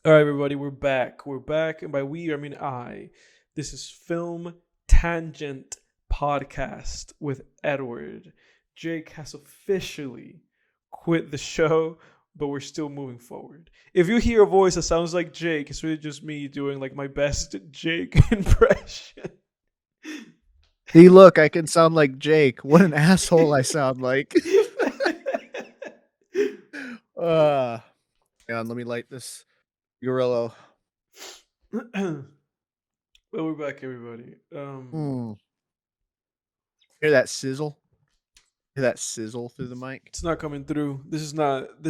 All right, everybody, we're back. We're back, and by we, I mean I. This is Film Tangent Podcast with Edward. Jake has officially quit the show, but we're still moving forward. If you hear a voice that sounds like Jake, it's really just me doing like my best Jake impression. See, look, I can sound like Jake. What an asshole I sound like. uh, Hang on, let me light this Gorillo. Well, we're back, everybody. Mm. Hear that sizzle? Hear that sizzle through the mic? It's not coming through. This is not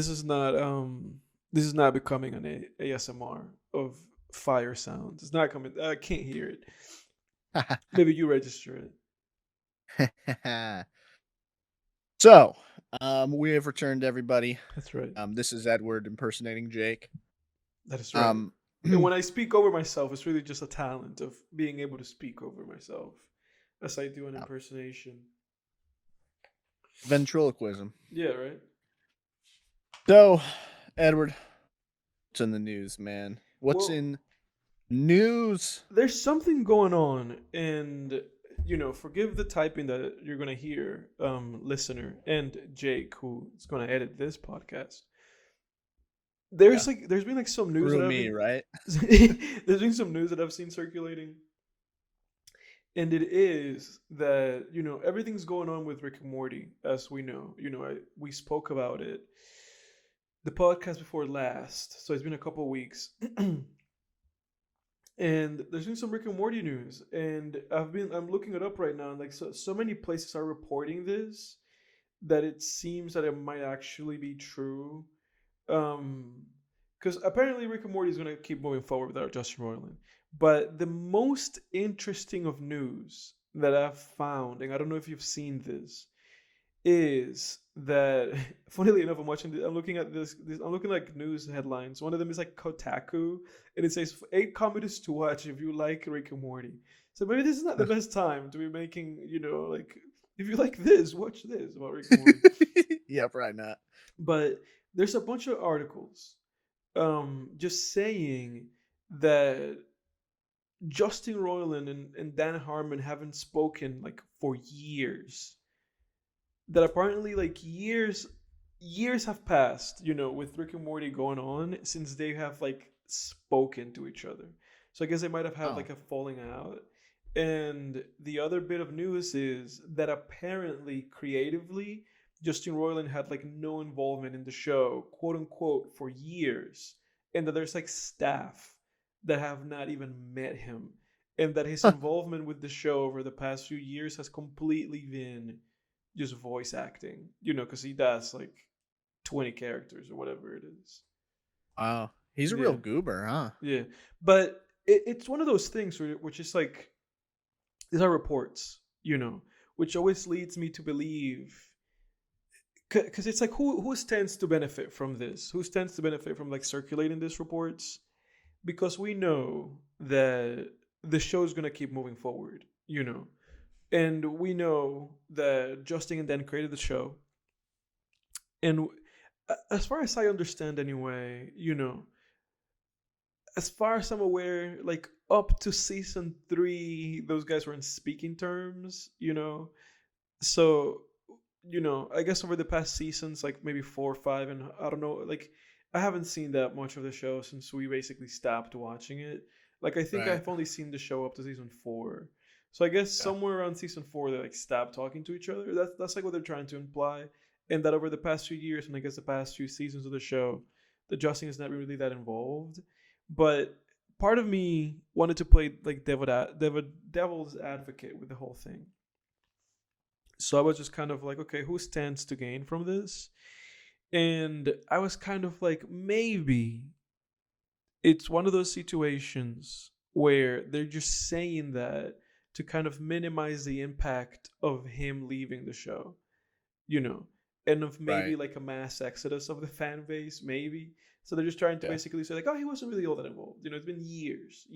becoming an ASMR of fire sounds. It's not coming. I can't hear it. Maybe you register it. So, we have returned, everybody. That's right. This is Edward impersonating Jake. That is right. And when I speak over myself, it's really just a talent of being able to speak over myself as I do an impersonation. Ventriloquism. Yeah, right. So, Edward, what's in the news, man? What's Well, in news? there's something going on, and forgive the typing that you're gonna hear, listener, and Jake, who is gonna edit this podcast. There's been like some news that Through I've me, been right? there's been some news that I've seen circulating, and it is that everything's going on with Rick and Morty, as we know. We spoke about it the podcast before last, so it's been a couple of weeks. And there's been some Rick and Morty news, and I'm looking it up right now, and like so many places are reporting this that it seems that it might actually be true. Because apparently Rick and Morty is gonna keep moving forward without Justin Roiland. But the most interesting of news that I've found, and I don't know if you've seen this, is that funnily enough, I'm looking at I'm looking at like news headlines. One of them is like Kotaku, and it says 8 comedies to watch if you like Rick and Morty. So maybe this is not the best time to be making, like if you like this, watch this about Rick and Morty. Yeah, probably not. But there's a bunch of articles just saying that Justin Roiland and Dan Harmon haven't spoken like for years, that apparently like years have passed, with Rick and Morty going on since they have like spoken to each other. So I guess they might have had Oh. like a falling out. And the other bit of news is that apparently creatively Justin Roiland had like no involvement in the show, quote unquote, for years. And that there's like staff that have not even met him. And that his involvement with the show over the past few years has completely been just voice acting, because he does like 20 characters or whatever it is. Wow. He's a Yeah, real goober, huh? yeah. But it's one of those things which is like, these are reports, which always leads me to believe, because it's like who stands to benefit from this? Who stands to benefit from like circulating these reports? Because we know that the show is gonna keep moving forward, and we know that Justin and Dan created the show, and as far as I understand, anyway, as far as I'm aware, like up to season 3, those guys were in speaking terms, So, I guess over the past seasons, like maybe 4 or 5, and I don't know, like I haven't seen that much of the show since we basically stopped watching it. Like I think Right. I've only seen the show up to season 4. So I guess Yeah. somewhere around season 4 they like stopped talking to each other. That's like what they're trying to imply. And that over the past few years, and I guess the past few seasons of the show, the Justin is not really that involved. But part of me wanted to play like devil's advocate with the whole thing. So I was just kind of like, okay, who stands to gain from this? And I was kind of like, maybe it's one of those situations where they're just saying that to kind of minimize the impact of him leaving the show, you know, and of maybe Right. like a mass exodus of the fan base, maybe. So they're just trying to Yeah. basically say, like, oh, he wasn't really all that involved. It's been years,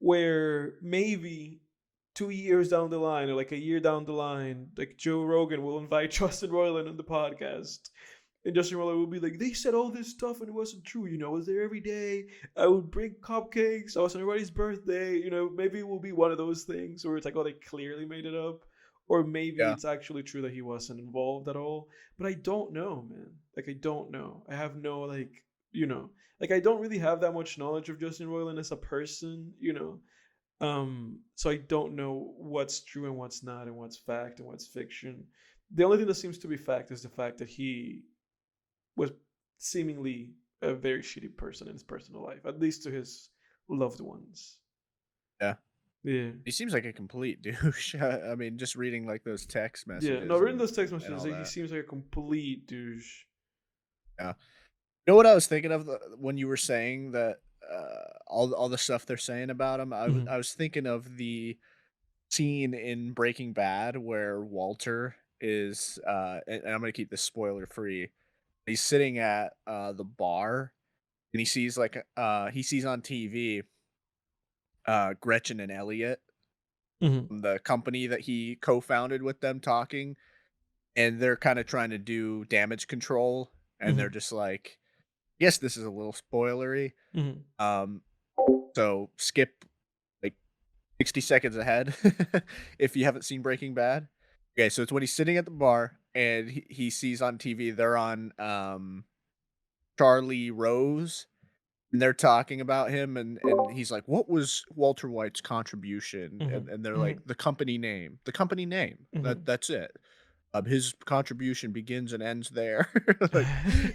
where maybe 2 years down the line or like a year down the line, like Joe Rogan will invite Justin Roiland on the podcast And Justin Roiland would be like, they said all this stuff and it wasn't true. You know, I was there every day. I would bring cupcakes. I was on everybody's birthday. You know, maybe it will be one of those things where it's like, oh, they clearly made it up. Or maybe Yeah. it's actually true that he wasn't involved at all. But I don't know, man. Like, I don't know. I have no, like, you know, like, I don't really have that much knowledge of Justin Roiland as a person, you know. So I don't know what's true and what's not, and what's fact and what's fiction. The only thing that seems to be fact is the fact that he was seemingly a very shitty person in his personal life, at least to his loved ones. Yeah. Yeah. He seems like a complete douche. I mean, just reading like those text Yeah. No, messages reading those text and messages, all like, he that. seems like a complete douche. Yeah. You know what I was thinking of when you were saying that all the stuff they're saying about him? Hmm. I was thinking of the scene in Breaking Bad where Walter is and I'm gonna keep this spoiler free. He's sitting at the bar and he sees on TV Gretchen and Elliot, Hmm. the company that he co-founded with them talking, and they're kind of trying to do damage control, and they're Hmm. just like, yes, this is a little spoilery. Hmm. Um, so skip like 60 seconds ahead if you haven't seen Breaking Bad. Okay, so it's when he's sitting at the bar and he sees on TV they're on Charlie Rose and they're talking about him and he's like, "What was Walter White's contribution?" Hmm. And they're Hmm. like, "The company name. The company name. Hmm. That's it. His contribution begins and ends there." Like,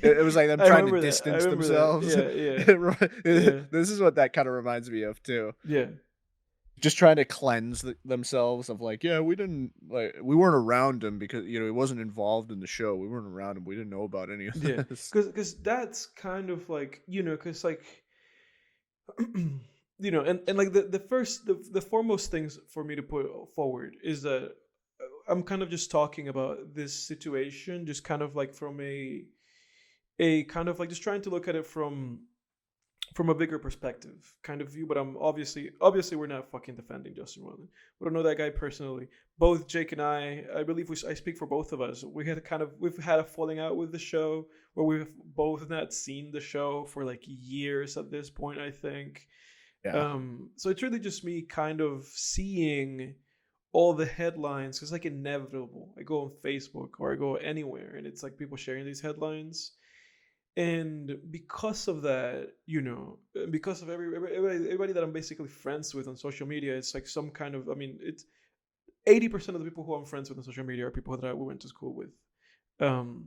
it was like them I trying to remember that. I distance remember that. themselves. Yeah. Yeah. Yeah. This is what that kinda reminds me of too. Yeah. Just trying to cleanse themselves of like, "Yeah, we weren't around him because, he wasn't involved in the show. We weren't around him. We didn't know about any of Yeah. this." Because that's kind of like, because like, and like the foremost things for me to put forward is that I'm kind of just talking about this situation, just kind of like from a kind of like just trying to look at it from a bigger perspective kind of view. But I'm obviously we're not fucking defending Justin Roiland. We don't know that guy personally. Both Jake and I believe I speak for both of us. We've had a falling out with the show where we've both not seen the show for like years at this point, I think. Yeah. So it's really just me kind of seeing all the headlines. It's like inevitable. I go on Facebook or I go anywhere and it's like people sharing these headlines. And because of that, because of everybody that I'm basically friends with on social media, it's like some kind of, I mean, it's 80% of the people who I'm friends with on social media are people that we went to school with. Um,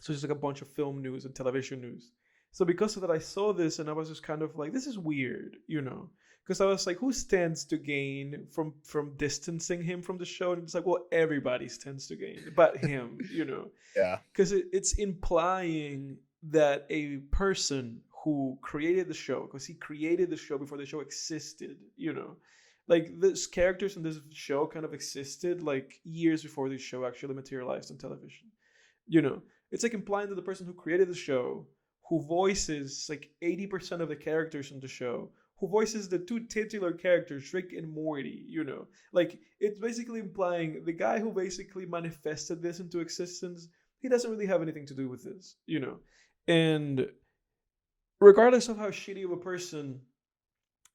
so it's just like a bunch of film news and television news. So because of that, I saw this and I was just kind of like, this is weird, because I was like, who stands to gain from distancing him from the show? And it's like, well, everybody stands to gain, but him. Yeah. Because it's implying that a person who created the show, because he created the show before the show existed. Like this characters in this show kind of existed like years before this show actually materialized on television. You know, it's like implying that the person who created the show, who voices like 80% of the characters in the show, who voices the two titular characters, Shrek and Morty, like it's basically implying the guy who basically manifested this into existence, he doesn't really have anything to do with this. And regardless of how shitty of a person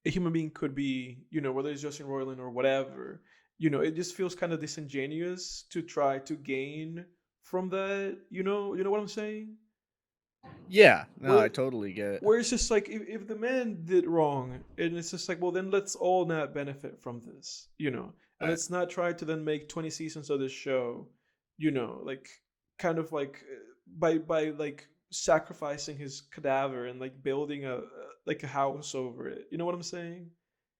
a human being could be, whether it's Justin Roiland or whatever, it just feels kind of disingenuous to try to gain from that. You know what I'm saying? Yeah. No, I Where totally get it. where it's just like if the man did wrong, and it's just like, well, then let's all not benefit from this, and Right. let's not try to then make 20 seasons of this show, like kind of like by like sacrificing his cadaver and like building like a house over it. You know what I'm saying?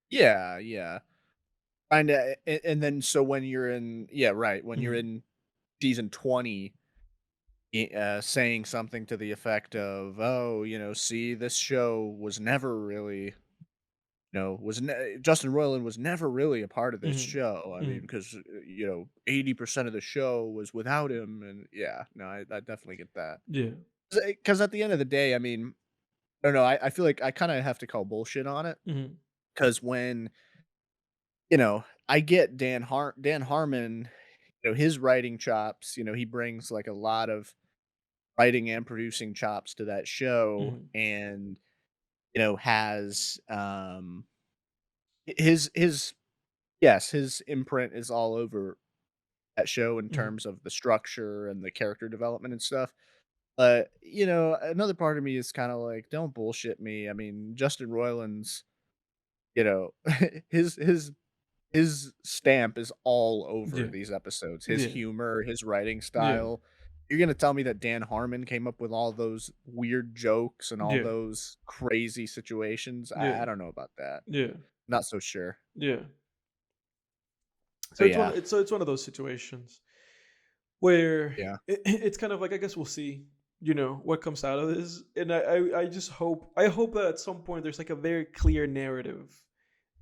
Yeah, yeah. Kinda, and then so when you're in yeah, right, when you're Hmm. in season 20, saying something to the effect of, "Oh, see, this show was never really, Justin Roiland was never really a part of this Hmm. show." I mean, Hmm. because 80% of the show was without him, and yeah, no, I definitely get that. Yeah. Because at the end of the day, I mean, I don't know, I feel like I kinda have to call bullshit on it. Hmm. Because when I get Dan Harmon, his writing chops, he brings like a lot of writing and producing chops to that show, Mhm. and has his yes, his imprint is all over that show in Mhm. terms of the structure and the character development and stuff. But, another part of me is kind of like, don't bullshit me. I mean, Justin Roiland's, you know, his stamp is all over Yeah. these episodes. His Yeah. humor, his writing Yeah. style. You're gonna tell me that Dan Harmon came up with all those weird jokes and all Yeah. those crazy situations? I Yeah. don't know about that. Yeah. Not so sure. Yeah. So But it's one yeah, it's one of those situations where yeah. it's kind of like, I guess we'll see, what comes out of this. And I just hope that at some point there's like a very clear narrative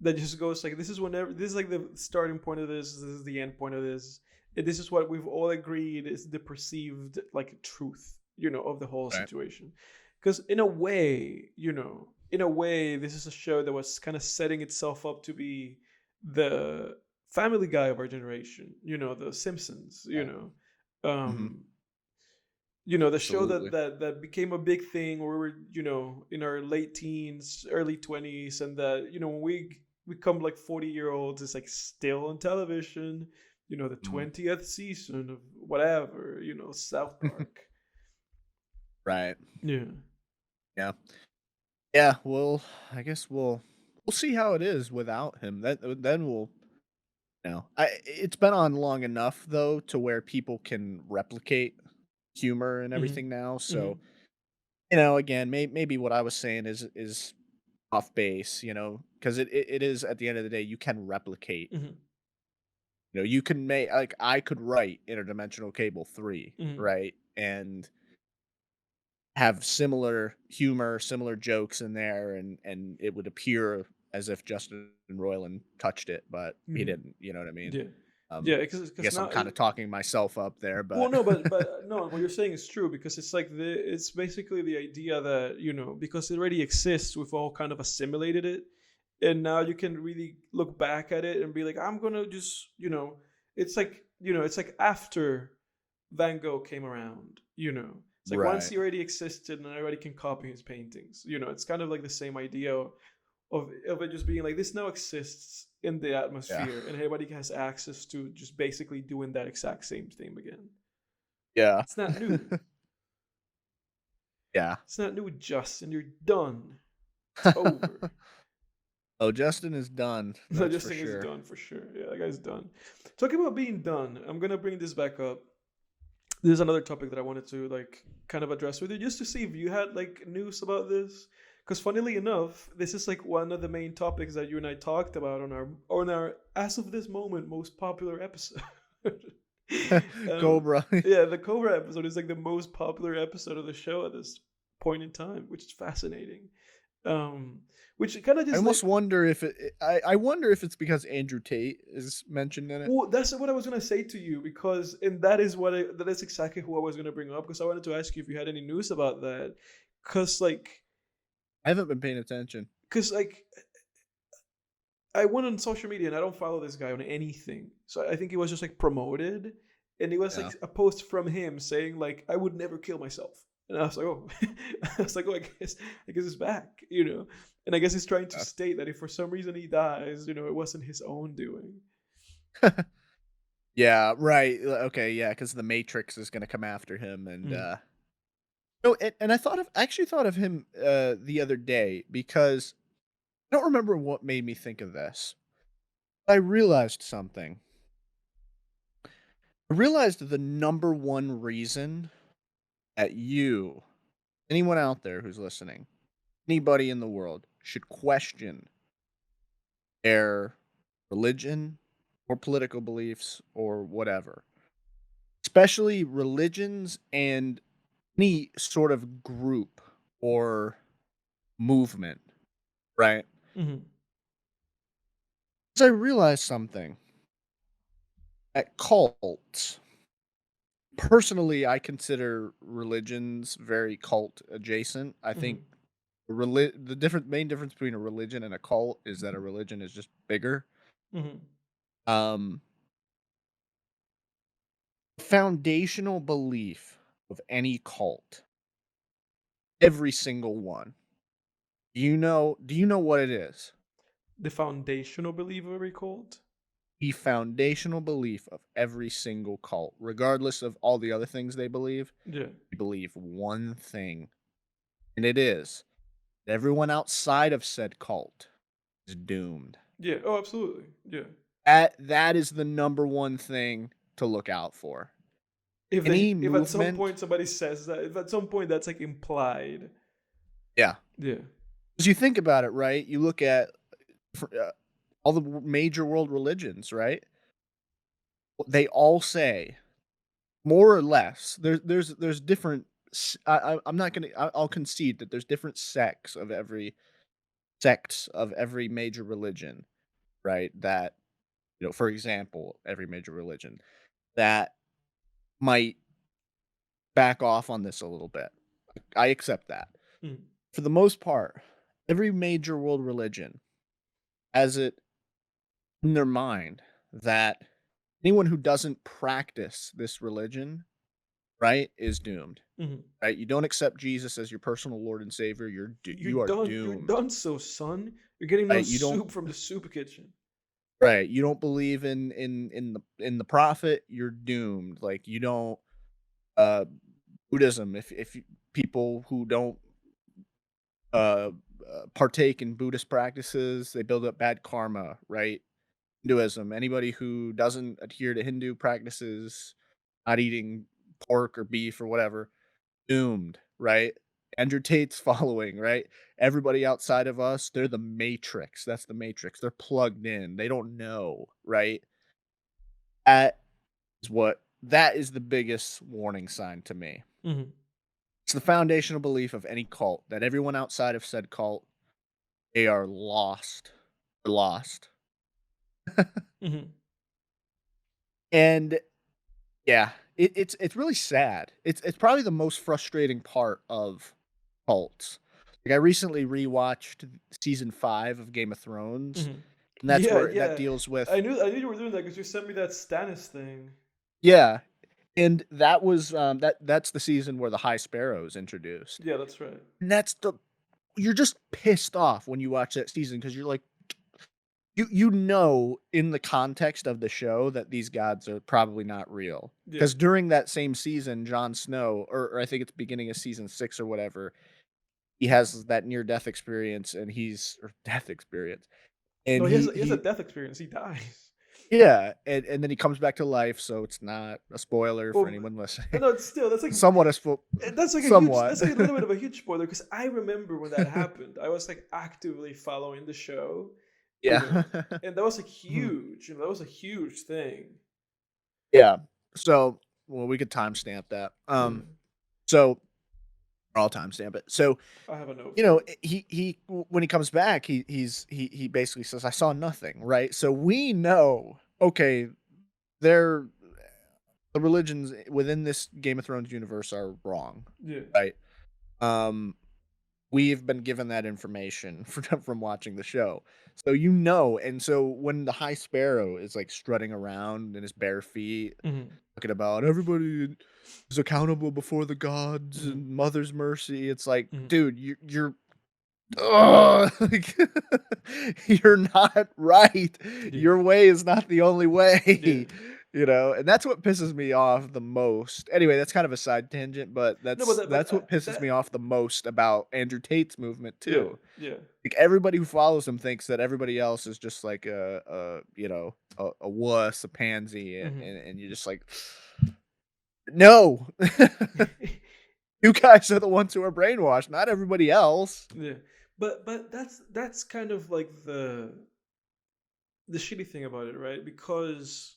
that just goes like, this is like the starting point of this is the end point of this, and this is what we've all agreed is the perceived like truth, of the whole Right. situation. Because in a way this is a show that was kind of setting itself up to be the Family Guy of our generation, the Simpsons, Yeah. Hmm. um the show that Absolutely. that became a big thing where we're, in our late teens, early 20s, and that, when we become like 40-year-olds, it's like still on television, the Mhm. 20th season of whatever, South Park. Right. Yeah. Yeah. Yeah. Well, I guess we'll see how it is without him. Then we'll it's been on long enough though to where people can replicate humor and Hmm. everything now. Hmm. So, again, maybe what I was saying is off base, because it is at the end of the day, you can replicate. Hmm. You can make like I could write Interdimensional Cable 3, Hmm. right? And have similar humor, similar jokes in there, and it would appear as if Justin Roiland touched it, but he Hmm. didn't. You know what I mean? Yeah. Um, Yeah, I because guess I'm now, kind of talking myself up there, well, but no, but no, what you're saying is true, because it's basically the idea that, because it already exists, we've all kind of assimilated it, and now you can really look back at it and be like, I'm gonna just, it's like after Van Gogh came around, it's like once right, he already existed and everybody can copy his paintings, it's kind of like the same idea of it just being like, this now exists in the yeah, atmosphere and everybody has access to just basically doing that exact same thing again. yeah, It's not new. yeah. It's not new, Justin. You're done. It's over. Oh, Justin is done. No, That's for Justin is sure. done for sure. Yeah, that guy's done. Talking about being done, I'm gonna bring this back up. This is another topic that I wanted to like kind of address with you, just to see if you had like news about this. Because funnily enough, this is like one of the main topics that you and I talked about on our as of this moment most popular episode. um, Cobra. yeah, the Cobra episode is like the most popular episode of the show at this point in time, which is fascinating. Um, which kind of I just almost like, wonder if I wonder if it's because Andrew Tate is mentioned in it. well, that's what I was gonna say to you, because and that is exactly who I was gonna bring up, because I wanted to ask you if you had any news about that, because like I haven't been paying attention. because like I went on social media and I don't follow this guy on anything, so I think he was just like promoted, and it was Yeah. like a post from him saying like, I would never kill myself, and I was like, oh, I was like, oh, I guess it's back, and I guess he's trying to Yeah. state that if for some reason he dies, it wasn't his own doing. Yeah, right. Okay, yeah, because the Matrix is gonna come after him, and Mm. no, and I actually thought of him the other day because I don't remember what made me think of this. I realized something. I realized the number one reason that anyone out there who's listening, anybody in the world, should question their religion or political beliefs or whatever, especially religions and any sort of group or movement, right? Hmm. Because I realized something. At cults, personally, I consider religions very cult adjacent. I think Hmm. the different main difference between a religion and a cult is that a religion is just bigger. Hmm. Um, foundational belief. of any cult, every single one. Do you know what it is? The foundational belief of every cult. The foundational belief of every single cult, regardless of all the other things Yeah. they believe one thing, and it is that everyone outside of said cult is doomed. Yeah. Oh, absolutely. Yeah. That is the number one thing to look out for. Any If at some movement, point somebody says that, if at some point that's like implied. yeah. Yeah. Because you think about it, right? You look at all the major world religions, right? They all say more or less. There's different. I'm not gonna. I'll concede that there's different sects of every major religion, right? That for example, every major religion that might back off on this a little bit. I accept that. Mm. For the most part, every major world religion has it in their mind that anyone who doesn't practice this religion, right, is doomed. Hmm. Right? You don't accept Jesus as your personal Lord and Savior, You're you are done. You're doomed. done. So, son, you're getting no Right? You don't soup from the soup kitchen. right, you don't believe in the prophet, you're doomed. Like you don't uh Buddhism, people who don't uh, partake in Buddhist practices, they build up bad karma, right? Hinduism, anybody who doesn't adhere to Hindu practices, not eating pork or beef or whatever, doomed, right? Andrew Tate's following, right? Everybody outside of us, they're the matrix. That's the matrix. They're plugged in. They don't know, right? That that is the biggest warning sign to me. Hmm. It's the foundational belief of any cult that everyone outside of said cult, they are lost. They're lost. Hmm. And yeah, it's really sad. It's probably the most frustrating part of cults. Like I recently rewatched season 5 of Game of Thrones, Hmm. and that's Yeah. where that Yeah. deals with I knew you were doing that because you sent me that Stannis thing. yeah, and that was that's the season where the High Sparrow is introduced. Yeah, that's right. And that's the you're just pissed off when you watch that season because you're like you know in the context of the show that these gods are probably not real. Yeah. Because during that same season, Jon Snow, or I think it's beginning of season 6 or whatever, he has that near death experience and he's or death experience. And No, he has a he death experience. He dies. yeah, and then he comes back to life, so it's not a spoiler for Well, anyone listening. no, it's still that's like Somewhat a that's like a huge somewhat. that's like a little bit of a huge spoiler because I remember when that happened. I was like actively following the show, you know, Yeah. and that was like Mhm. huge. That was a huge thing. Yeah. So, well, we could timestamp that. Yeah, So I'll timestamp it. So, I have a note for it. when he comes back, he basically says, "I saw nothing." Right. So we know, okay, they're the religions within this Game of Thrones universe are wrong. Yeah. Right. Um, we've been given that information from watching the show. So and so when the High Sparrow is like strutting around in his bare feet, Hmm. talking about everybody is accountable before the gods Hmm. and Mother's mercy, it's like, Hmm. dude, you're ugh, like, you're not right. Yeah. Your way is not the only Yeah. way. And that's what pisses me off the most. Anyway, that's kind of a side tangent, but No, that's what pisses me that off the most about Andrew Tate's movement yeah, too. yeah. Like everybody who follows him thinks that everybody else is just like a wuss, a pansy, and, Hmm. and, and you're just like, no, you guys are the ones who are brainwashed, not everybody else. Yeah, but that's kind of like the shitty thing about it, right? Because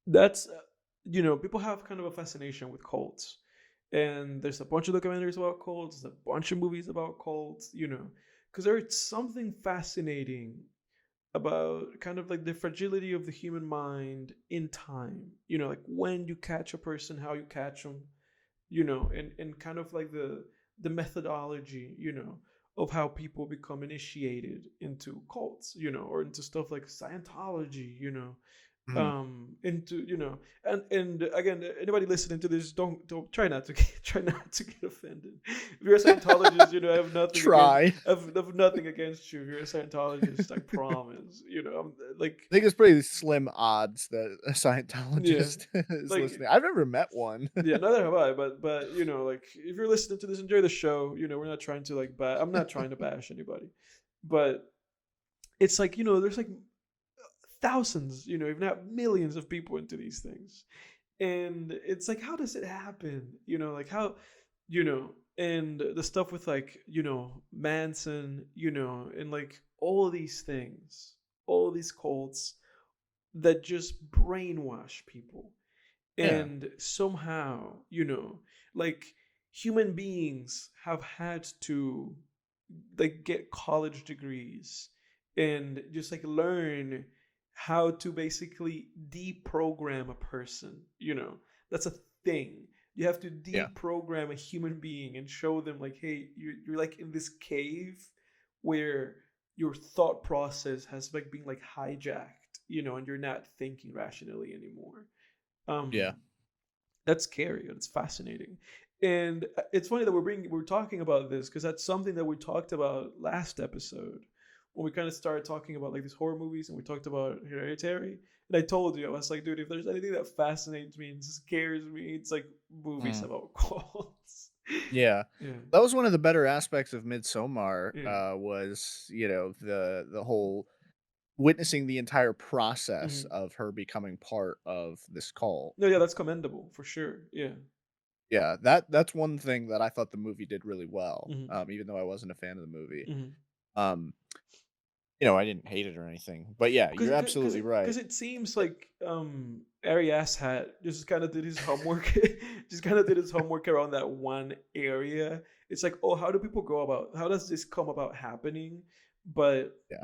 that's people have kind of a fascination with cults, and there's a bunch of documentaries about cults, there's a bunch of movies about cults, because there's something fascinating about kind of like the fragility of the human mind in time. Like when you catch a person, how you catch them, and kind of like the methodology, of how people become initiated into cults, or into stuff like Scientology, Mhm. Into, and again, anybody listening to this, don't try not to try not to get offended. If you're a Scientologist, I have nothing against Try. I have nothing against you. If you're a Scientologist, I promise. I'm like, I think it's pretty slim odds that a yeah, Scientologist is like, listening. I've never met one. yeah, neither have I. But like, if you're listening to this, enjoy the show. We're not trying to like I'm not trying to bash anybody, but it's like, there's like thousands, if not millions of people into these things. And it's like, how does it happen? Like, how, and the stuff with like, Manson, and like all these things, all these cults that just brainwash people. Yeah, And somehow, like, human beings have had to like get college degrees and just like learn how to basically deprogram a person. That's a thing. You have to yeah, deprogram a human being and show them like, hey, you're like in this cave where your thought process has like been like hijacked, and you're not thinking rationally anymore. yeah. um that's scary and it's fascinating. And it's funny that we're talking about this because that's something that we talked about last episode when we kind of started talking about like these horror movies, and we talked about Hereditary. And I told you, I was like, dude, if there's anything that fascinates me and scares me, it's like movies Mm. about cults. Yeah. Yeah, That was one of the better aspects of Midsommar, yeah. was, the whole witnessing the entire process Hmm. of her becoming part of this cult. No, yeah, that's commendable for sure. Yeah. Yeah, that's one thing that I thought the movie did really well, Hmm. even though I wasn't a fan of the movie. Hmm. Um, I didn't hate it or anything, but yeah, because you're absolutely right. because it seems like Arias had just kind of did his homework, just kind of did his homework around that one area. It's like, oh, how do people go about? How does this come about happening? But Yeah.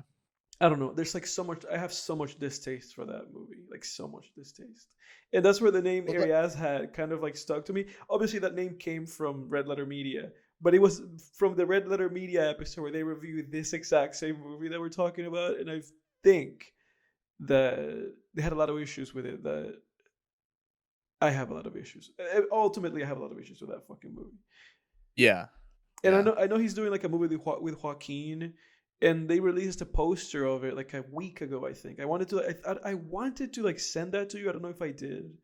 I don't know. There's like so much. I have so much distaste for that movie, like so much distaste, and that's where the name Well, Arias had kind of like stuck to me. Obviously, that name came from Red Letter Media, but it was from the Red Letter Media episode where they reviewed this exact same movie that we're talking about, and I think that they had a lot of issues with it. That I have a lot of issues. Ultimately, I have a lot of issues with that fucking movie. yeah. And Yeah. I know he's doing like a movie with Joaquin, and they released a poster of it like a week ago. I think I wanted to like send that to you. I don't know if I did.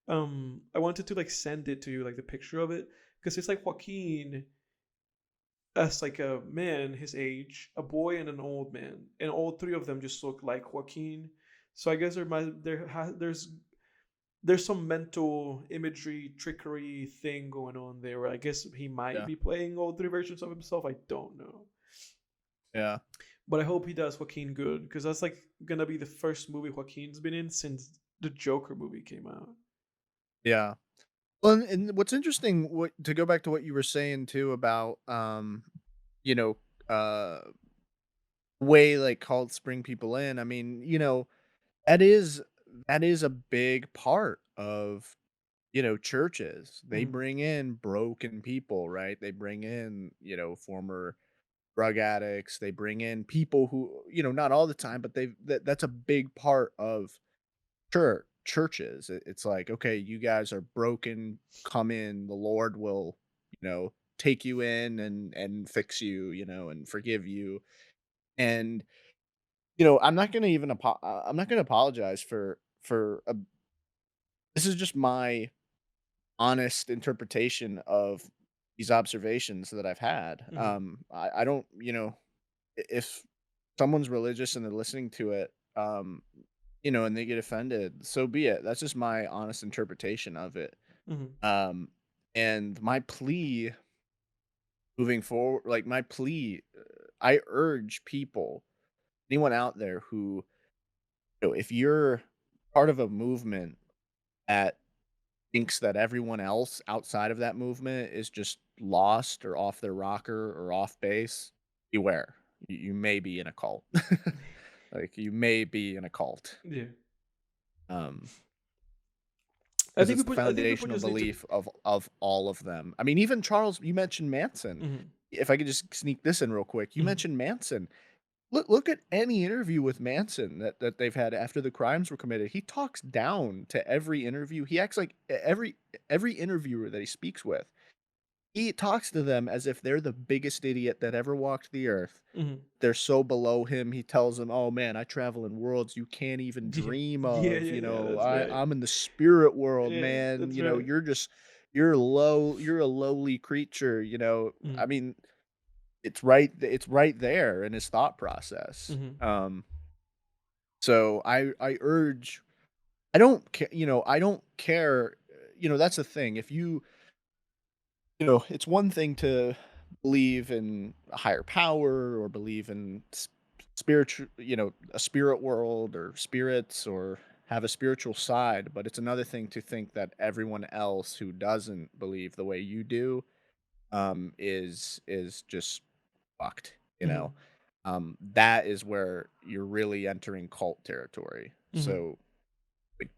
I wanted to like send it to you, like the picture of it, because it's like Joaquin as like a man his age, a boy and an old man, and all three of them just look like Joaquin. So I guess there's some mental imagery trickery thing going on there where I guess he might Yeah. be playing all three versions of himself. I don't know. Yeah. But I hope he does Joaquin good because that's like gonna be the first movie Joaquin's been in since the Joker movie came out. Yeah. Well, and what's interesting, what to go back to what you were saying too about, you know, uh, way like cults bring people in. I mean, that is that is a big part of, churches. They Mm-hmm. bring in broken people, right? They bring in, former drug addicts. They bring in people who, not all the time, but that's a big part of churches. It's like, okay, you guys are broken, come in, the Lord will, take you in and fix you, and forgive you. And I'm not going to apologize for this is just my honest interpretation of these observations that I've had. Mm-hmm. I don't, if someone's religious and they're listening to it, and they get offended, so be it. That's just my honest interpretation of it. Mm-hmm. Um, and my plea moving forward, like my plea, I urge people, anyone out there who, if you're part of a movement that thinks that everyone else outside of that movement is just lost or off their rocker or off base, beware. You may be in a cult. Like you may be in a cult. Yeah. Um, I because think it's the people. I think people foundational just need to. belief of all of them. I mean, even Charles, you mentioned Manson. Mm-hmm. If I could just sneak this in real quick, you Mm-hmm. mentioned Manson. look at any interview with Manson that they've had after the crimes were committed. He talks down to every interview. He acts like every interviewer that he speaks with, he talks to them as if they're the biggest idiot that ever walked the earth. Hmm. They're so below him. He tells them, "Oh man, I travel in worlds you can't even Yeah, dream yeah, of. yeah, You yeah. know, That's right. I'm in the spirit world, Yeah, man. that's You know, right. you're low. You're a lowly creature. You know, I Hmm. mean, it's right there in his thought process. Hmm. So I urge. I don't care. You know, I don't care. You know, that's the thing. If you know, it's one thing to believe in a higher power or believe in spiritual, you know, a spirit world or spirits or have a spiritual side, but it's another thing to think that everyone else who doesn't believe the way you do is just fucked, you know. Hmm. That is where you're really entering cult territory. Hmm. So like,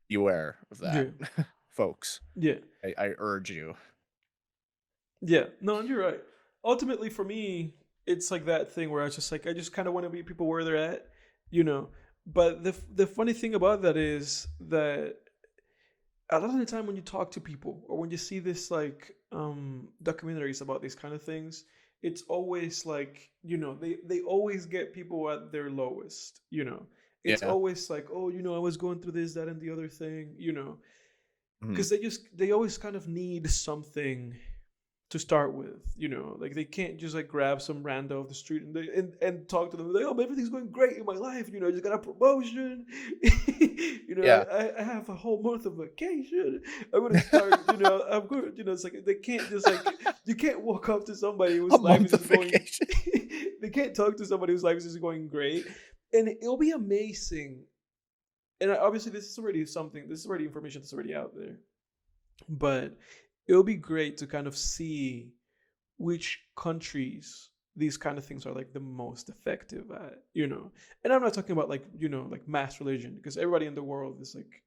beware of that, Yeah, folks. yeah, I urge you. yeah. No, and you're right. Ultimately, for me, it's like that thing where I was just like, I just kind of want to meet people where they're at, you know. But the funny thing about that is that a lot of the time when you talk to people or when you see this like documentaries about these kind of things, it's always like, they always get people at their lowest, it's Yeah. always like, oh, I was going through this, that, and the other thing, Mhm. because they always kind of need something to start with, like they can't just like grab some rando off the street and talk to them like, oh, everything's going great in my life, I just got a promotion. Yeah. I have a whole month of vacation. I'm gonna start, I'm going, it's like they can't just like, you can't walk up to somebody A whose life is month of just going vacation. they can't talk to somebody whose life is just going great, and it'll be amazing. And obviously this is already information that's already out there, but it'll be great to kind of see which countries these kind of things are like the most effective at, and I'm not talking about like, like mass religion, because everybody in the world is like,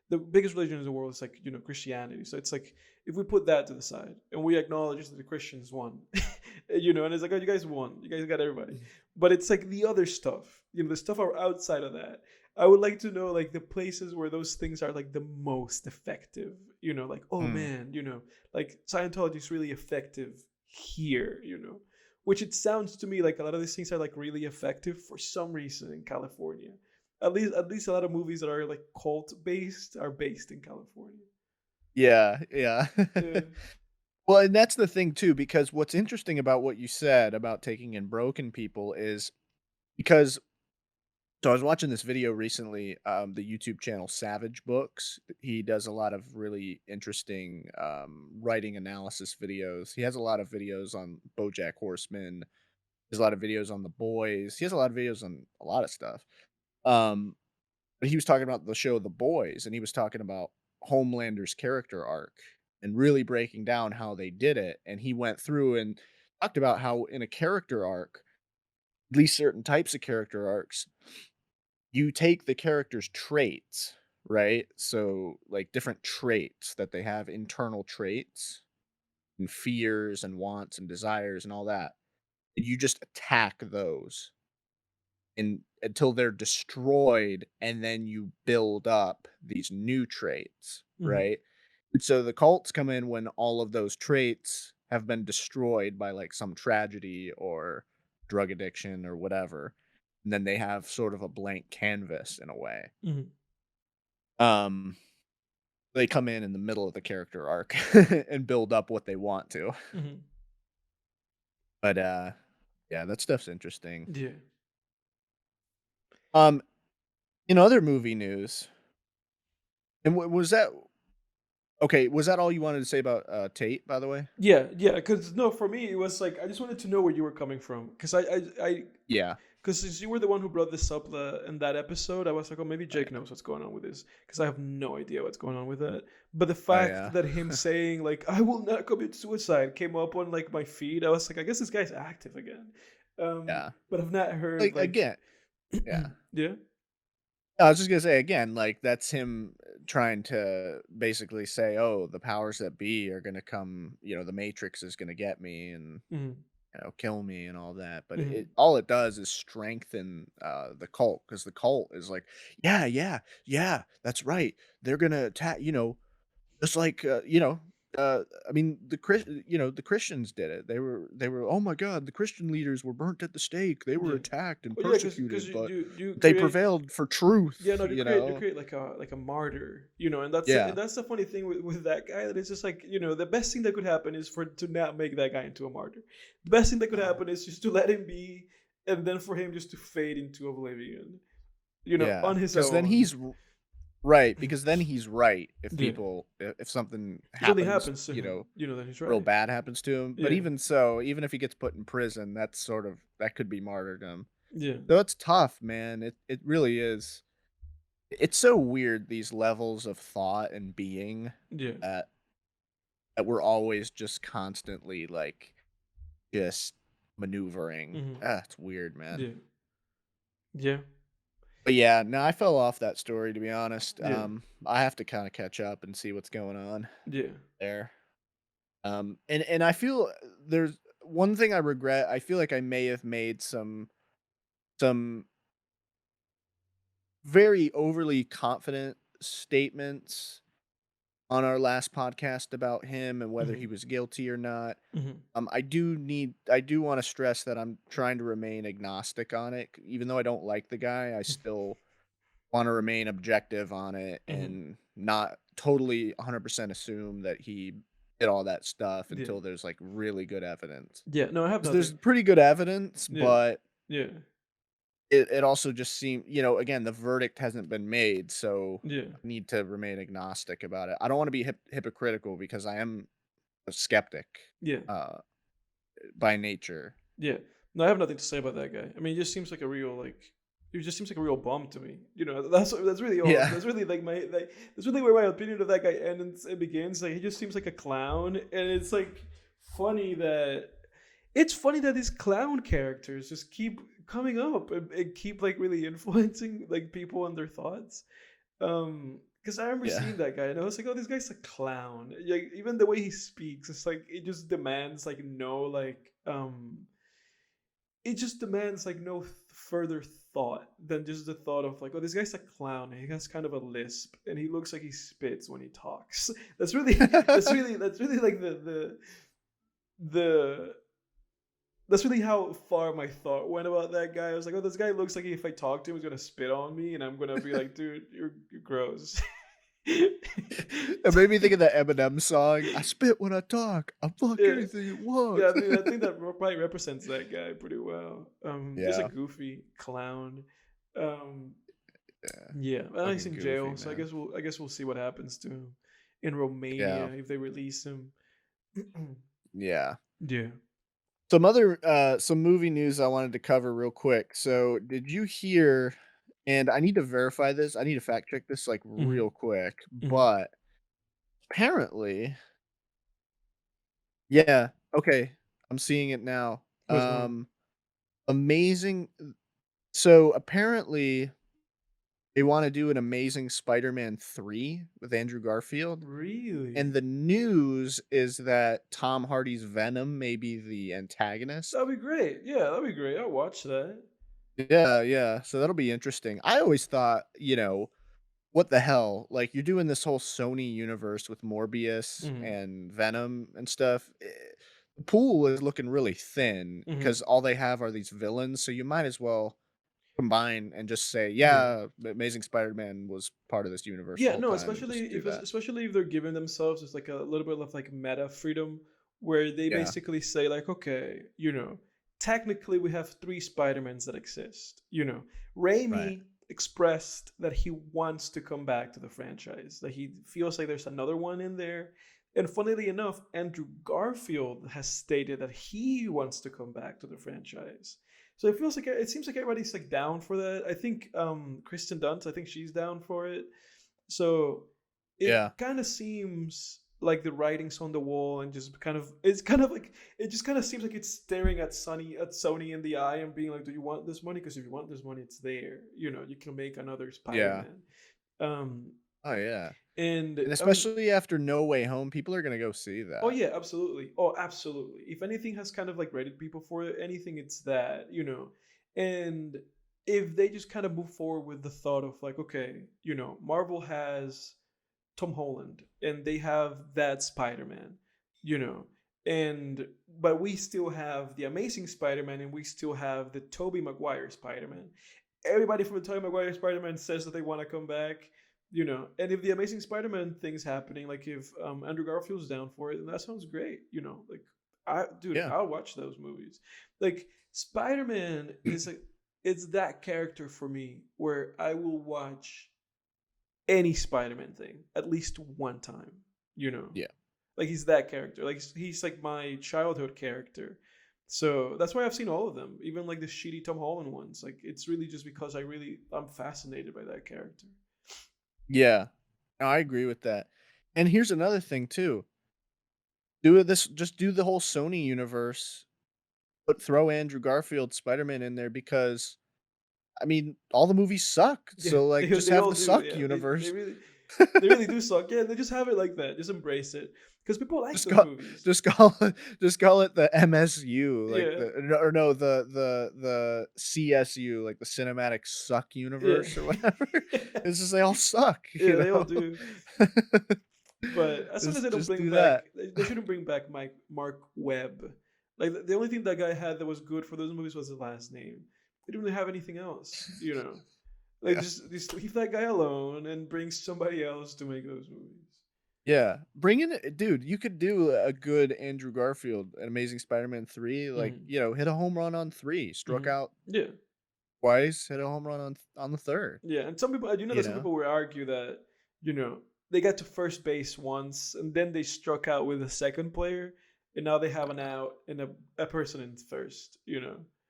the biggest religion in the world is like, Christianity. So it's like, if we put that to the side and we acknowledge that the Christians won, and it's like, oh, you guys won, you guys got everybody, but it's like the other stuff, the stuff are outside of that. I would like to know like the places where those things are like the most effective, like, oh Mm. man, like Scientology is really effective here, which it sounds to me like a lot of these things are like really effective for some reason in California. At least a lot of movies that are like cult based are based in California. Yeah, yeah. Yeah. Well, and that's the thing too, because what's interesting about what you said about taking in broken people is because so I was watching this video recently, the YouTube channel Savage Books. He does a lot of really interesting writing analysis videos. He has a lot of videos on BoJack Horseman. He has a lot of videos on The Boys. He has a lot of videos on a lot of stuff. Um, But he was talking about the show The Boys, and he was talking about Homelander's character arc and really breaking down how they did it. And he went through and talked about how in a character arc, at least certain types of character arcs, you take the character's traits, right? So like different traits that they have, internal traits and fears and wants and desires and all that. And you just attack those and until they're destroyed, and then you build up these new traits, Hmm. right? And so the cults come in when all of those traits have been destroyed by like some tragedy or drug addiction or whatever. And then they have sort of a blank canvas in a way. Hmm. Um they come in the middle of the character arc and build up what they want to. Hmm. But yeah, that stuff's interesting. Yeah. Um in other movie news, and was that okay, was that all you wanted to say about, Tate, by the way? Yeah, yeah. Because no, for me, it was like I just wanted to know where you were coming from. Because Yeah. because since you were the one who brought this up in that episode, I was like, oh, maybe Oh, Jake yeah. knows what's going on with this. Because I have no idea what's going on with that. But the Oh, fact yeah. that him saying like I will not commit suicide came up on like my feed, I was like, I guess this guy's active again. Yeah. But I've not heard Like, like, again yeah. yeah. I was just gonna say, again, like, that's him trying to basically say, "Oh, the powers that be are gonna come, you know, the Matrix is gonna get me," Mhm. kill me and all that. But Hmm. it all it does is strengthen the cult, because the cult is like, yeah, yeah, yeah, that's right. They're gonna attack. Just like, I mean, the Christians did it. They were, "Oh my god, the Christian leaders were burnt at the stake. They were Yeah. attacked and Well, yeah, because persecuted, but you they create. prevailed for Yeah, truth," no, you know? you create like a martyr, and Yeah. that's the funny thing with that guy, that it's just like, the best thing that could happen is for to not make that guy into a martyr. The best thing that could No. happen is just to let him be, and then for him just to fade into oblivion, Yeah, on his because then own. right, because then he's right if Yeah, if something if something happens, happens to him, then he's real right. bad happens to him. But Yeah, even so, even if he gets put in prison, that could be martyrdom. yeah, So it's tough, man. It really is. It's so weird, these levels of thought and being yeah, that we're always just constantly, like, just maneuvering. hmm, It's weird, man. yeah, yeah, But yeah, no, I fell off that story, to be honest. yeah, I have to kind of catch up and see what's going on yeah, there. And I feel there's one thing I regret. I feel like I may have made some very overly confident statements on our last podcast about him and whether he hmm, was guilty or not. hmm, I do want to stress that I'm trying to remain agnostic on it. Even though I don't like the guy, I still want to remain objective on it hmm, and not totally 100% assume that he did all that stuff yeah, until there's like really good evidence. yeah. No, I have 'Cause nothing. there's pretty good evidence, Yeah, but yeah, it also just seemed, again, the verdict hasn't been made, so yeah, I need to remain agnostic about it. I don't want to be hypocritical because I am a skeptic yeah. uh, by nature. Yeah. No, I have nothing to say about that guy. I mean, he just seems like a real he just seems like a real bum to me. That's really all. Yeah. That's really that's really where my opinion of that guy ends and begins. Like, he just seems like a clown, and funny that funny that these clown characters just keep coming up and keep like really influencing like people and their thoughts. Because I remember Yeah. seeing that guy and I was like, oh, this guy's a clown. Like, even the way he speaks, it's like it just demands like no it just demands like no further thought than just the thought of like, oh, this guy's a clown. And he has kind of a lisp, and he looks like he spits when he talks. That's really like the that's really how far my thought went about that guy. I was like, oh, this guy looks like if I talk to him, he's gonna spit on me, and I'm gonna be like, dude, you're gross. It made me think of that Eminem song. I spit when I talk. I fuck Yeah, anything it wants. yeah. I think that probably represents that guy pretty well. Just a Yeah. goofy clown. Um, Yeah. yeah, and he's Fucking in goofy, jail, so man. I guess we'll see what happens to him in Romania Yeah. if they release him. Yeah. Yeah. Some movie news I wanted to cover real quick. So, did you hear, and I need to verify this. I need to fact check this like Hmm. real quick, Hmm. but apparently, yeah, okay. I'm seeing it now. What's going on? Amazing. So, apparently they want to do an Amazing Spider-Man 3 with Andrew Garfield. And Really? the news is that Tom Hardy's Venom may be the antagonist. That'd be great. Yeah, that'd be great. I'll watch that. Yeah, yeah. So that'll be interesting. I always thought, what the hell? Like, you're doing this whole Sony universe with Morbius Hmm. and Venom and stuff. The pool is looking really thin Hmm. because all they have are these villains. So you might as well combine and just say, Yeah. yeah, Amazing Spider-Man was part of this universe the Yeah, whole no, time, and just do that. especially if they're giving themselves just like a little bit of like meta freedom, where they Yeah, basically say like, okay, technically we have three Spider-Mans that exist. right. Raimi expressed that he wants to come back to the franchise, that he feels like there's another one in there. And funnily enough, Andrew Garfield has stated that he wants to come back to the franchise. So it seems like everybody's like down for that. I think Kristen Dunst, I think she's down for it. So Yeah. it kind of seems like the writing's on the wall, and just kind of it's kind of like it just kind of seems like it's staring at Sony in the eye and being like, "Do you want this money? Because if you want this money, it's there. You can make another Yeah. Spider-Man." Um, Oh yeah. And And I mean, especially after No Way Home, people are gonna go see oh that. yeah, absolutely. Oh, absolutely. If anything has kind of like rated people for it, anything, it's that, And if they just kind of move forward with the thought of like, okay, Marvel has Tom Holland and they have that Spider-Man, you know. And but we still have the Amazing Spider-Man and we still have the Tobey Maguire Spider-Man. Everybody from the Tobey Maguire Spider-Man says that they want to come back, And if the Amazing Spider-Man thing's happening, like if Andrew Garfield's down for it, then that sounds great, Like Yeah. I'll watch those movies. Like Spider-Man is like it's that character for me where I will watch any Spider-Man thing at least one time, you know. Yeah. Like he's that character. Like he's like my childhood character. So that's why I've seen all of them, even like the shitty Tom Holland ones. Like it's really just because I'm fascinated by that character. Yeah. No, I agree with that. And here's another thing too. Do this just do the whole Sony universe, but throw Andrew Garfield Spider-Man in there because I mean, all the movies suck. Yeah, So like just they have all the do. suck Yeah, universe. they really do suck. Yeah, they just have it like that. Just embrace it because people like Just those call movies. just call it the MSU, like Yeah, the no, or no, the CSU, like the cinematic suck yeah, universe or whatever. It's just they all suck, yeah. you They all know? do. But as long as they don't Just bring do back, that. they shouldn't bring back Mark Webb. Like the only thing that guy had that was good for those movies was his last name. They didn't really have anything else. Like Yeah. just leave that guy alone and bring somebody else to make those movies. Yeah. Bring in dude, you could do a good Andrew Garfield, an Amazing Spider-Man 3, like, Hmm. hit a home run on 3, struck Hmm. out Yeah, twice, hit a home run on the 3rd, yeah. And some people, you that some know? people would argue that you know they got to first base once and then they struck out with a second player, and now they have an out and a person in first.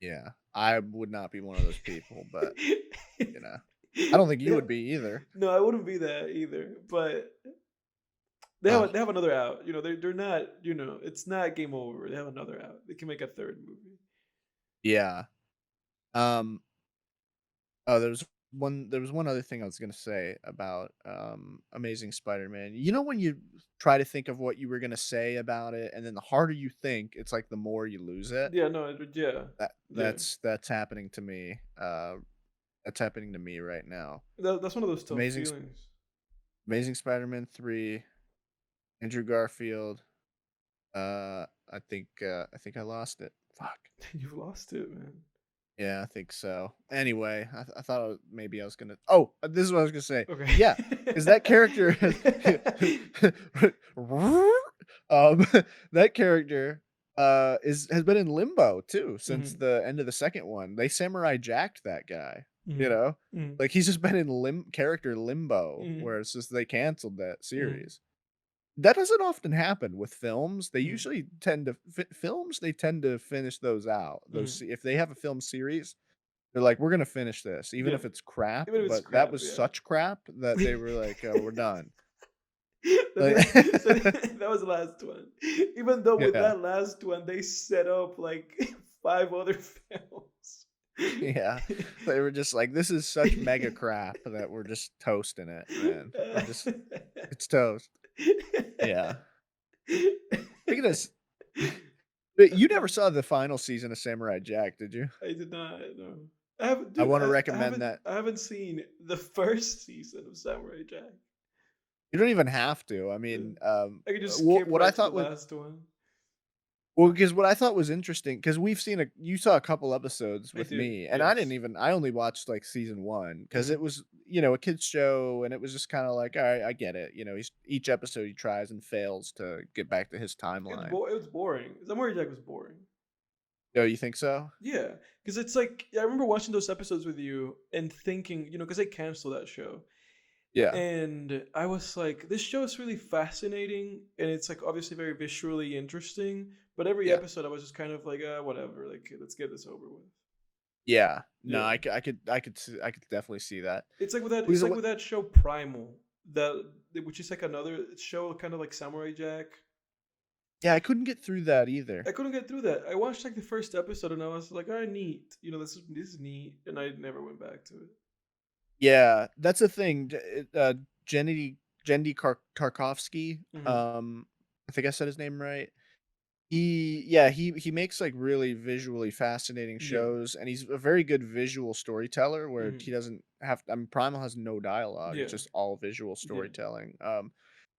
Yeah. I would not be one of those people, but, you know. I don't think you Yeah. would be either. No, I wouldn't be that either. But Oh, they have another out. They're not. It's not game over. They have another out. They can make a third movie. yeah. Um, oh, there was one other thing I was gonna say about, Amazing Spider-Man. You know when you try to think of what you were gonna say about it, and then the harder you think, it's like the more you lose it? Yeah. No. Yeah. That Yeah. that's happening to me, that's happening to me right now. That's one of those tough Amazing feelings. Amazing Spider-Man 3, Andrew Garfield, I think I lost it. Fuck. You've lost it, man. Yeah, I think so. Anyway, I thought maybe I was gonna. Oh, this is what I was gonna say. Okay. Yeah, is that character? um, that character is has been in limbo too since Hmm. the end of the second one. They samurai jacked that guy. You Hmm. know, Hmm. like he's just been in character limbo, Hmm. where it's just they canceled that Hmm. series. That doesn't often happen with films. They Hmm. usually tend to films. They tend to finish those out. Hmm. If they have a film series, they're like, "We're gonna finish this, even Yeah. if it's crap." Even if it's But that crap, was yeah. such crap that they were like, "We're done." Like, So that was the last one. Even though with yeah, that last one, they set up like five other films. yeah. They were just like, "This is such mega crap that we're just toasting it, man. It's toast." Yeah. Speaking of, but you never saw the final season of Samurai Jack, did you? I did not know. I haven't, I dude. want to recommend that. I haven't seen the first season of Samurai Jack. You don't even have to. I Yeah. mean, I could just what skip what I right to the thought was last one. well, because what I thought was interesting, because you saw a couple episodes I with did, me, and yes. I only watched like season one because it Hmm. was a kids show, and it was just kind of like, all right, I get it. Each episode he tries and fails to get back to his timeline. It was boring. Samurai Jack was boring. Oh, you think so? Yeah, because it's like I remember watching those episodes with you and thinking, because they canceled that show, Yeah, and I was like, this show is really fascinating, and it's like obviously very visually interesting. But every yeah, episode, I was just kind of like, whatever, like let's get this over with. yeah. No, Yeah, I could definitely see that. it's like with that. Because It's like what? with that show Primal, which is like another show, kind of like Samurai Jack. Yeah, I couldn't get through that either. I couldn't get through that. I watched like the first episode, and I was like, all right, neat. This is neat, and I never went back to it. Yeah, that's the thing. Tarkovsky. Hmm. I think I said his name right. He makes like really visually fascinating Yeah. shows, and he's a very good visual storyteller where he Hmm. doesn't have. I mean, Primal has no dialogue; it's Yeah. just all visual Yeah. storytelling.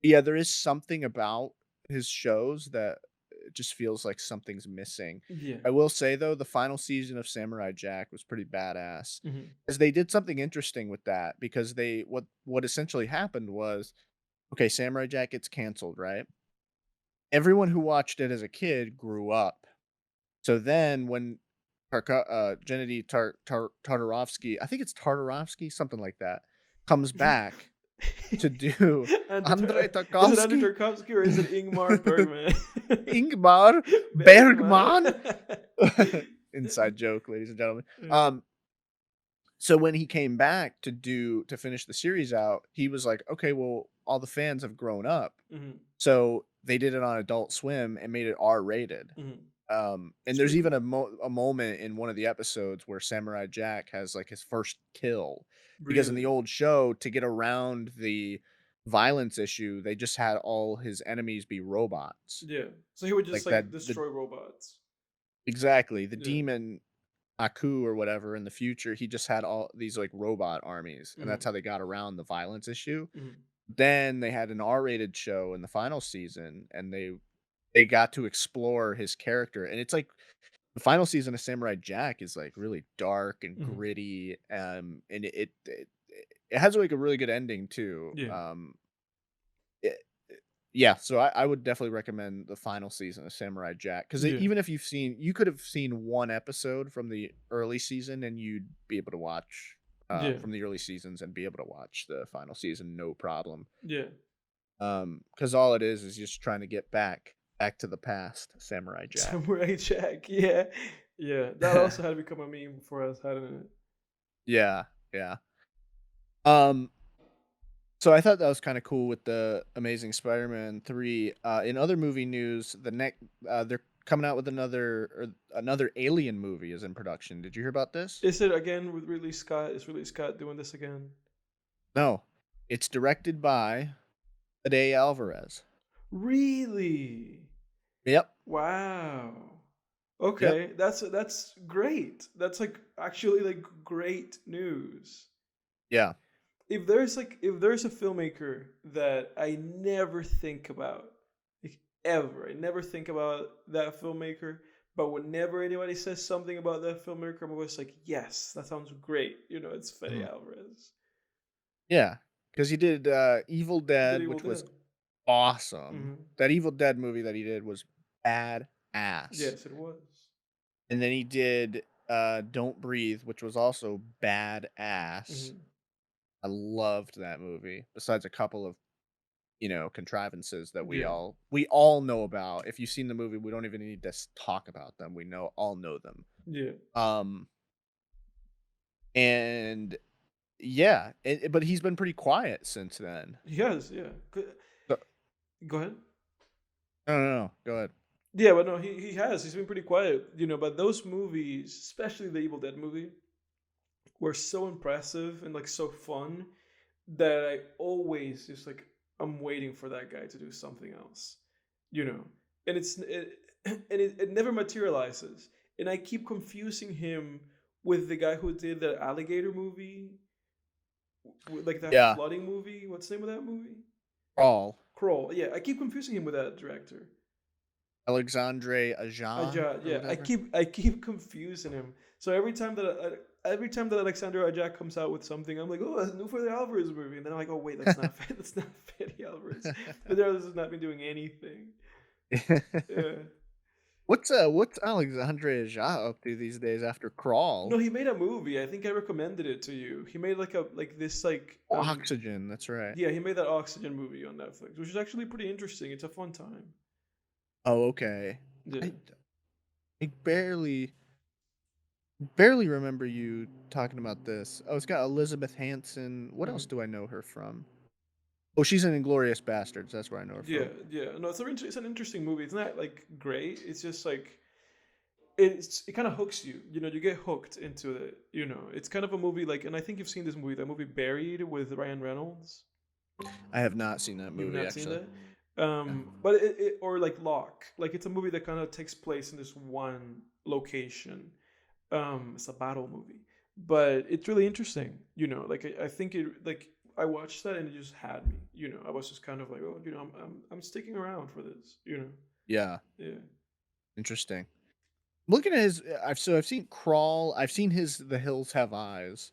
Yeah, there is something about his shows that it just feels like something's missing. Yeah. I will say though, the final season of Samurai Jack was pretty badass, Hmm. because they did something interesting with that. Because they what essentially happened was, okay, Samurai Jack gets canceled, right? Everyone who watched it as a kid grew up. So then when Gennady Tartarovsky, I think it's Tartarovsky, something like that, comes back to do Andrei Is it Andy Tarkovsky, Tarkovsky or is it Ingmar Bergman? Ingmar Bergman. Bergman. Inside joke, ladies and gentlemen. Yeah. So when he came back to finish the series out, he was like, okay, well, all the fans have grown up. Hmm. So they did it on Adult Swim and made it R rated. Hmm. And It's there's pretty even cool. a moment in one of the episodes where Samurai Jack has like his first kill, because in the Really? old show, to get around the violence issue, they just had all his enemies be robots. Yeah. So he would just Like like that the destroy robots. exactly, the Yeah. demon Aku or whatever in the future, he just had all these like robot armies, and that's Hmm. how they got around the violence issue. Hmm. Then they had an R-rated show in the final season, and they got to explore his character, and it's like the final season of Samurai Jack is like really dark and Hmm. gritty, and it has like a really good ending too. Yeah. It, yeah, so I would definitely recommend the final season of Samurai Jack, because Yeah. even if you could have seen one episode from the early season, and you'd be able to watch Yeah. from the early seasons and be able to watch the final season no problem. Yeah. Because all it is just trying to get back to the past, Samurai Jack. Samurai Jack. Yeah. Yeah. That also had become a meme for us, hadn't it? Yeah, yeah. Um, so I thought that was kind of cool with the Amazing Spider-Man 3. In other movie news, they're coming out with another Alien movie is in production. Did you hear about this? Is it again with Ridley Scott? Is Ridley Scott doing this again? No, it's directed by Ade Alvarez. Really? Yep, Wow. yep, Okay, that's great. That's like actually like great news. yeah, If there's a filmmaker that I never think about, like ever, I never think about that filmmaker, but whenever anybody says something about that filmmaker, I'm always like, yes, that sounds great. It's Fede mhm, Alvarez. yeah. Because he did Evil He did Dead, Evil which was Dead. awesome. Hmm. That Evil Dead movie that he did was badass. Yes, it was. And then he did Don't Breathe, which was also badass. Hmm. I loved that movie. Besides a couple of, contrivances that we Yeah, all know about. If you've seen the movie, we don't even need to talk about them. We all know them. yeah, Um and yeah, but he's been pretty quiet since then. he has. Yeah, So, go ahead. no, go ahead. Yeah, but no, he has. He's been pretty quiet, But those movies, especially the Evil Dead movie, were so impressive and like so fun that I always just like I'm waiting for that guy to do something else, you know. And it never materializes, and I keep confusing him with the guy who did the alligator movie, like that Yeah, flooding movie. What's the name of that movie? Crawl. Crawl. Yeah, I keep confusing him with that director. Alexandre Aja or Yeah, whatever. I keep confusing him. So every time that Alexander Aja comes out with something, I'm like, oh, that's a new Fede Alvarez movie, and then I'm like, oh wait, that's not that's not Fede Alvarez. Fede Alvarez has not been doing anything. Yeah. What's Alexandre Aja up to these days after No, Crawl? he made a movie. I think I recommended it to you. He made like this Oh, Oxygen, that's right. yeah, he made that Oxygen movie on Netflix, which is actually pretty interesting. It's a fun time. Oh, okay. Yeah. I I barely remember you talking about this. Oh, it's got Elizabeth Hansen. What else Mhm. do I know her from? Oh, she's in Inglorious Bastards. That's where I know her Yeah, from. yeah. No, it's an interesting movie. It's not like great. It's just like it kind of hooks you. You get hooked into it. It's kind of a movie like, and I think you've seen this movie, that movie Buried with Ryan Reynolds. I have not seen that You've movie not seen actually. that? Yeah. But or like Lock, like it's a movie that kind of takes place in this one location. It's a battle movie, but it's really interesting. Like I think it like I watched that and it just had me. I was just kind of like, oh, I'm sticking around for this. Yeah. Yeah. Interesting. Looking at his, I've seen Crawl. I've seen his The Hills Have Eyes.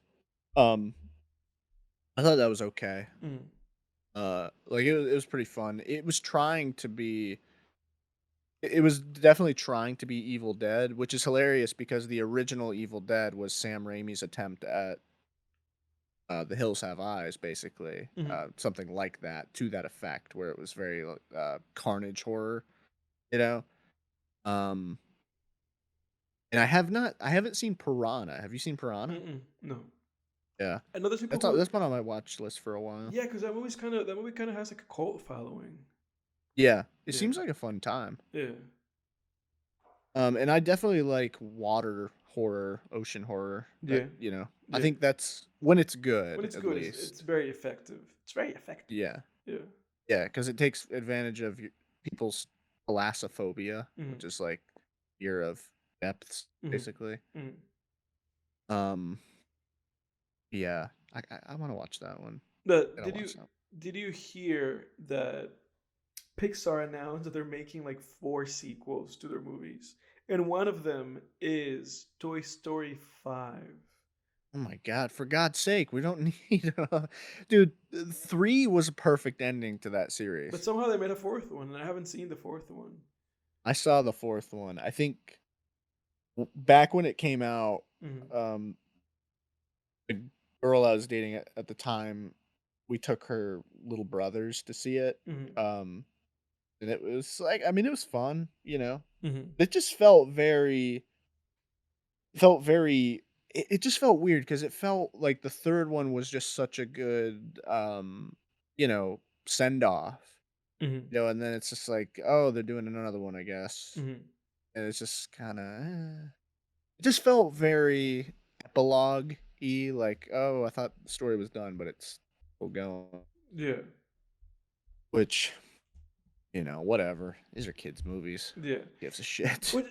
Um, I thought that was okay. Mm. Like it was pretty fun. It was trying to be. It was definitely trying to be Evil Dead, which is hilarious because the original Evil Dead was Sam Raimi's attempt at The Hills Have Eyes, basically, Mm. something like that to that effect, where it was very carnage horror, you know. Um, and I haven't seen Piranha. Have you seen Piranha? Mm. No. Yeah, I know there's people who. that's been on my watch list for a while. Yeah, because that movie kind of has like a cult following. Yeah, it Yeah. seems like a fun time. Yeah. And I definitely like water horror, ocean horror. Yeah. I Yeah. think that's when it's When good, it's at good, it's least. very effective. It's very effective. Yeah, Yeah. yeah, because it takes advantage of people's thalassophobia, which Mm. is like fear of depths, Mm. basically. Mm. Um, yeah, I want to watch that one. But I don't did watch you that. did you hear that Pixar announced that they're making like four sequels to their movies, and one of them is Toy Story 5. Oh my god! For God's sake, we don't need, dude. 3 was a perfect ending to that But series. somehow they made a fourth one, and I haven't seen the fourth one. I saw the fourth one. I think back when it came out, Mm. um, the girl I was dating at the time, we took her little brothers to see it. Mm. Um, and it was like, I mean, it was fun, Mm. It just very it just felt weird because it felt like the third one was just such a good you know, send off. Mm. And then it's just like, oh, they're doing another one, I guess. Mm. And it's just kind of it just felt very epilogue y, like, oh, I thought the story was done, but it's still going. Yeah. Which, whatever. These are kids' movies. Yeah. Gives a shit. But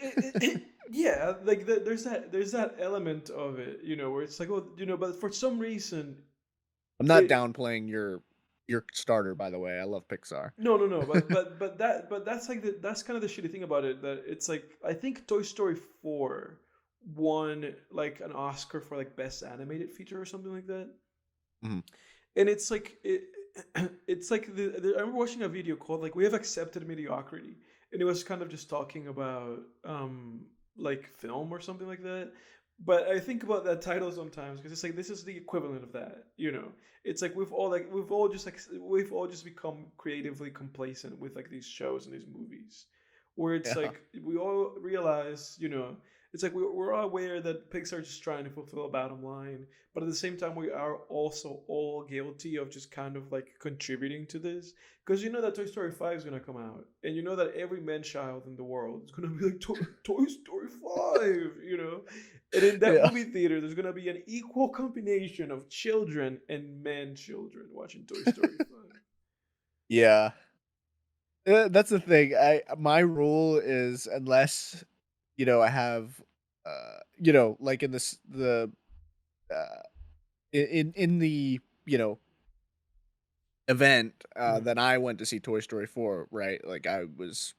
yeah, like there's that element of it, where it's like, oh, but for some reason, I'm not it downplaying your starter, by the way. I love Pixar. no, no, no, but that's like that's kind of the shitty thing about it, that it's like I think Toy Story 4 won like an Oscar for like best animated feature or something like that. Mhm. And it's like it's like I remember watching a video called like "We Have Accepted Mediocrity," and it was kind of just talking about like film or something like that. But I think about that title sometimes because it's like this is the equivalent of that. It's like we've all just become creatively complacent with like these shows and these movies, where it's Yeah. like we all realize, it's like we're all aware that Pixar is just trying to fulfill a bottom line, but at the same time we are also all guilty of just kind of like contributing to this, because you know that Toy Story 5 is going to come out, and you know that every man child in the world is going to be like Toy Story 5. And in that Yeah. movie theater there's going to be an equal combination of children and man children watching Toy Story 5. Yeah. That's the thing. My rule is, unless, I have like in this the uh in the, event Mm. that I went to see Toy Story 4, right? Like I was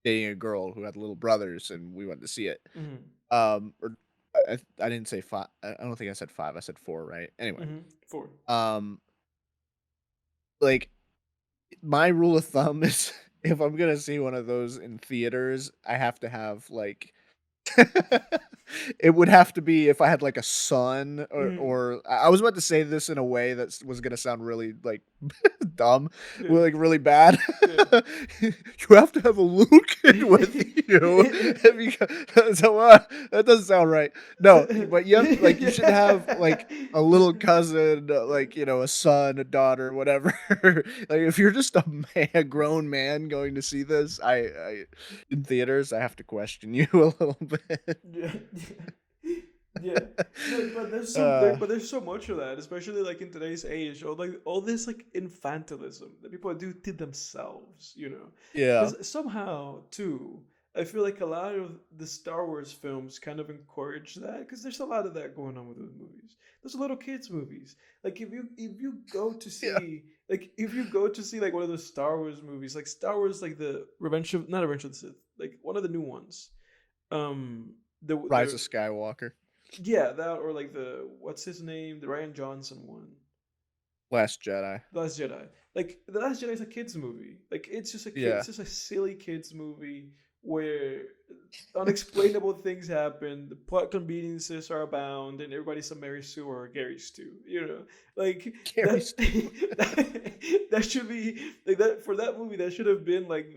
dating a girl who had little brothers and we went to see it. Mm. Or I didn't say 5. I don't think I said 5. I said 4, right? Anyway. Mm. 4. Um like my rule of thumb is, if I'm gonna see one of those in theaters, I have to have like it would have to be if I had like a son, Mm. or I was about to say this in a way that was gonna sound really like dumb, Yeah. well, like really bad. Yeah. You have to have a little kid with you. So that doesn't sound right. No, but you have like you should have like a little cousin, like, a son, a daughter, whatever. Like if you're just a grown man going to see this, in theaters, I have to question you a little bit. Yeah, Yeah. No, but uh, there's so much of that, especially like in today's age, or like all this like infantilism that people do to themselves, you know. yeah, Because somehow too, I feel like a lot of the Star Wars films kind of encourage that because there's a lot of that going on with those movies. There's little kids movies. Like if you go to yeah. see like if you go to see like one of those Star Wars movies, like Star Wars like the Revenge of not Revenge of the Sith, like one of the new ones. Rise of The Skywalker, yeah, that or like the what's his name, the Ryan Johnson one, Last Jedi. The Last Jedi. Like the Last Jedi is a kids movie. Like it's just a kid. Yeah, It's just a silly kids movie where unexplainable things happen. The plot conveniences are abound, and everybody's a Mary Sue or a Gary Stu. You know, like Carrie that. Stew. That should be like that for that movie. That should have been like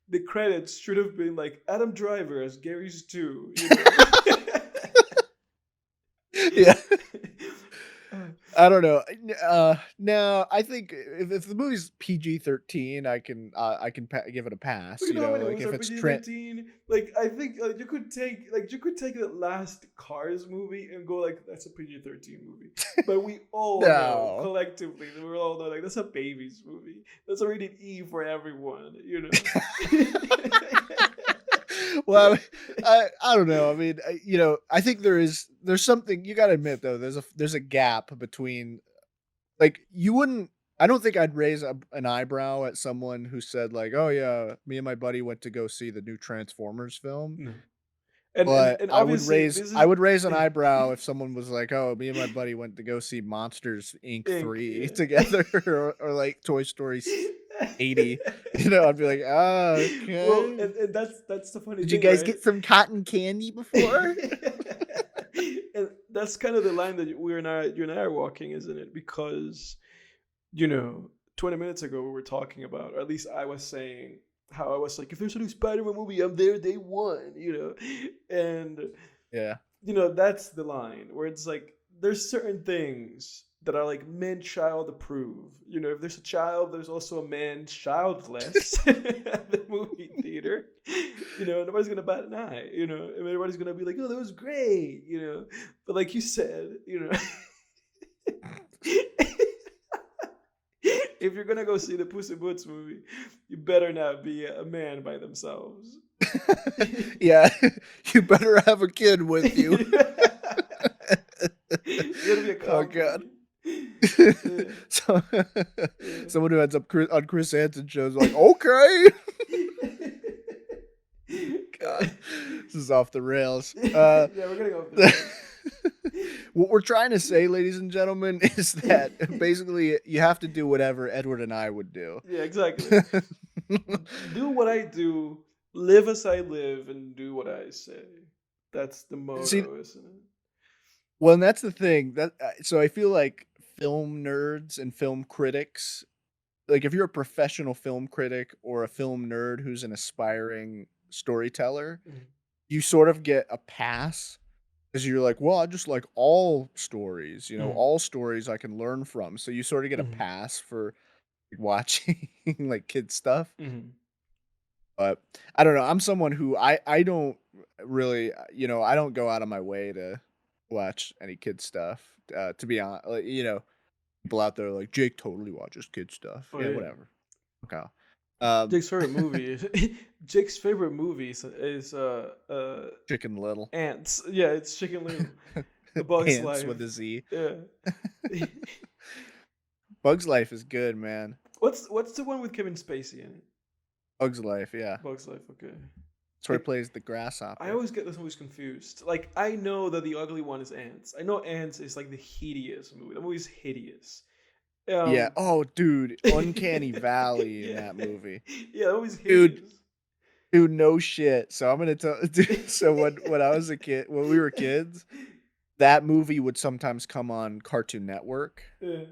the credits should have been like Adam Driver as Gary Stu. You know. Yeah. Uh, I don't know. No, I think if the movie's PG-13, I can give it a But pass. you You know how know, many like movies if are it's PG Trent. 13? Like I think you could take the last Cars movie and go like that's a PG 13 movie. But we all know No. collectively that we all know like that's a baby's movie. That's a rated E for everyone. You know. Well, I don't know. I mean, I think there's something you got to admit though. There's a gap between like you wouldn't. I don't think I'd raise an eyebrow at someone who said like, "Oh yeah, me and my buddy went to go see the new Transformers film." No. But And obviously this I is would raise an eyebrow if someone was like, "Oh, me and my buddy went to go see Monsters Inc. Ink. 3 Yeah. together," or like Toy Story 80. I'd be like, "Oh, Well, okay. and that's the funny Did you thing, guys right? get some cotton candy before?" And that's kind of the line that you and I are walking, isn't it? Because you know, 20 minutes ago we were talking about, or at least I was saying how I was like, if there's a new Spider-Man movie, I'm there day one, you know, and Yeah. you know that's the line where it's like there's certain things that are like man child approved. You know, if there's a child, there's also a man childless at the movie theater. You know, nobody's gonna bat an eye. You know, and everybody's gonna be like, "Oh, that was great." You know, but like you said, you know, if you're gonna go see the Puss in Boots movie, you better not be a man by themselves. Yeah. You better have a kid with you. You gotta be a Oh god. company. Yeah, So yeah. someone who ends up on Chris Hansen shows like, "Okay." God. This is off the rails. Yeah, we're getting off the rails. What we're trying to say, ladies and gentlemen, is that basically you have to do whatever Edward and I would do. Yeah, exactly. Do what I do, live as I live, and do what I say. That's the See, motto, isn't it? well, and that's the thing that so I feel like film nerds and film critics, like if you're a professional film critic or a film nerd who's an aspiring storyteller, Mhm. you sort of get a pass because you're like, well, I just like all stories, Mhm. all stories I can learn from. So you sort of get a Mhm. pass for watching like kid stuff. Mhm. But I don't know. I'm someone who I don't really, I don't go out of my way to watch any kid stuff. To be honest, like, people out there are like Jake totally watches kid stuff. Oh Yeah, yeah. whatever. Okay. Um, Jake's favorite movie. Jake's favorite movie is Chicken Little. Ants. Yeah, it's Chicken Little. A Bug's Ants Life. with a Z. Yeah. Bugs Life is good, man. What's the one with Kevin Spacey in it? Bugs Life, yeah. Bug's Life. Okay. That's where he I plays the I grasshopper. always get those movies confused. Like I know that the ugly one is Ants. I know Ants is like the hideous movie. The movie's hideous. Yeah. Um. Oh, dude, Uncanny Valley in Yeah. that movie. Yeah, that movie's Dude, hideous. dude, no shit. So I'm gonna tell. Dude, so when I was a kid, when we were kids, that movie would sometimes come on Cartoon Network. Yeah.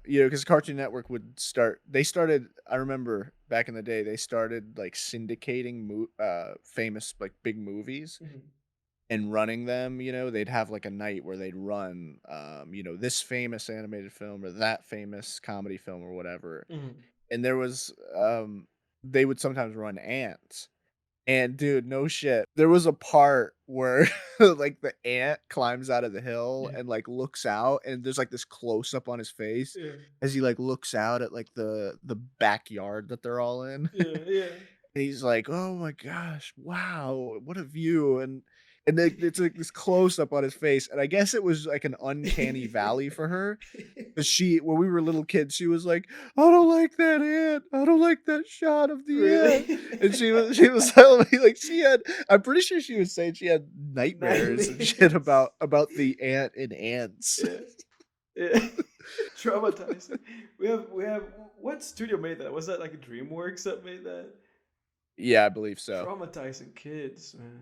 Because Cartoon Network would start. They started. I remember back in the day, they started like syndicating famous like big movies Mhm. and running them. They'd have like a night where they'd run, this famous animated film or that famous comedy film or whatever. Mhm. And there was, they would sometimes run Ants. And dude, no shit. There was a part where like the ant climbs out of the hill Yeah. and like looks out and there's like this close up on his face Yeah. as he like looks out at like the backyard that they're all in. Yeah. Yeah. And he's like, "Oh my gosh, wow, what a view." And then it's like this close up on his face. And I guess it was like an uncanny valley for her. But she when we were little kids, she was like, "I don't like that ant. I don't like that shot of the ant." Really? And she was telling me like she had I'm pretty sure she was saying she had nightmares and shit Nightmares. about the ant and ants. Yeah. Yeah. Traumatizing. We have what studio made that? Was that like DreamWorks that made that? Yeah, I believe so. Traumatizing kids, man.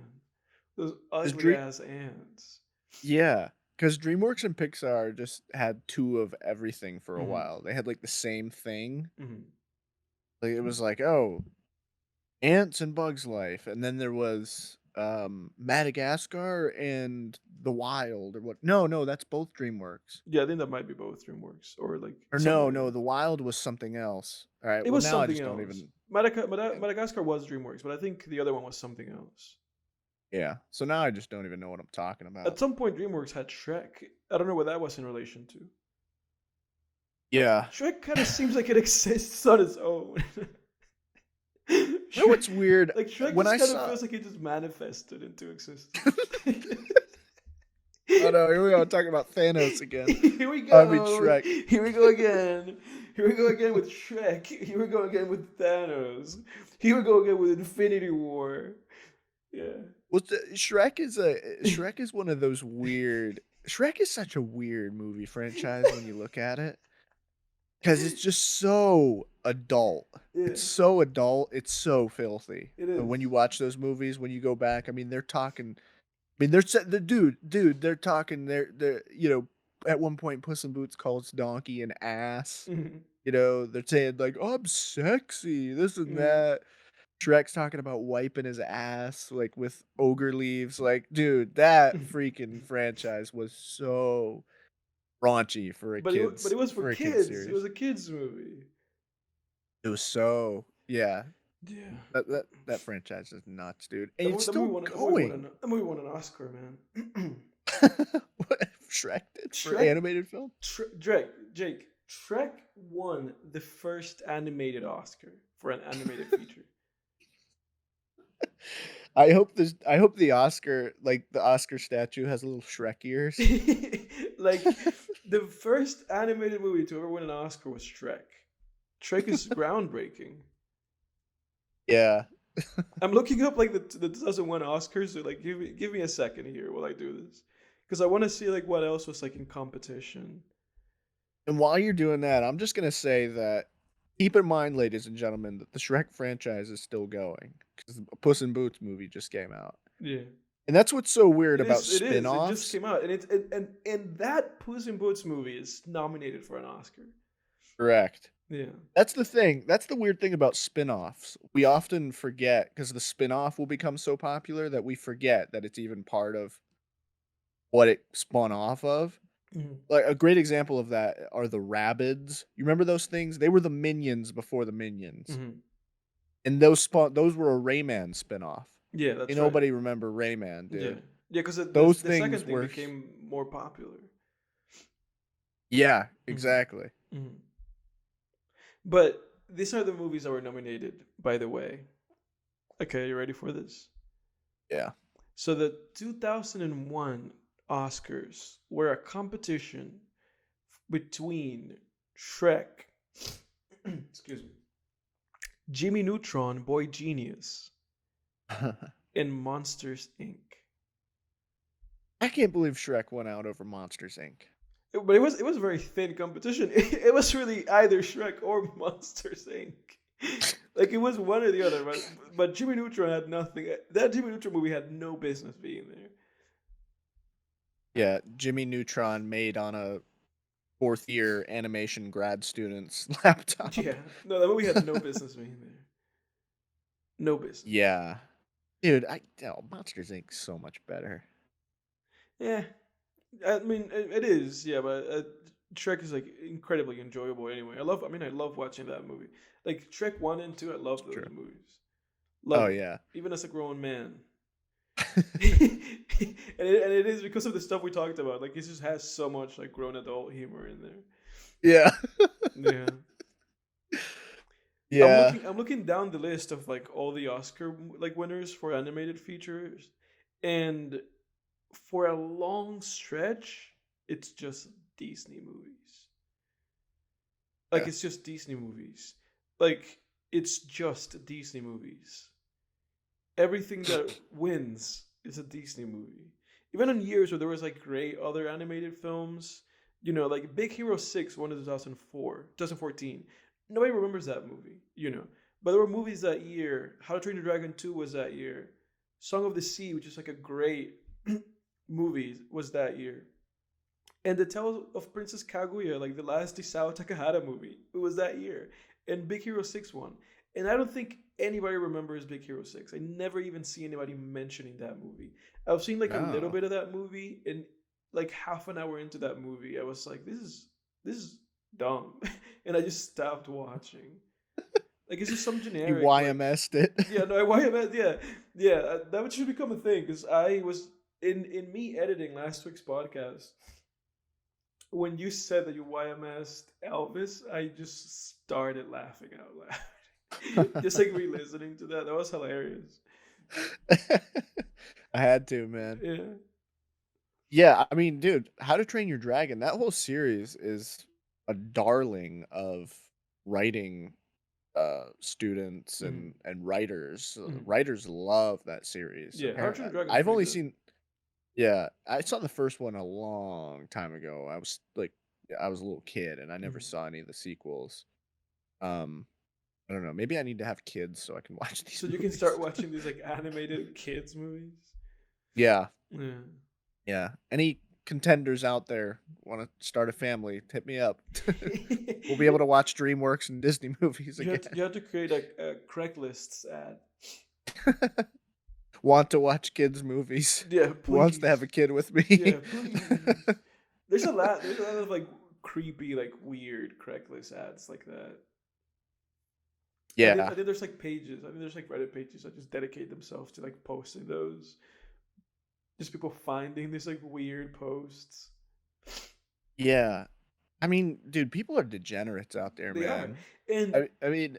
Those Is ugly Dream ass ants. Yeah, because DreamWorks and Pixar just had 2 of everything for a Hmm. while. They had like the same thing. Hmm. Like it was like, "Oh, Ants and Bugs Life," and then there was, Madagascar and The Wild or what no, that's both DreamWorks. Yeah, I think that might be both DreamWorks or like Or something no, like no, that. The Wild was something else. Alright, It well, was now I something just don't else. even Madagascar was DreamWorks, but I think the other one was something else. yeah, so now I just don't even know what I'm talking At about. some point, DreamWorks had Shrek. I don't know what that was in relation to. Yeah. Shrek kind of seems like it exists on its own. You know Shrek, what's weird? like Shrek When just I kind of saw feels like it just manifested into existence. Oh, no, here we are talking about Thanos again. Here we I mean, go. Shrek. Here we go again. Here we go again with Shrek. Here we go again with Thanos. Here we go again with Infinity War. Yeah. What's the Shrek is one of those weird Shrek is such a weird movie franchise when you look at it, because it's just so adult. Yeah, It's so adult, it's so filthy. it And is. when you watch those movies, when you go back, I mean, they're talking I mean, they're the dude, they're talking they're at one point Puss in Boots calls Donkey an ass. Mhm, They're saying like, "Oh, I'm sexy, this and mhm, that." Shrek's talking about wiping his ass, like, with ogre leaves, like, dude, that mhm. freaking franchise was so raunchy But it was for for a kid's kids. It was series. a kids movie. It was so yeah, Yeah. that franchise is nuts, dude, and it's That movie still won. going. That movie won an Oscar, man. What Shrek did for Shrek, animated film? Jake, Shrek won the first animated Oscar for an animated feature. I hope the Oscar like, the Oscar statue has little Shrek ears. Like the first animated movie to ever win an Oscar was Shrek. Shrek is groundbreaking. Yeah. I'm looking up like the 2001 Oscars. So like, give me a second here while I do this, because I want to see like what else was like in competition. And while you're doing that, I'm just gonna say that keep in mind, ladies and gentlemen, that the Shrek franchise is still going because the Puss in Boots movie just came out, Yeah, and that's what's so weird it about is. It is. It just spin-offs. came out, and and that Puss in Boots movie is nominated for an Oscar. Correct. Yeah. That's the thing. That's the weird thing about spin-offs. We often forget because the spin-off will become so popular that we forget that it's even part of what it spun off of. Mhm. Like a great example of that are the Rabbids. You remember those things? They were the Minions before the Minions. Mhm. And those were a Rayman spinoff. Yeah, Ain't that's right. nobody remember Rayman, Yeah, dude. yeah, because Those the things second thing were became more popular. yeah, Mhm. exactly. Mhm. But these are the movies that were nominated, by the way. Okay, you ready for this? Yeah. So the 2001 Oscars were a competition between Shrek, excuse me, Jimmy Neutron, Boy Genius, and Monsters Inc. I can't believe Shrek went out over Monsters Inc. But it was a very thin competition. It was really either Shrek or Monsters Inc. Like it was one or the other, but Jimmy Neutron had nothing. That Jimmy Neutron movie had no business being there. Yeah, Jimmy Neutron made on a fourth year animation grad student's laptop. Yeah, no, that movie had no business being there. No business. Yeah. Dude, Monsters Inc. so much better. Yeah, I mean it is. Yeah, but Shrek is like incredibly enjoyable anyway. I love. I mean, I love watching that movie. Like Shrek 1 and 2, I It's love those true. movies. Love Oh it, yeah. even as a grown man. And it is because of the stuff we talked about. Like, it just has so much like grown adult humor in there. Yeah. Yeah. I'm Yeah. looking I'm looking down the list of like all the Oscar like winners for animated features, and for a long stretch it's just Disney movies. Like, Yeah. it's just Disney movies. Like, it's just Disney movies. Everything that wins is a Disney movie. Even in years where there was like great other animated films, like Big Hero 6 won in 2014. Nobody remembers that movie. But there were movies that year. How to Train Your Dragon 2 was that year. Song of the Sea, which is like a great movie, was that year. And The Tale of Princess Kaguya, like the last Isao Takahata movie, it was that year. And Big Hero 6 won. And I don't think anybody remembers Big Hero 6. I never even see anybody mentioning that movie. I've seen like a little No. bit of that movie, and like half an hour into that movie, I was like, this is dumb. And I just stopped watching. Like, it's just some You generic, like, YMS'd it. yeah, no, why am I, yeah, yeah, that should become a thing, because I was in me editing last week's podcast. When you said that you YMS'd Elvis, I just started laughing out loud. Just like re-listening to that. That was hilarious. I had to, man. Yeah. Yeah, I mean, dude, How to Train Your Dragon, that whole series is a darling of writing students Mm-hmm. and writers. Mm-hmm. Writers love that series. Yeah, How to Train Apparently, Your Dragon is I've pretty only good. seen yeah, I saw the first one a long time ago. I was like I was a little kid and I never Mm-hmm. saw any of the sequels. Um I don't know, maybe I need to have kids so I can watch these So you can movies. start watching these like animated kids movies. Yeah. Yeah. Yeah. Any contenders out there want to start a family, hit me up. We'll be able to watch DreamWorks and Disney movies you have to, again. you have to create a Craigslist ad. Want to watch kids movies. Yeah, Who wants to have please. a kid with me? Yeah, please. There's a lot of like creepy, like weird Craigslist ads like that. I think Yeah. I think there's like pages. I think there's like Reddit pages that just dedicate themselves to like posting those. Just people finding these like weird posts. Yeah. I mean, dude, people are degenerates out there, They are. man. And I mean,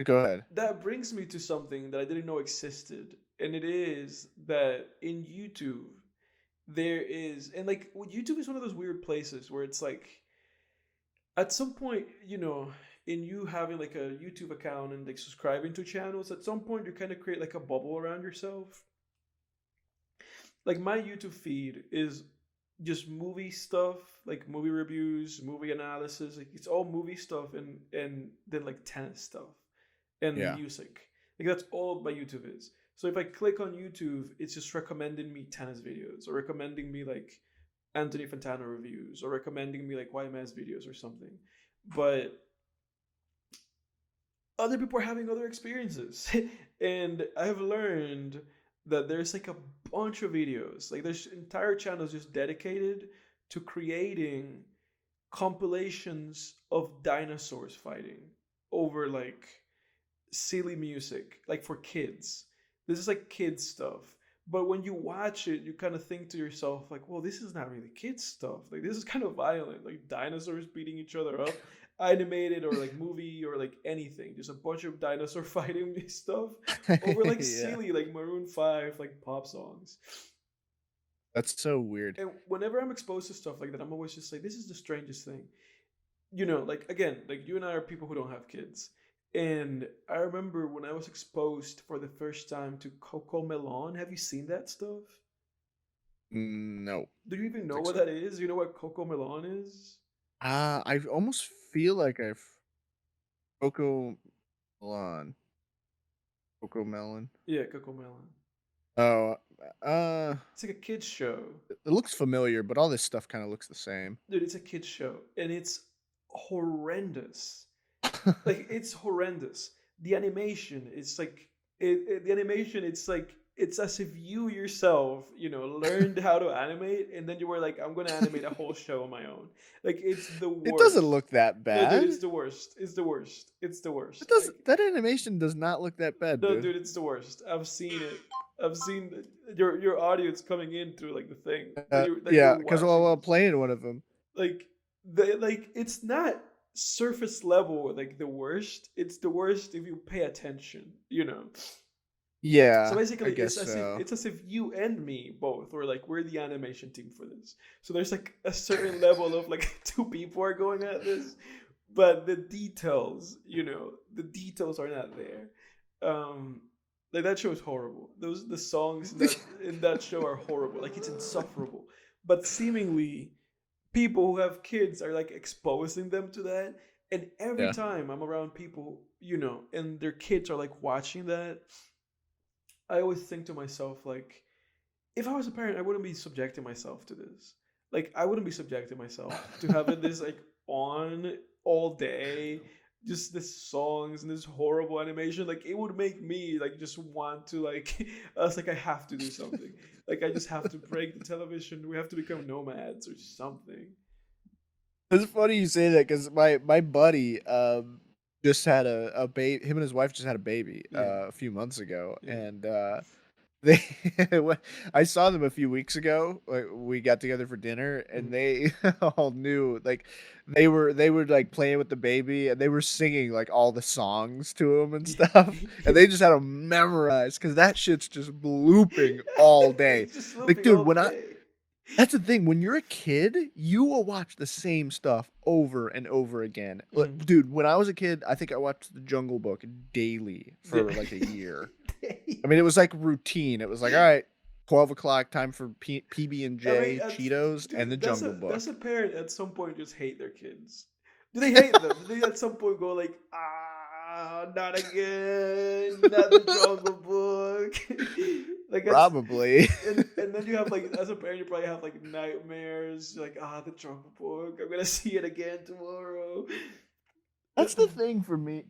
go ahead. that brings me to something that I didn't know existed. And it is that in YouTube, there is, and like, YouTube is one of those weird places where it's like, at some point, in you having like a YouTube account and like subscribing to channels, at some point you kind of create like a bubble around yourself. Like, my YouTube feed is just movie stuff, like movie reviews, movie analysis. Like, it's all movie stuff, and then like tennis stuff and Yeah. music. Like, that's all my YouTube is. So if I click on YouTube, it's just recommending me tennis videos, or recommending me like Anthony Fantano reviews, or recommending me like YMS videos or something. But other people are having other experiences. And I've learned that there's like a bunch of videos, like there's entire channels just dedicated to creating compilations of dinosaurs fighting over like silly music, like for kids. This is like kids stuff. But when you watch it, you kind of think to yourself, like, well, this is not really kids stuff. Like, this is kind of violent, like dinosaurs beating each other up, animated or like movie or like anything. Just a bunch of dinosaur fighting stuff over like Yeah. silly, like Maroon 5, like pop songs. That's so weird. And whenever I'm exposed to stuff like that, I'm always just like, this is the strangest thing. Like, again, like you and I are people who don't have kids. And I remember when I was exposed for the first time to Coco Melon. Have you seen that stuff? No. Do you even I know think what so. that is? You know what Coco Melon is? I almost feel like I've Coco Melon. Coco Melon. Yeah, Coco Melon. Oh, uh, It's like a kids show. it looks familiar, but all this stuff kind of looks the same. Dude, it's a kids show. And it's horrendous. Like, it's horrendous. The animation, it's like, the animation, it's like it's as if you yourself, learned how to animate, and then you were like, I'm gonna animate a whole show on my own. Like, it's the It doesn't worst. look that No, dude, bad. it's the worst. It's the worst. It's the It worst. does Like, that animation does not look that bad, no, dude. dude, it's the worst. I've seen it. I've seen your audio is coming in through like the thing that you're Yeah, because watching while this. playing one of them. Like, it's not surface level like the worst. It's the worst if you pay attention. So Yeah, I basically, guess so. it's as if you and me both were like, we're the animation team for this. So there's like a certain level of like two people are going at this, but the details are not there. Like, that show is horrible. The songs in that show are horrible. Like, it's insufferable. But seemingly, people who have kids are like exposing them to that. And every Yeah. time I'm around people, and their kids are like watching that, I always think to myself, like, if I was a parent, I wouldn't be subjecting myself to this. Like, I wouldn't be subjecting myself to having this like on all day, just this songs and this horrible animation. Like, it would make me like just want to like I was like, I have to do something. Like, I just have to break the television. We have to become nomads or something. It's funny you say that because my buddy just had a baby. Him and his wife just had a baby Yeah, a few months ago, yeah. and they I saw them a few weeks ago. Like, we got together for dinner, and Mhm. they all knew, like, they were like playing with the baby, and they were singing like all the songs to him and stuff, and they just had them memorized because that shit's just looping all day. It's just Like, looping dude, all when I day. that's the thing. When you're a kid, you will watch the same stuff over and over again. Mhm. Dude, when I was a kid, I think I watched The Jungle Book daily Yeah. for like a year. I mean, it was like routine. It was like, all right, 12 o'clock, time for PB and I mean, J, Cheetos, and The dude, that's Jungle a Book. parent at some point just hate their kids. Do they hate them? Do they at some point go like, not again, not the Jungle Book? Like, that's Probably. and then you have like, as a parent, you probably have like nightmares. You're like, the Jungle Book. I'm gonna see it again tomorrow. That's the thing for me.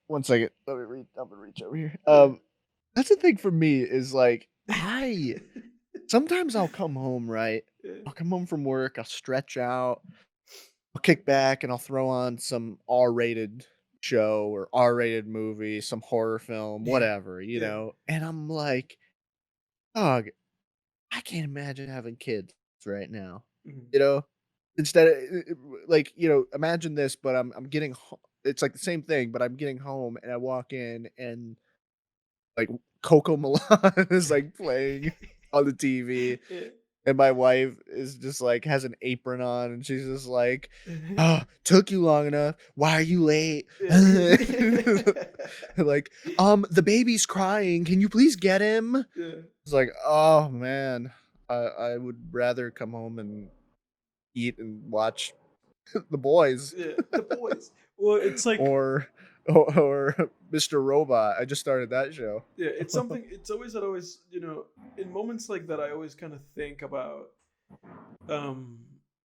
One second. Let me read. I'm gonna reach over here. Yeah. That's the thing for me is like I sometimes I'll come home, right? Yeah. I'll come home from work, I'll stretch out, I'll kick back, and I'll throw on some R-rated show or R-rated movie, some horror film, whatever, Yeah. and I'm like, "Dog, I can't imagine having kids right now." Mhm. You know? Instead of like, imagine this, but I'm getting it's like the same thing, but I'm getting home and I walk in and like Coco Milan is like playing on the TV. Yeah. And my wife is just like has an apron on and she's just like, "Oh, took you long enough. Why are you late?" Like, the baby's crying. Can you please get him? Yeah. It's like, oh man. I would rather come home and eat and watch The Boys Yeah. The boys. Well, it's like, or or Mr. Robot. I just started that show. yeah, it's something. It's always that always in moments like that, I always kind of think about um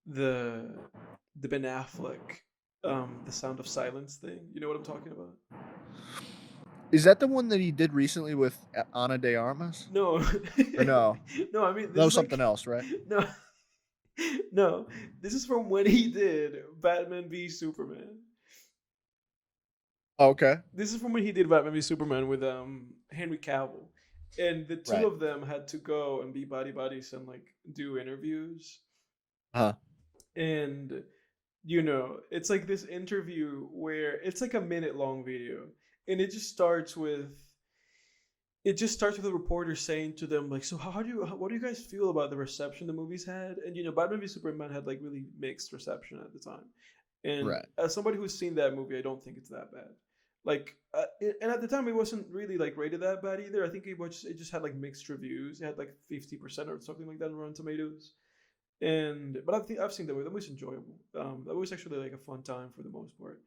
the the Ben Affleck the Sound of Silence thing. You know what I'm talking about? Is that the one that he did recently with Ana de Armas? No, Or no? no. I mean, That this was is something like else, right? no, no. This is from when he did Batman v Superman. Oh, okay. This is from when he did Batman v Superman with Henry Cavill, and the two Right. of them had to go and be buddy buddies and like do interviews. Uh-huh. And it's like this interview where it's like a minute long video, and it just starts with a reporter saying to them like, so what do you guys feel about the reception the movies had? And Batman v Superman had like really mixed reception at the time, and Right. as somebody who's seen that movie, I don't think it's that bad. Like, and at the time, it wasn't really like rated that bad either. I think it just had like mixed reviews. It had like 50% or something like that on Rotten Tomatoes. But I've seen that movie. That movie's enjoyable. That was actually like a fun time for the most part.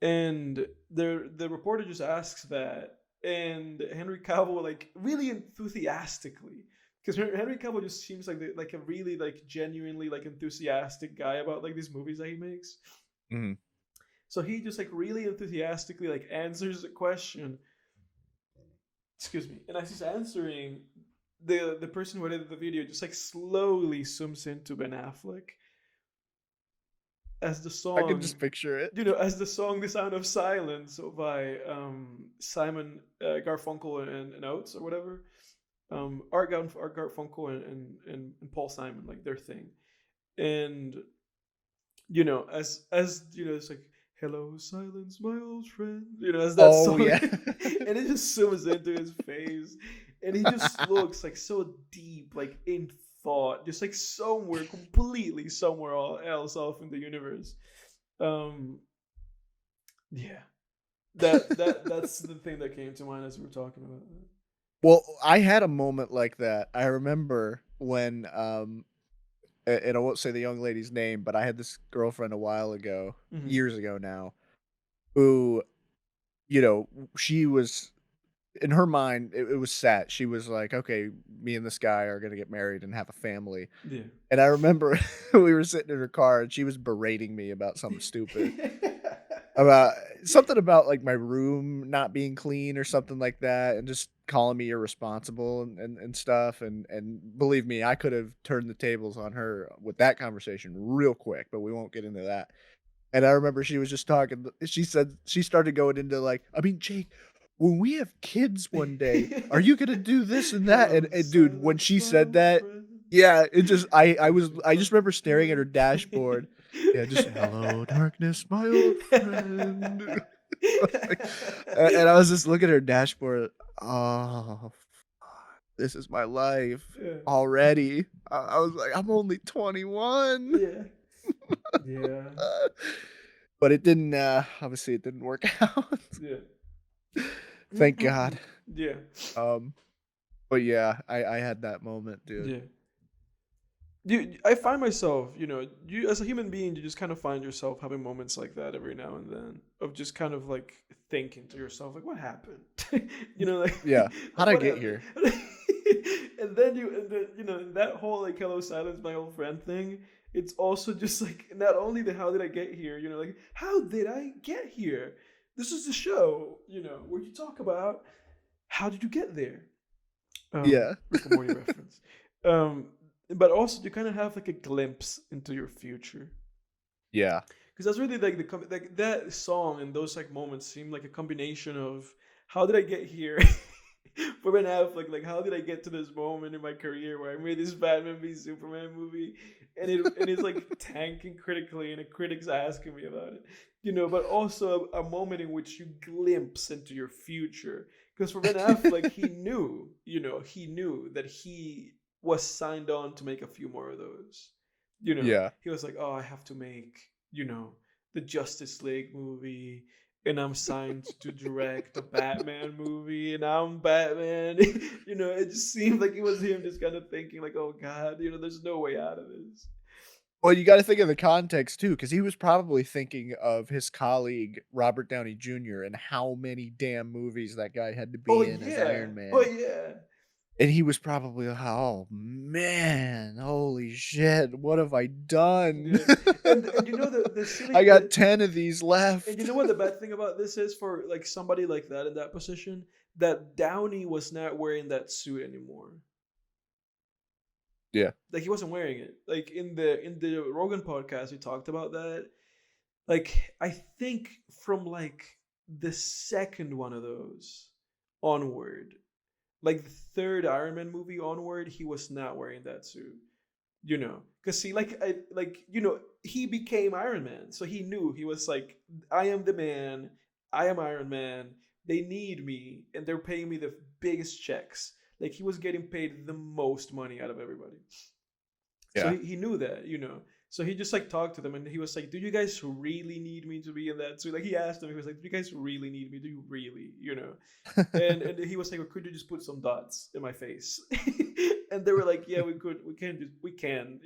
And the reporter just asks that, and Henry Cavill like really enthusiastically, because Henry Cavill just seems like a really like genuinely like enthusiastic guy about like these movies that he makes. Hmm. So he just like really enthusiastically like answers the question, excuse me, and as he's answering, the person who edited the video just like slowly zooms into Ben Affleck as the I can song, just picture it. as the song "The Sound of Silence" by Simon Garfunkel and Oates or whatever, Art Garfunkel and Paul Simon, like their thing, and it's like "Hello Silence, my old friend," as that Oh song, yeah. and it just zooms into his face, and he just looks like so deep, like in thought, just like somewhere completely somewhere else off in the universe. Um, yeah, that's the thing that came to mind as we were talking about Well, I had a moment like that. I remember when and I won't say the young lady's name, but I had this girlfriend a while ago, that. Hmm. years ago now, who, you know, she was in her mind, it was set. She was like, okay, me and this guy are gonna get married and have a family. Yeah. And I remember we were sitting in her car and she was berating me about something stupid. About something about, like, my room not being clean or something like that, and just calling me irresponsible and stuff, and believe me, I could have turned the tables on her with that conversation real quick, but we won't get into that. And I remember she was just talking she said she started going into, like, "I mean, Jake, when we have kids one day, are you gonna do this and that?" Hello, And dude, when silence, she my said old that, friend. yeah, it just I Goodbye, just remember staring at her boy. dashboard. Yeah, just, "Hello, darkness, my old friend." Like, and I was just looking at her dashboard, "Oh, fuck, this is my life Yeah, already." I was like, "I'm only 21." yeah, yeah, But it didn't, obviously, it didn't work out. yeah. Thank God. Yeah, Um, but yeah, I had that moment, dude. yeah. I find myself, you as a human being, you just kind of find yourself having moments like that every now and then of just kind of like thinking to yourself, like, what happened? Like, Yeah. like How'd I what get happened? here? And then, that whole like hello silence, my old friend thing. It's also just like not only the how did I get here, like how did I get here? This is the show, where you talk about how did you get there? Yeah. Rick and Morty reference. Um, but also to kind of have like a glimpse into your future, Yeah. because that's really like like that song and those like moments seem like a combination of how did I get here for Ben Affleck, like how did I get to this moment in my career where I made this Batman v Superman movie and it's like tanking critically and a critic's asking me about it, but also a moment in which you glimpse into your future. Because for Ben Affleck, he knew that he was signed on to make a few more of those. Yeah. He was like, "Oh, I have to make, the Justice League movie, and I'm signed to direct a Batman movie, and I'm Batman." It just seemed like it was him just kind of thinking, like, "Oh God, there's no way out of this." Well, you gotta think of the context too, because he was probably thinking of his colleague, Robert Downey Jr., and how many damn movies that guy had to Oh be in as yeah, Iron oh Man. yeah, And he was probably like, "Oh, man, holy shit, what have I done? yeah. And the I silly got 10 of these and left." you know what the bad thing about this is for like somebody like that in that position, that Downey was not wearing that suit anymore. Yeah. Like he wasn't wearing it. Like in the Rogan podcast, we talked about that. Like I think from like the second one of those onward, like the third Iron Man movie onward, he was not wearing that suit. Because see, he became Iron Man, so he knew he was like, I am the man. I am Iron Man. They need me, and they're paying me the biggest checks. Like he was getting paid the most money out of everybody. So Yeah. he knew that. So he just like talked to them and he was like, "Do you guys really need me to be in that?" So like he asked them, he was like, "Do you guys really need me? Do you really?" And he was like, well, "Could you just put some dots in my face?" And they were like, "Yeah, we could. We can."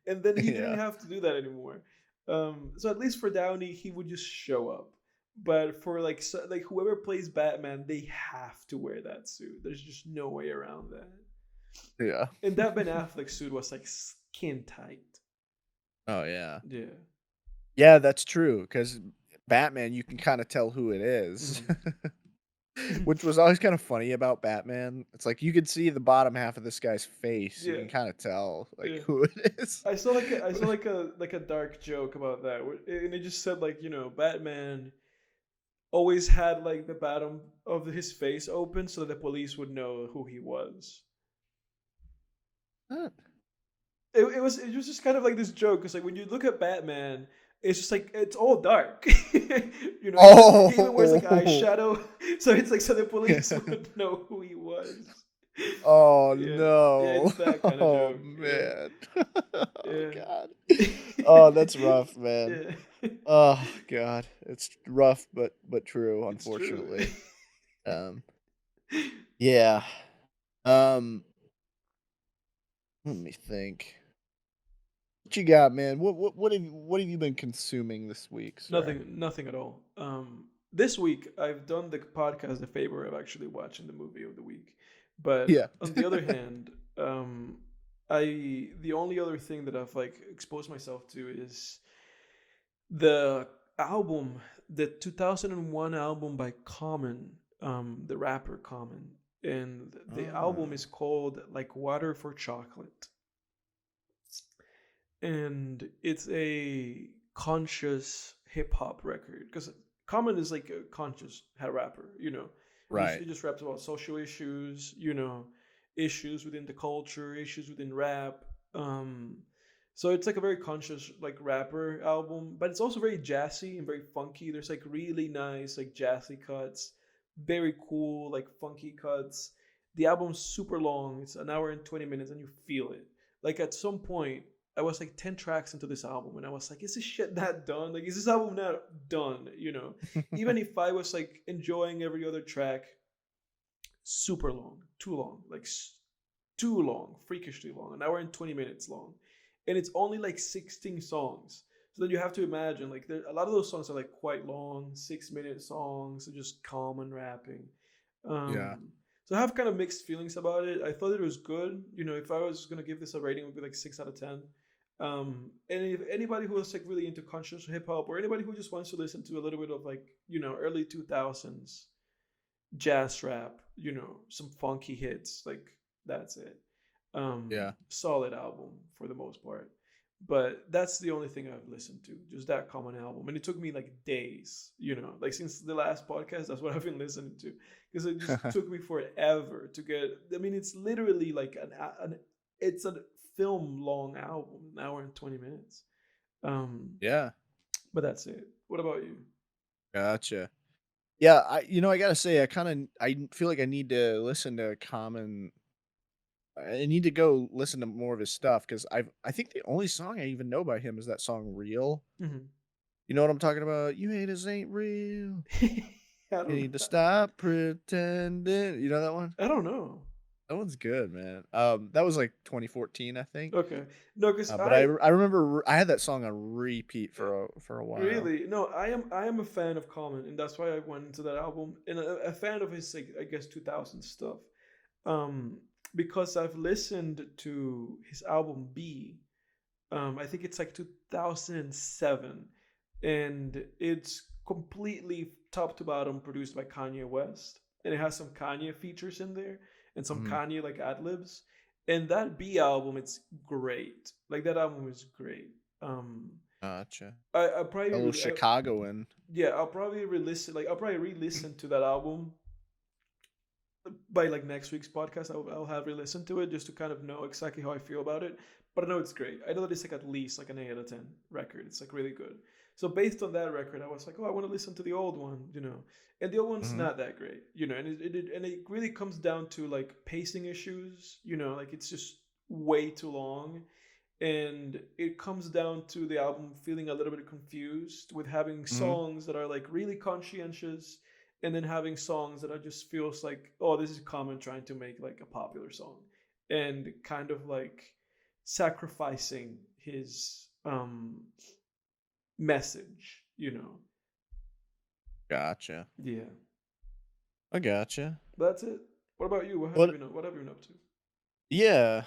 And then he didn't Yeah. have to do that anymore. So at least for Downey, he would just show up. But for like whoever plays Batman, they have to wear that suit. There's just no way around that. Yeah. And that Ben Affleck suit was like skin tight. Oh, yeah. Yeah. Yeah, that's true. Because Batman, you can kinda tell who it is. Hmm. Which was always kind of funny about Batman. It's like you could see the bottom half of this guy's face. You Yeah, can kind of tell like yeah. who it is. I saw like a dark joke about that, and it just said like Batman always had like the bottom of his face open so that the police would know who he was. Huh. It was just kind of like this joke because like when you look at Batman, it's just like it's all dark. He even wears like Oh, eyeshadow, so it's like so the police would know who he was. oh Yeah, yeah, no. it's that kind of Oh joke. Yeah, man. Oh yeah, god. Oh, that's rough, man. yeah. Oh god. It's rough but true, It's true. unfortunately. Um yeah. Um let me think. What you got, man? What have you been consuming this week, sir? Nothing at all. This week I've done the podcast a favor of actually watching the movie of the week, but Yeah. on the other hand, I the only other thing that I've like exposed myself to is the album, the 2001 album by Common, the rapper Common, and the album Oh, is called like Water for Chocolate, and it's a conscious hip hop record because Common is like a conscious rapper, right. he just raps about social issues, issues within the culture, issues within rap. So it's like a very conscious like rapper album, but it's also very jazzy and very funky. There's like really nice like jazzy cuts, very cool like funky cuts. The album's super long. It's an hour and 20 minutes and you feel it. Like at some point I was like 10 tracks into this album and I was like, is this shit not done? Like, is this album not done? Even if I was like enjoying every other track, super long, too long, like too long, freakishly long, an hour and 20 minutes long. And it's only like 16 songs. So then you have to imagine, like, a lot of those songs are like quite long, 6 minute songs, so just common rapping. Yeah. So I have kind of mixed feelings about it. I thought it was good. If I was gonna give this a rating, it would be like 6 out of 10. And if anybody who is like really into conscious hip hop, or anybody who just wants to listen to a little bit of like early 2000s jazz rap, some funky hits, like that's it. Yeah. Solid album for the most part. But that's the only thing I've listened to, just that common album. And it took me like days, like since the last podcast, that's what I've been listening to. Because it just took me forever to get, I mean, it's literally like it's a film long album, an hour and 20 minutes. Um, Yeah. but that's it. What about you? Gotcha. Yeah, I gotta say, I feel like I need to listen to Common. I need to go listen to more of his stuff because I think the only song I even know by him is that song "Real." Mhm. You know what I'm talking about? You haters ain't real. I You don't need to know. stop pretending. You know that one? I don't know. That one's good, man. That was like 2014, I think. Okay. No, because But I remember I had that song on repeat for a while. really, no, I am a fan of Common, and that's why I went into that album, and a fan of his, like, I guess, 2000 stuff. Um, because I've listened to his album B. I think it's like 2007, and it's completely top to bottom produced by Kanye West, and it has some Kanye features in there and some Mhm. Kanye like ad libs. And that B album, it's great. Like that album is great. Um, Gotcha. I probably A little Chicagoan. yeah, I'll probably I'll probably re-listen to that album by like next week's podcast. I'll have re-listened to it just to kind of know exactly how I feel about it. But I know it's great. I know that it's like at least like an 8 out of 10 record. It's like really good. So based on that record, I was like, oh, I want to listen to the old one. And the old one's Mhm. not that great. And it really comes down to like pacing issues. Like it's just way too long, and it comes down to the album feeling a little bit confused with having Mhm. songs that are like really conscientious, and then having songs that are just feels like, oh, this is Common trying to make like a popular song, and kind of like sacrificing his message. Gotcha. Yeah. I gotcha. But that's it. What about you? What What have you been up to? Yeah.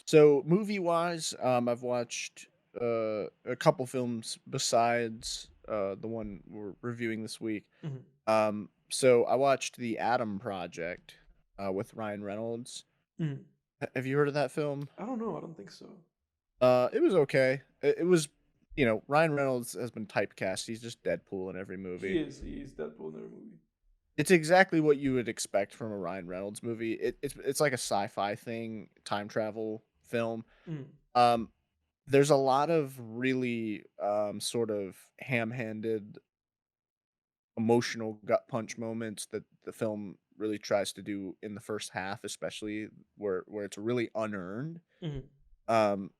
So movie wise, I've watched a couple films besides the one we're reviewing this week. Mhm. So I watched The Atom Project with Ryan Reynolds. Mm. Have you heard of that film? I don't know. I don't think so. It was okay. It was, Ryan Reynolds has been typecast. He's just Deadpool in every He movie. is. He is Deadpool in every movie. It's exactly what you would expect from a Ryan Reynolds movie. It's like a sci-fi thing, time travel film. Mm. Um, there's a lot of really sort of ham-handed, emotional gut punch moments that the film really tries to do in the first half, especially where it's really unearned. Mm. Um,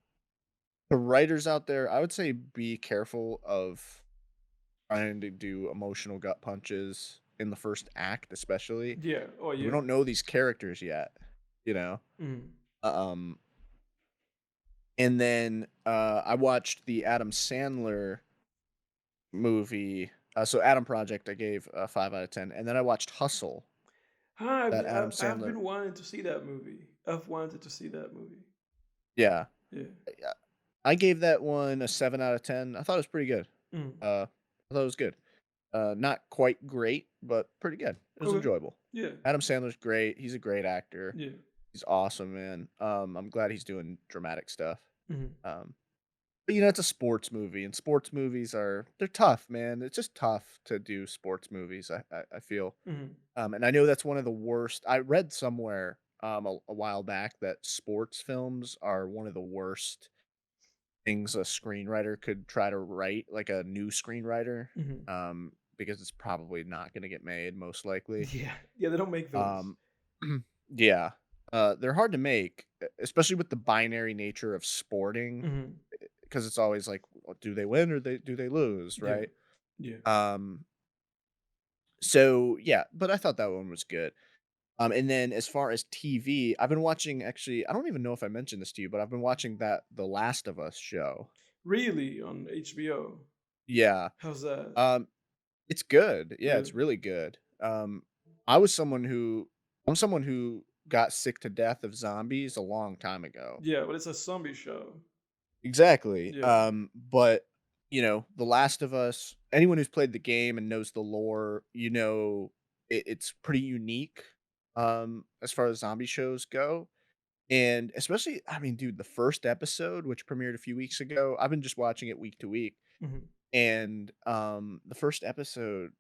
the writers out there, I would say, be careful of trying to do emotional gut punches in the first act, especially. Yeah. Oh We yeah. don't know these characters yet, you know? Mm. Um, and then, I watched the Adam Sandler movie, so Adam Project, I gave a 5 out of 10, and then I watched Hustle, Huh, that Adam I've Sandler. been wanting to see that movie. I've wanted to see that movie. Yeah. Yeah. Yeah. I gave that one a 7 out of 10. I thought it was pretty good. Mm. I thought it was good. Not quite great, but pretty good. It was Okay. enjoyable. Yeah. Adam Sandler's great. He's a great actor. Yeah. He's awesome, man. I'm glad he's doing dramatic stuff. Mm. Um, but it's a sports movie, and sports movies they're tough, man. It's just tough to do sports movies. I feel, Mm. and I know that's one of the worst. I read somewhere a while back that sports films are one of the worst things a screenwriter could try to write, like a new screenwriter, Mm. because it's probably not going to get made, most likely. Yeah. Yeah. They don't make those. Um, yeah, they're hard to make, especially with the binary nature of sporting, Mm. because it's always like, do they win or do they lose, Yeah. right? Yeah. Um, so yeah, but I thought that one was good. And then as far as TV, I've been watching. Actually, I don't even know if I mentioned this to you, but I've been watching that The Last of Us show. Really on HBO. Yeah. How's that? Um, It's good. Yeah, Really? it's really good. I was I'm someone who got sick to death of zombies a long time ago. Yeah, but it's a zombie show. Exactly. Yeah. But The Last of Us, anyone who's played the game and knows the lore, it's pretty unique as far as zombie shows go. And especially, I mean, dude, the first episode, which premiered a few weeks ago, I've been just watching it week to week. Mhm. And the first episode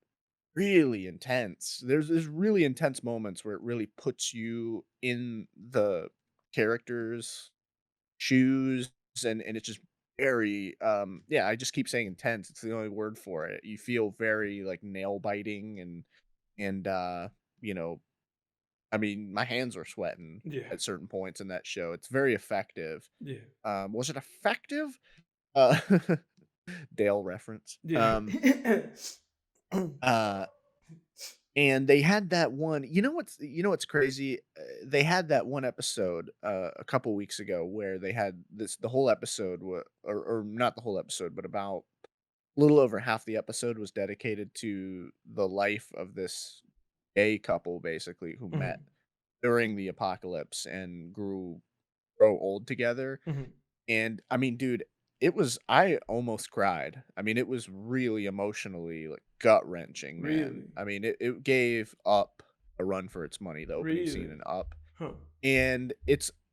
really intense. There's really intense moments where it really puts you in the character's shoes, and it's just very yeah, I just keep saying intense. It's the only word for it. You feel very like nail biting and you know, I mean, my hands were sweating Yeah. at certain points in that show. It's very effective. Yeah. Was it effective? Uh Dale reference. Yeah. Uh And they had that one, what's crazy? They had that one episode, a couple weeks ago where they had the whole episode or not the whole episode, but about a little over half the episode was dedicated to the life of this gay couple, basically, who met Mhm. during the apocalypse and grow old together. Mhm. And I mean, dude, I almost cried. I mean, it was really emotionally like gut wrenching, man. Really? I mean, it gave Up a run for its money, the opening scene Really? in Up. Huh. And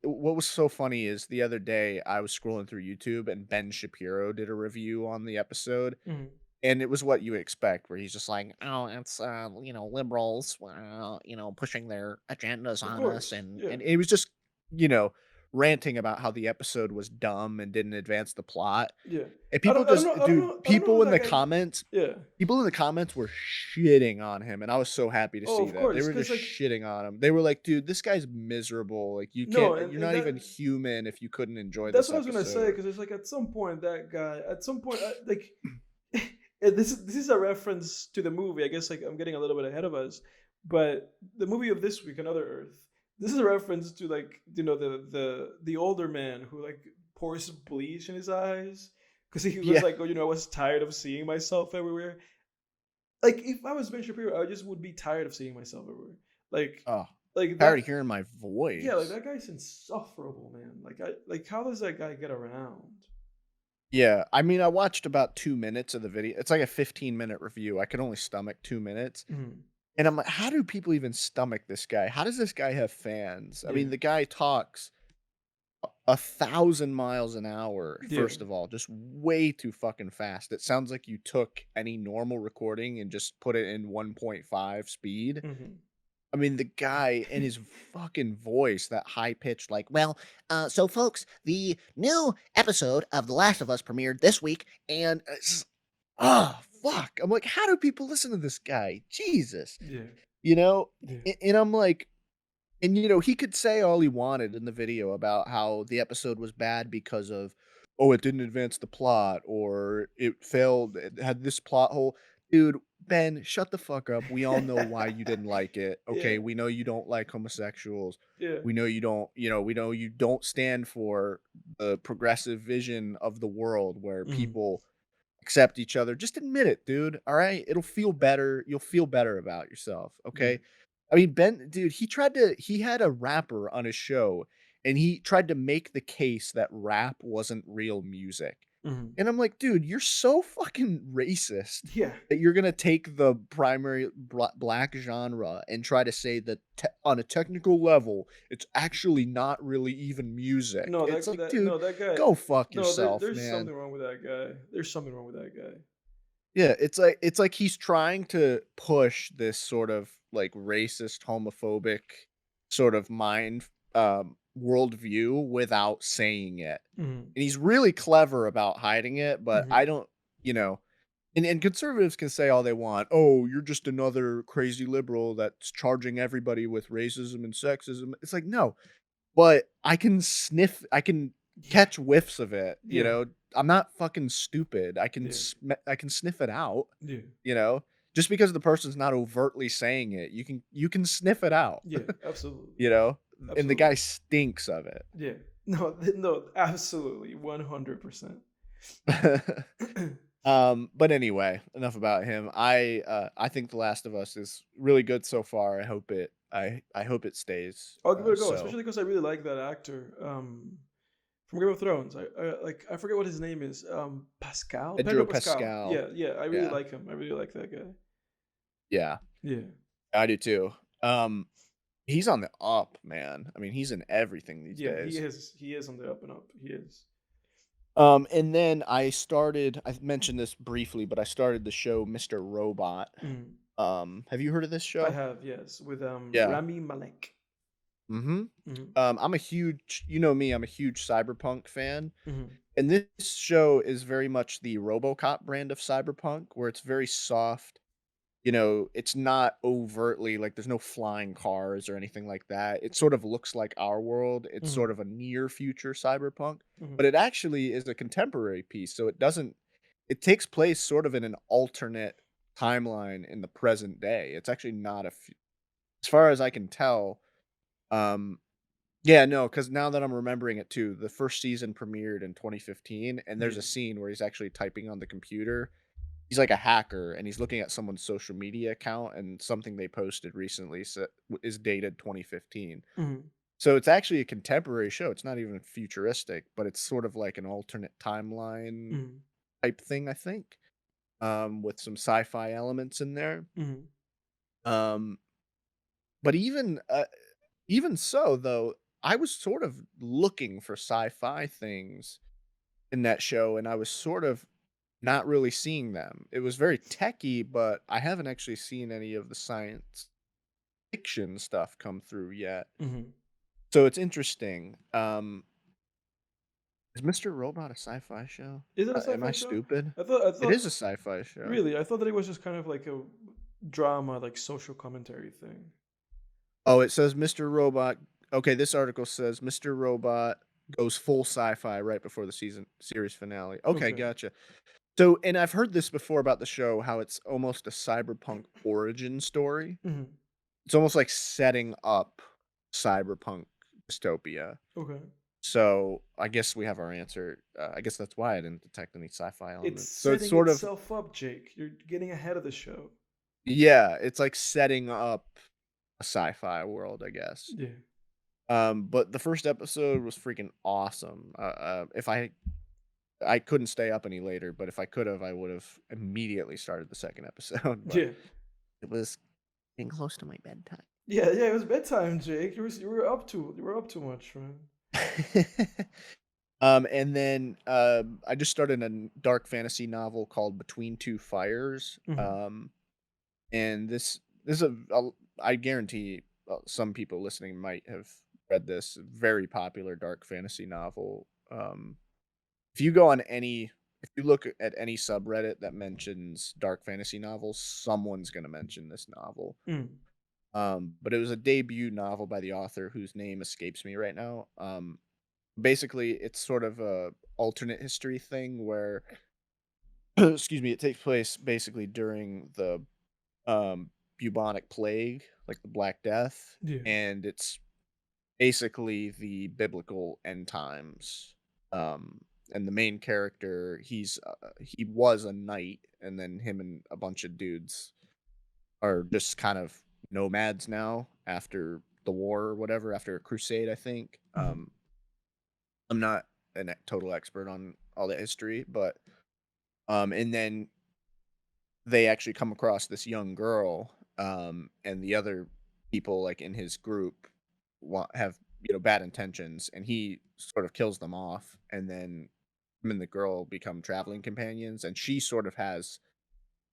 what was so funny is the other day I was scrolling through YouTube and Ben Shapiro did a review on the episode. Mhm. And it was what you expect, where he's just like, "Oh, it's liberals, pushing their agendas Of on us," course. and Yeah. and it was just, you know, ranting about how the episode was dumb and didn't advance the plot. Yeah. And I people don't I don't just, know I don't dude, know I don't know how that guy. Yeah. people in the comments were shitting on him, and I was so happy to Oh, see of that. They course, were cuz just like shitting on him. They were like, "Dude, this guy's miserable. Like, no, you're and not that even human if you couldn't enjoy that's this what I was going to say episode." cuz it's like at some point that guy at some point like this is a reference to the movie. I guess like I'm getting a little bit ahead of us, but the movie of this week, Another Earth. This is a reference to like the older man who like pours bleach in his eyes because he was Yeah. like, oh, I was tired of seeing myself everywhere. Like if I was Ben Shapiro, I just would be tired of seeing myself everywhere. Like Oh, like tired of that. hearing my Yeah, like voice. that guy's insufferable, man. Like how does that guy get around? Yeah, I mean, I watched about 2 minutes of the video. It's like a 15-minute review. I could only stomach 2 minutes. Mhm. And I'm like, how do people even stomach this guy? How does this guy have fans? I Yeah. mean, the guy talks 1,000 miles an hour, Yeah. first of all, just way too fucking fast. It sounds like you took any normal recording and just put it in 1.5 speed. Hmm. I mean, the guy and his fucking voice, that high pitched, like, well, so folks, the new episode of The Last of Us premiered this week, and oh, fuck. I'm like, how do people listen to this guy? Jesus. Yeah. You know? Yeah. And I'm like, and you know, he could say all he wanted in the video about how the episode was bad because of, oh, it didn't advance the plot or it failed, it had this plot hole. Dude, Ben, shut the fuck up. We all know why you didn't like it. Yeah. Okay, we know you don't like homosexuals. Yeah. We know you don't, we know you don't stand for the progressive vision of the world where Hmm. people accept each other. Just admit it, dude. All right? It'll feel better. You'll feel better about yourself, Yeah. okay? I mean, Ben, dude, he had a rapper on his show and he tried to make the case that rap wasn't real music. Hmm. And I'm like, dude, you're so fucking racist Yeah. that you're going to take the primary black genre and try to say that on a technical level, it's actually not really even music. No, It's like, that dude, no, that guy. go fuck No, yourself, there's man. something wrong with that guy. There's something wrong with that guy. Yeah, it's like he's trying to push this sort of like racist, homophobic sort of worldview without saying it. Hmm. And he's really clever about hiding it, but I Hmm. don't, you know, and conservatives can say all they want. Oh, you're just another crazy liberal that's charging everybody with racism and sexism. It's like, no, but I can Yeah. catch whiffs of it, you Yeah. know? I'm not fucking stupid. Yeah. I can sniff it out, Yeah. you know? Just because the person's not overtly saying it, you can sniff it out, Yeah. Absolutely. you know? And the guy Absolutely. stinks of Yeah. No. No. Absolutely. 100%. it. But anyway, enough about him. I think The Last of Us is really good so far. I hope it stays. I'll give it a go, So especially because I really like that actor from Game of Thrones. I forget what his name is. Pascal, Pedro Pedro Pascal. Pascal. Yeah, yeah. I really Yeah. like him. I really like that guy. Yeah. Yeah, I do too. Um He's on the up, man. I mean, he's in everything these yeah. He days. is. He is on the up and up. He is. And then I mentioned this briefly, but I started the show Mr. Robot. Mm. Have you heard of this I show? have, yes, with Yeah. Rami Malek. Mm-hmm. Mm-hmm. I'm a huge, you know me, I'm a huge cyberpunk fan. Mm-hmm. And this show is very much the RoboCop brand of cyberpunk, where it's very soft. You know, it's not overtly like there's no flying cars or anything like that. It sort of looks like our world. It's Mm-hmm. sort of a near future cyberpunk, Mm-hmm. but it actually is a contemporary piece. So it takes place sort of in an alternate timeline in the present day. It's actually not as far as I can tell. Um, yeah, no, because now that I'm remembering it too, the first season premiered in 2015, and there's Yeah. a scene where he's actually typing on the computer. He's like a hacker, and he's looking at someone's social media account, and something they posted recently is dated 2015. Mm-hmm. So it's actually a contemporary show. It's not even futuristic, but it's sort of like an alternate timeline Mm-hmm. type thing, I think, with some sci-fi elements in there. Mm-hmm. Um, but even so, though, I was sort of looking for sci-fi things in that show, and I was sort of not really seeing them. It was very techy, but I haven't actually seen any of the science fiction stuff come through yet. Mm-hmm. So it's interesting. Is Mr. Robot a sci-fi show? Is it a Am I sci-fi show? stupid? I thought. I It is thought. a sci-fi show. Really, I thought that it was just kind of like a drama, like social commentary thing. Oh, it says Mr. Robot. Okay, this article says Mr. Robot goes full sci-fi right before the series finale. Okay, Okay. gotcha. So, and I've heard this before about the show, how it's almost a cyberpunk origin story. Mm-hmm. It's almost like setting up cyberpunk dystopia. Okay. So I guess we have our answer. I guess that's why I didn't detect any sci-fi It's elements. So it's setting sort of, itself up, Jake. You're getting ahead of the show. yeah, it's like setting up a sci-fi world, I guess. Yeah. But the first episode was freaking awesome. If I couldn't stay up any later, but if I could have, I would have immediately started the second episode. But Yeah. it was getting close to my bedtime. Yeah, yeah, it was bedtime, Jake. You were up too much, man. And then I just started a dark fantasy novel called Between Two Fires. Hmm. And this is I guarantee some people listening might have read this very popular dark fantasy novel. If you go on any if you look at any subreddit that mentions dark fantasy novels, someone's going to mention this novel. Mm. But it was a debut novel by the author whose name escapes me right now. Basically, it's sort of a alternate history thing where, excuse me, it takes place basically during the bubonic plague, like the Black Death, Yeah. and it's basically the biblical end times. Um, and the main character, he was a knight, and then him and a bunch of dudes are just kind of nomads now after the war or whatever, after a crusade, I think. Hmm. I'm not a total expert on all the history, but and then they actually come across this young girl, and the other people like in his group have bad intentions, and he sort of kills them off, and then him and the girl become traveling companions, and she sort of has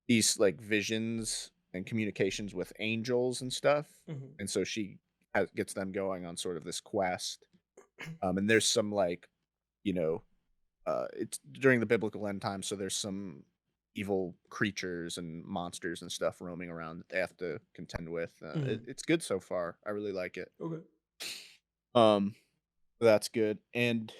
these like visions and communications with angels and stuff, Hmm. and so she gets them going on sort of this quest, and there's some like you know it's during the biblical end time, so there's some evil creatures and monsters and stuff roaming around that they have to contend with. Hmm. It's good so far. I really like it. Okay. Um, that's good, and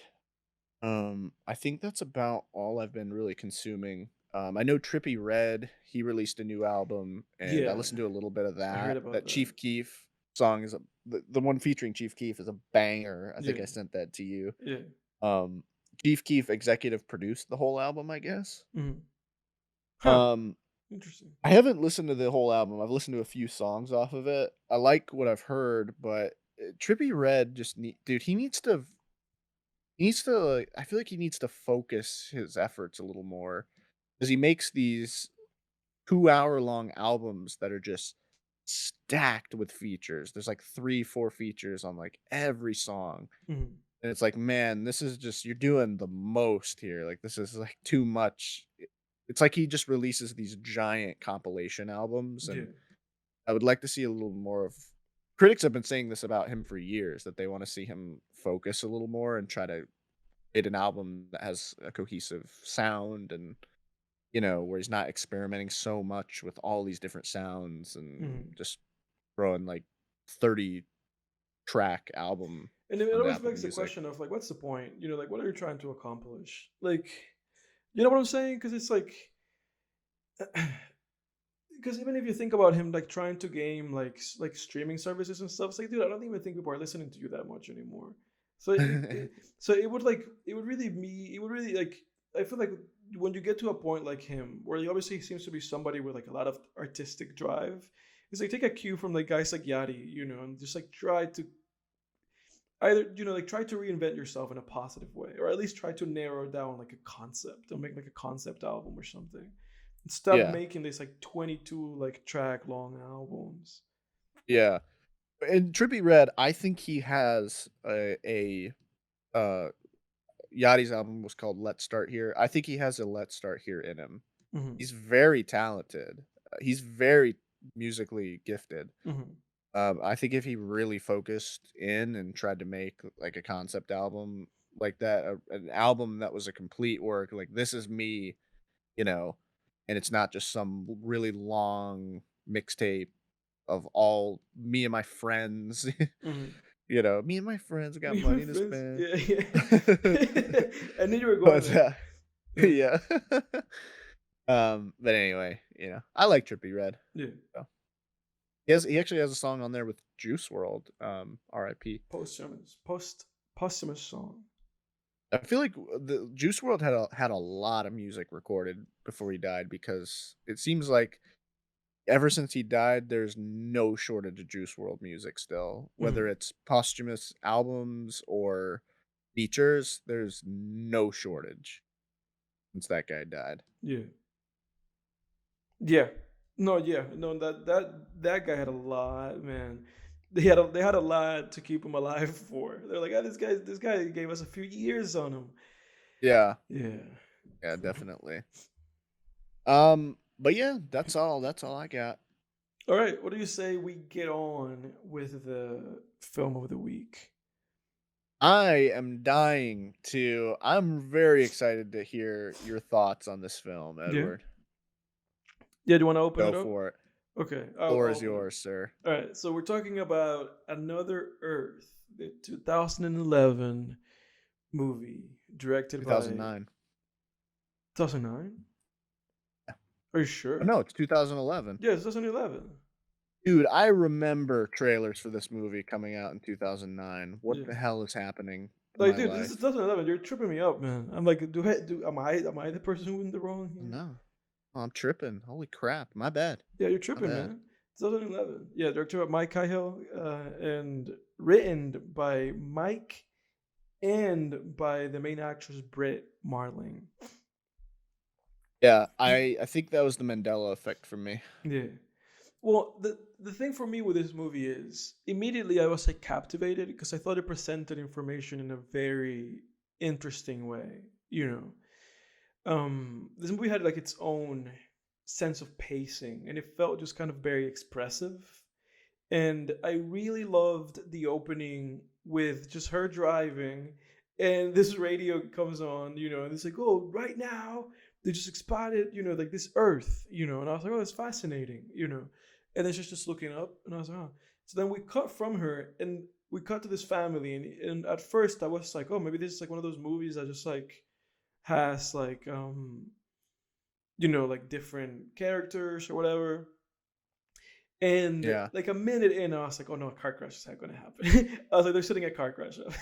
I think that's about all I've been really consuming. I know Trippie Red, he released a new album, and I Yeah, listened to a little bit of I heard that. about That that. Chief Keef song is the one featuring Chief Keef is a banger. I think Yeah, I sent that to you. yeah. Um, Chief Keef executive produced the whole album, I guess. Hmm. Huh. Um, Interesting. I haven't listened to the whole album. I've listened to a few songs off of it. I like what I've heard, but Trippie Red dude, he needs to like, I feel like he needs to focus his efforts a little more because he makes these 2-hour long albums that are just stacked with features. There's like 3, 4 features on like every song. Hmm. And it's like, man, this is just you're doing the most here. Like this is like too much. It's like he just releases these giant compilation albums, Yeah. and I would like to see a little more of critics have been saying this about him for years that they want to see him focus a little more and try to create an album that has a cohesive sound and where he's not experimenting so much with all these different sounds and Hmm. just throwing like 30 track album And it onto always Apple begs the Music. question of like, what's the point? Like, what are you trying to accomplish? Like, you know what I'm saying? Because it's like, because even if you think about him like trying to game like streaming services and stuff, it's like, dude, I don't even think people are listening to you that much anymore. So it would like it would really like I feel like when you get to a point like him, where he obviously seems to be somebody with like a lot of artistic drive, it's like take a cue from like guys like Yachty, and just like try to either like try to reinvent yourself in a positive way, or at least try to narrow down like a concept or make like a concept album or something. Stop Yeah. making this like 22 like track long albums. Yeah. And Trippie Red, I think he has a uh Yachty's album was called Let's Start Here. I think he has a Let's Start Here in him. Hmm. He's very talented. He's very musically gifted. Hmm. I think if he really focused in and tried to make like a concept album like that, an album that was a complete work, like this is me, you know, and it's not just some really long mixtape of all me and my friends, Hmm. me and my friends got Me and my money to friends, spend. yeah, yeah. I knew you were going But there. Yeah, yeah. But anyway, I like Trippie Red. yeah. So. He actually has a song on there with Juice World, R.I.P. Posthumous song. I feel like the Juice World had a lot of music recorded before he died because it seems like ever since he died, there's no shortage of Juice World music still. Whether Hmm. it's posthumous albums or features, there's no shortage since that guy died. Yeah, yeah. No, yeah, no, that guy had a lot, man. They had a lot to keep him alive for. They're like, ah, this guy gave us a few years on him. Yeah, Yeah. yeah, definitely. But yeah, that's all I got. All right, what do you say we get on with the film of the week? I'm very excited to hear your thoughts on this film, Yeah. Edward. Yeah, do you want to open Go it up? for it. Okay, I'll Floor is open it up. yours, sir. All right, so we're talking about Another Earth, the 2011 movie directed by 2009. 2009. Are you Oh, sure? no, it's 2011. Yeah, it's 2011. Dude, I remember trailers for this movie coming out in 2009. What Yeah. the hell is happening in Like, my dude, this is life? 2011. You're tripping me up, man. I'm like, am I the person who in the wrong here? No. Oh, I'm tripping. Holy crap. My bad. Yeah, you're My tripping, bad. man. 2011. Yeah, directed by Mike Cahill, and written by Mike and by the main actress Britt Marling. Yeah, I think that was the Mandela effect for me. Yeah. Well, the thing for me with this movie is immediately I was like captivated because I thought it presented information in a very interesting way. This movie had like its own sense of pacing, and it felt just kind of very expressive. And I really loved the opening with just her driving, and this radio comes on, and it's like, oh, right now they just spotted, like this Earth, and I was like, oh, that's fascinating, and then she's just looking up, and I was like, oh. So then we cut from her, and we cut to this family, and at first I was like, oh, maybe this is like one of those movies that just like has like like different characters or whatever. And Yeah. like a minute in, I was like, "Oh no, a car crash is not going to happen." I was like, "They're setting a car crash up,"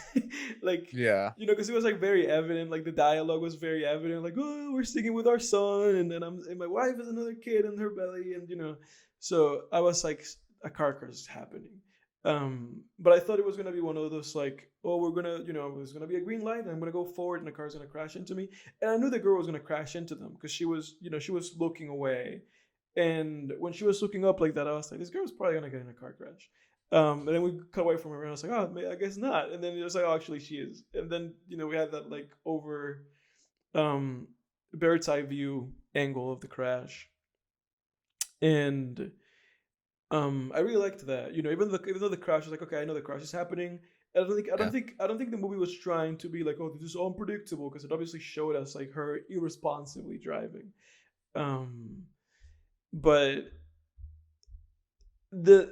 like Yeah. because it was like very evident. Like the dialogue was very evident. Like, "Oh, we're sticking with our son," and then and my wife has another kid in her belly, and so I was like, "A car crash is happening." But I thought it was gonna be one of those like, "Oh, we're gonna, it was gonna be a green light, and I'm gonna go forward, and the car's gonna crash into me." And I knew the girl was gonna crash into them because she was looking away, and when she was looking up like that, I was like, this girl's probably gonna get in a car crash. And then we cut away from her, and I was like, oh, I guess not. And then it was like, oh, actually, she is. And then we had that like over um, bird's eye view angle of the crash, and I really liked that. Even though the crash was like, okay, I know the crash is happening. Yeah. I don't think the movie was trying to be like, oh, this is unpredictable because it obviously showed us like her irresponsibly driving. Um, but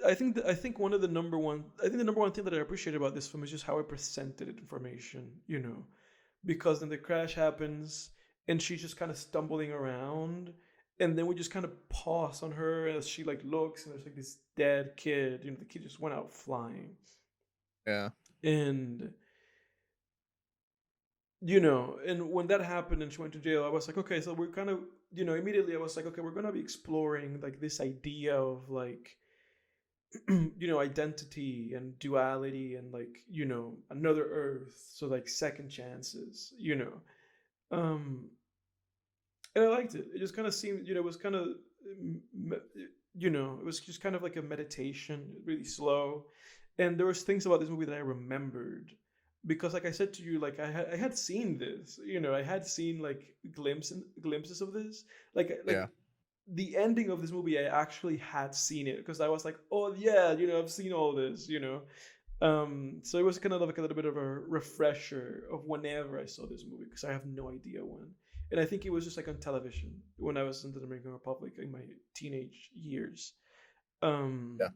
I think one of the number one I think the number one thing that I appreciate about this film is just how it presented information, because then the crash happens and she's just kind of stumbling around, and then we just kind of pause on her as she like looks, and there's like this dead kid, the kid just went out flying. Yeah. And and when that happened and she went to jail, I was like, okay, so we're kind of, immediately I was like, okay, we're gonna be exploring like this idea of like identity and duality and like another earth, so like second chances, um and I liked it. It just kind of seemed, it was kind of it was just kind of like a meditation, really slow. And there was things about this movie that I remembered because like I said to you, like I had seen this, I had seen like glimpses of this, like Yeah. the ending of this movie, I actually had seen it because I was like, oh yeah, I've seen all this, so it was kind of like a little bit of a refresher of whenever I saw this movie because I have no idea when. And I think it was just like on television when I was in the Dominican Republic in my teenage years. Um, Yeah.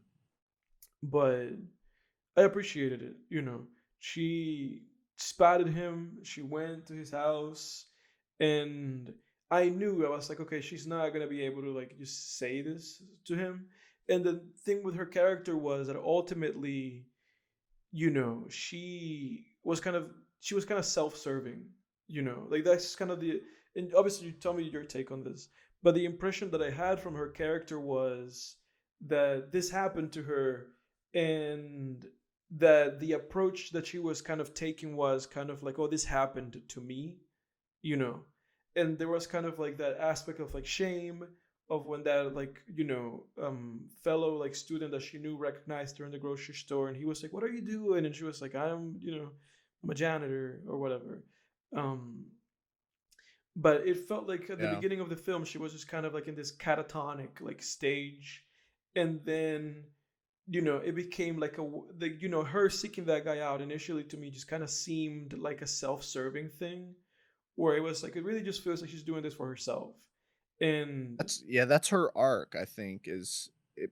but I appreciated it, She spotted him, she went to his house, and I knew I was like, okay, she's not gonna be able to like just say this to him. And the thing with her character was that ultimately, she was kind of self-serving, like that's kind of the, and obviously you tell me your take on this, but the impression that I had from her character was that this happened to her, and that the approach that she was kind of taking was kind of like, oh, this happened to me, you know and there was kind of like that aspect of like shame, of when that like fellow like student that she knew recognized her in the grocery store, and he was like, "What are you doing?" And she was like, "I'm I'm a janitor or whatever." Um, but it felt like at the Yeah. beginning of the film she was just kind of like in this catatonic like stage, and then it became like her seeking that guy out initially to me just kind of seemed like a self-serving thing, where it was like it really just feels like she's doing this for herself. And That's her arc, I think, is it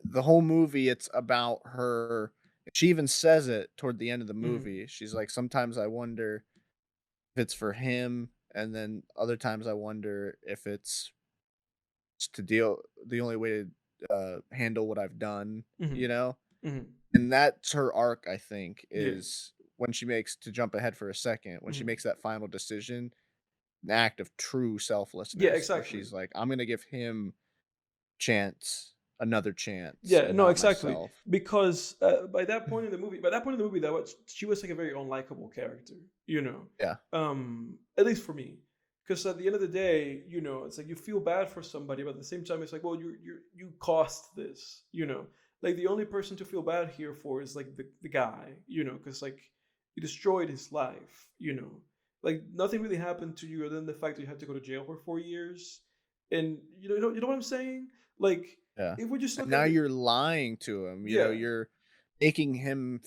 the whole movie, it's about her. She even says it toward the end of the mhm, movie. She's like, "Sometimes I wonder if it's for him, and then other times I wonder if it's just to deal the only way to, handle what I've done," mhm, you know? mhm, And that's her arc, I think, yeah, is when she makes to jump ahead for a second, when she mhm. makes that final decision, an act of true Yeah, selflessness where exactly. she's like, "I'm gonna give him another chance, Yeah, and no, not exactly. myself." Because by that point in the movie, that was she was like a very unlikable character, you know. Yeah. At least for me, because at the end of the day, it's like you feel bad for somebody, but at the same time, it's like, well, you cost this, Like the only person to feel bad here for is like the guy, because like you destroyed his life, Like nothing really happened to you other than the fact that you had to go to jail for 4 years, and you know what I'm saying, like Yeah. if we just And look now at it, you're lying to him, yeah, you're making him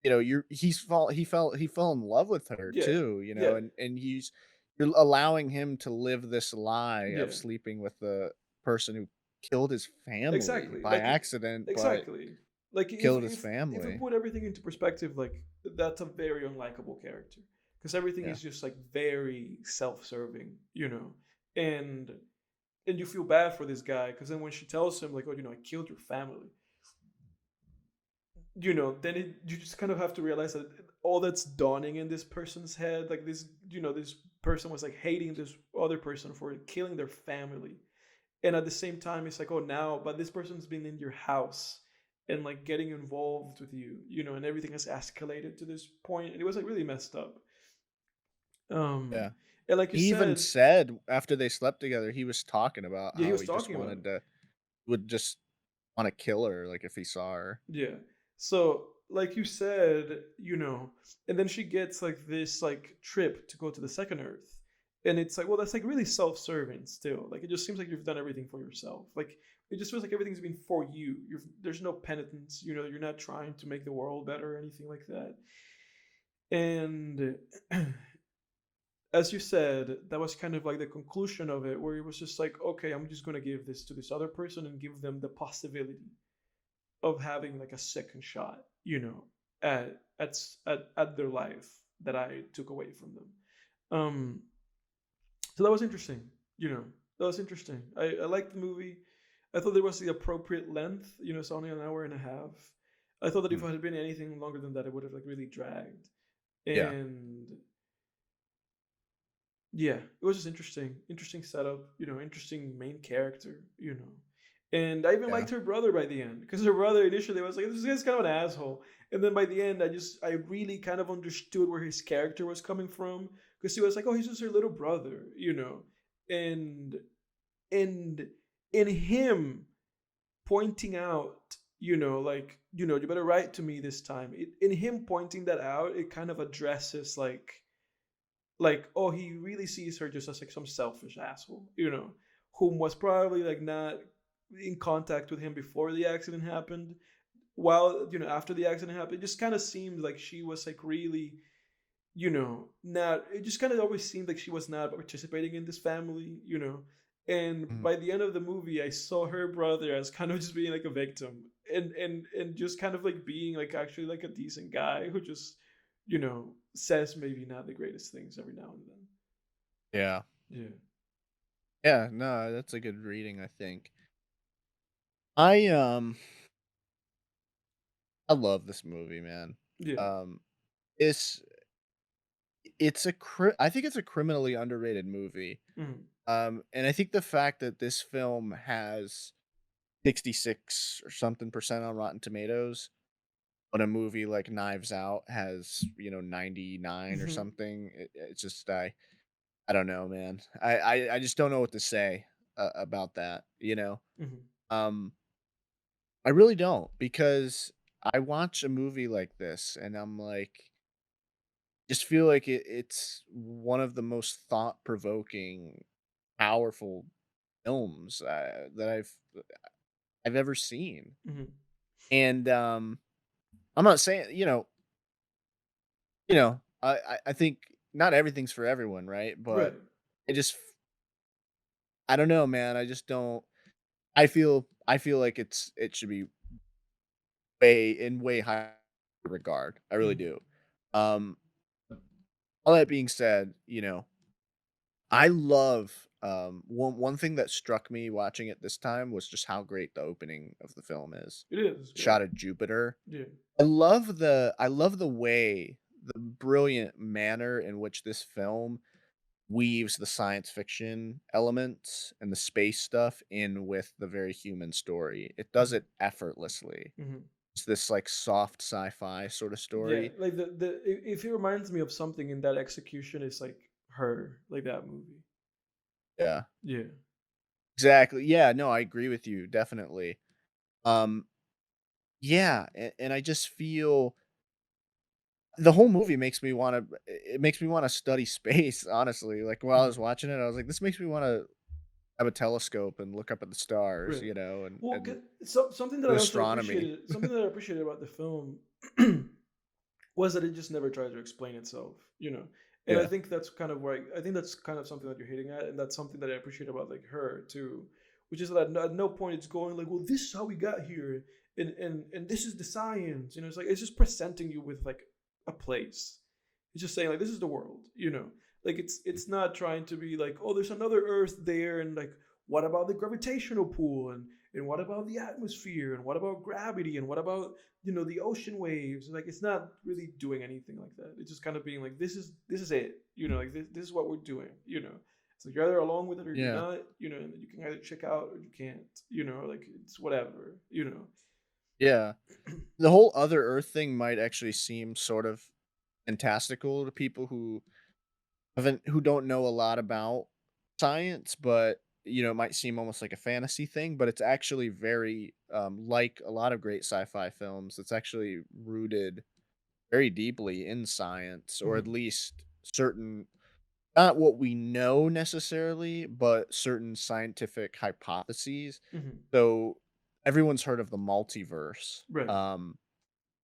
he fell in love with her yeah, too, yeah, and you're allowing him to live this lie of yeah, sleeping with the person who killed his family exactly. by accident, but Exactly. Like if killed his if we family. put everything into perspective, like that's a very unlikable character because everything Yeah. is just like very self-serving, and and you feel bad for this guy because then when she tells him like, oh, I killed your family, then you just kind of have to realize that all that's dawning in this person's head, like this person was like hating this other person for killing their family, and at the same time it's like, oh, now but this person's been in your house and like getting involved with you, and everything has escalated to this point, and it was like really messed up. um Yeah. and like you He even said, said after they slept together, he was talking about yeah, he how was he just talking about it. wanted to would just wanna kill her, like, if he saw her. Yeah. So, like you said, and then she gets like this like trip to go to the second Earth. And it's like, well, that's like really self-serving still. Like it just seems like you've done everything for yourself. Like it just feels like everything's been for you. There's no penitence, you're not trying to make the world better or anything like that. And as you said, that was kind of like the conclusion of it, where it was just like, okay, I'm just gonna give this to this other person and give them the possibility of having like a second shot, at their life that I took away from them. Um, so that was interesting. That was interesting. I liked the movie. I thought there was the appropriate length. It's only an hour and a half. I thought that if Mm. it had been anything longer than that, it would have like really dragged. Yeah. And yeah, it was just interesting. Interesting setup, interesting main character. And I even Yeah. liked her brother by the end because her brother initially was like, this guy's kind of an asshole. And then by the end, I really kind of understood where his character was coming from because he was like, oh, he's just her little brother. And, and in him pointing out, like, you better write to me this time. In him pointing that out, it kind of addresses like, oh, he really sees her just as like some selfish asshole, whom was probably like not in contact with him before the accident happened. While after the accident happened, it just kind of seemed like she was like really, not. It just kind of always seemed like she was not participating in this family. And Mhm. by the end of the movie, I saw her brother as kind of just being like a victim, and just kind of like being like actually like a decent guy who just says maybe not the greatest things every now and Yeah. then. Yeah, no, that's a good reading, I think. I, um, I love this movie, man. Yeah, yeah. Um, it's I think it's a criminally underrated movie. Mhm. And I think the fact that this film has 66 or something percent on Rotten Tomatoes, but a movie like Knives Out has, 99 or Mhm. something, it's just I don't know, man. I just don't know what to say. about that, you know? Mhm. Um, I really don't because I watch a movie like this and I'm like, just feel like it's one of the most thought provoking, powerful films that I've ever seen. Mhm. And I'm not saying, I think not everything's for everyone, right? But Right. I just I don't know, man. I just don't. I feel like it should be way higher regard. I really Mhm. do. Um, all that being said, I love one thing that struck me watching it this time was just how great the opening of the film is. It is great. Shot at Jupiter. Yeah. I love the way, the brilliant manner in which this film weaves the science fiction elements and the space stuff in with the very human story. It does Mhm. it effortlessly. Mhm. It's this like soft sci-fi sort of Yeah, story. like if it reminds me of something in that execution, it's like her, like that movie. Yeah. Yeah. Exactly. Yeah, no, I agree with you, definitely. Um yeah, and I just feel the whole movie makes me want to it makes me want to study space, honestly. Like while I was Mhm. watching it, I was like this makes me want to have a telescope and look up at the stars, Right. and Well, and something that do I also astronomy. appreciated, something that I appreciated about the film was that it just never tried to explain itself, you know. And I Yeah. think that's kind of where I think that's kind of something that you're hitting at, and that's something that I appreciate about like her too, which is that at no point it's going like, well, this is how we got here, and this is the science, you know. It's like it's just presenting you with like a place. It's just saying like this is the world, you know. Like it's not trying to be like, oh, there's another Earth there, and like what about the gravitational pull, and what about the atmosphere, and what about gravity, and what about the ocean waves. Like it's not really doing anything like that. It's just kind of being like this is it, like this is what we're doing, so you're either along with it or you're Yeah. not, and you can either check out or you can't, like it's whatever, Yeah. The whole other Earth thing might actually seem sort of fantastical to people who don't know a lot about science, but it might seem almost like a fantasy thing, but it's actually very like a lot of great sci-fi films. It's actually rooted very deeply in science, or at Mhm, least certain, not what we know necessarily, but certain scientific hypotheses. mhm. So everyone's heard of the multiverse. Right.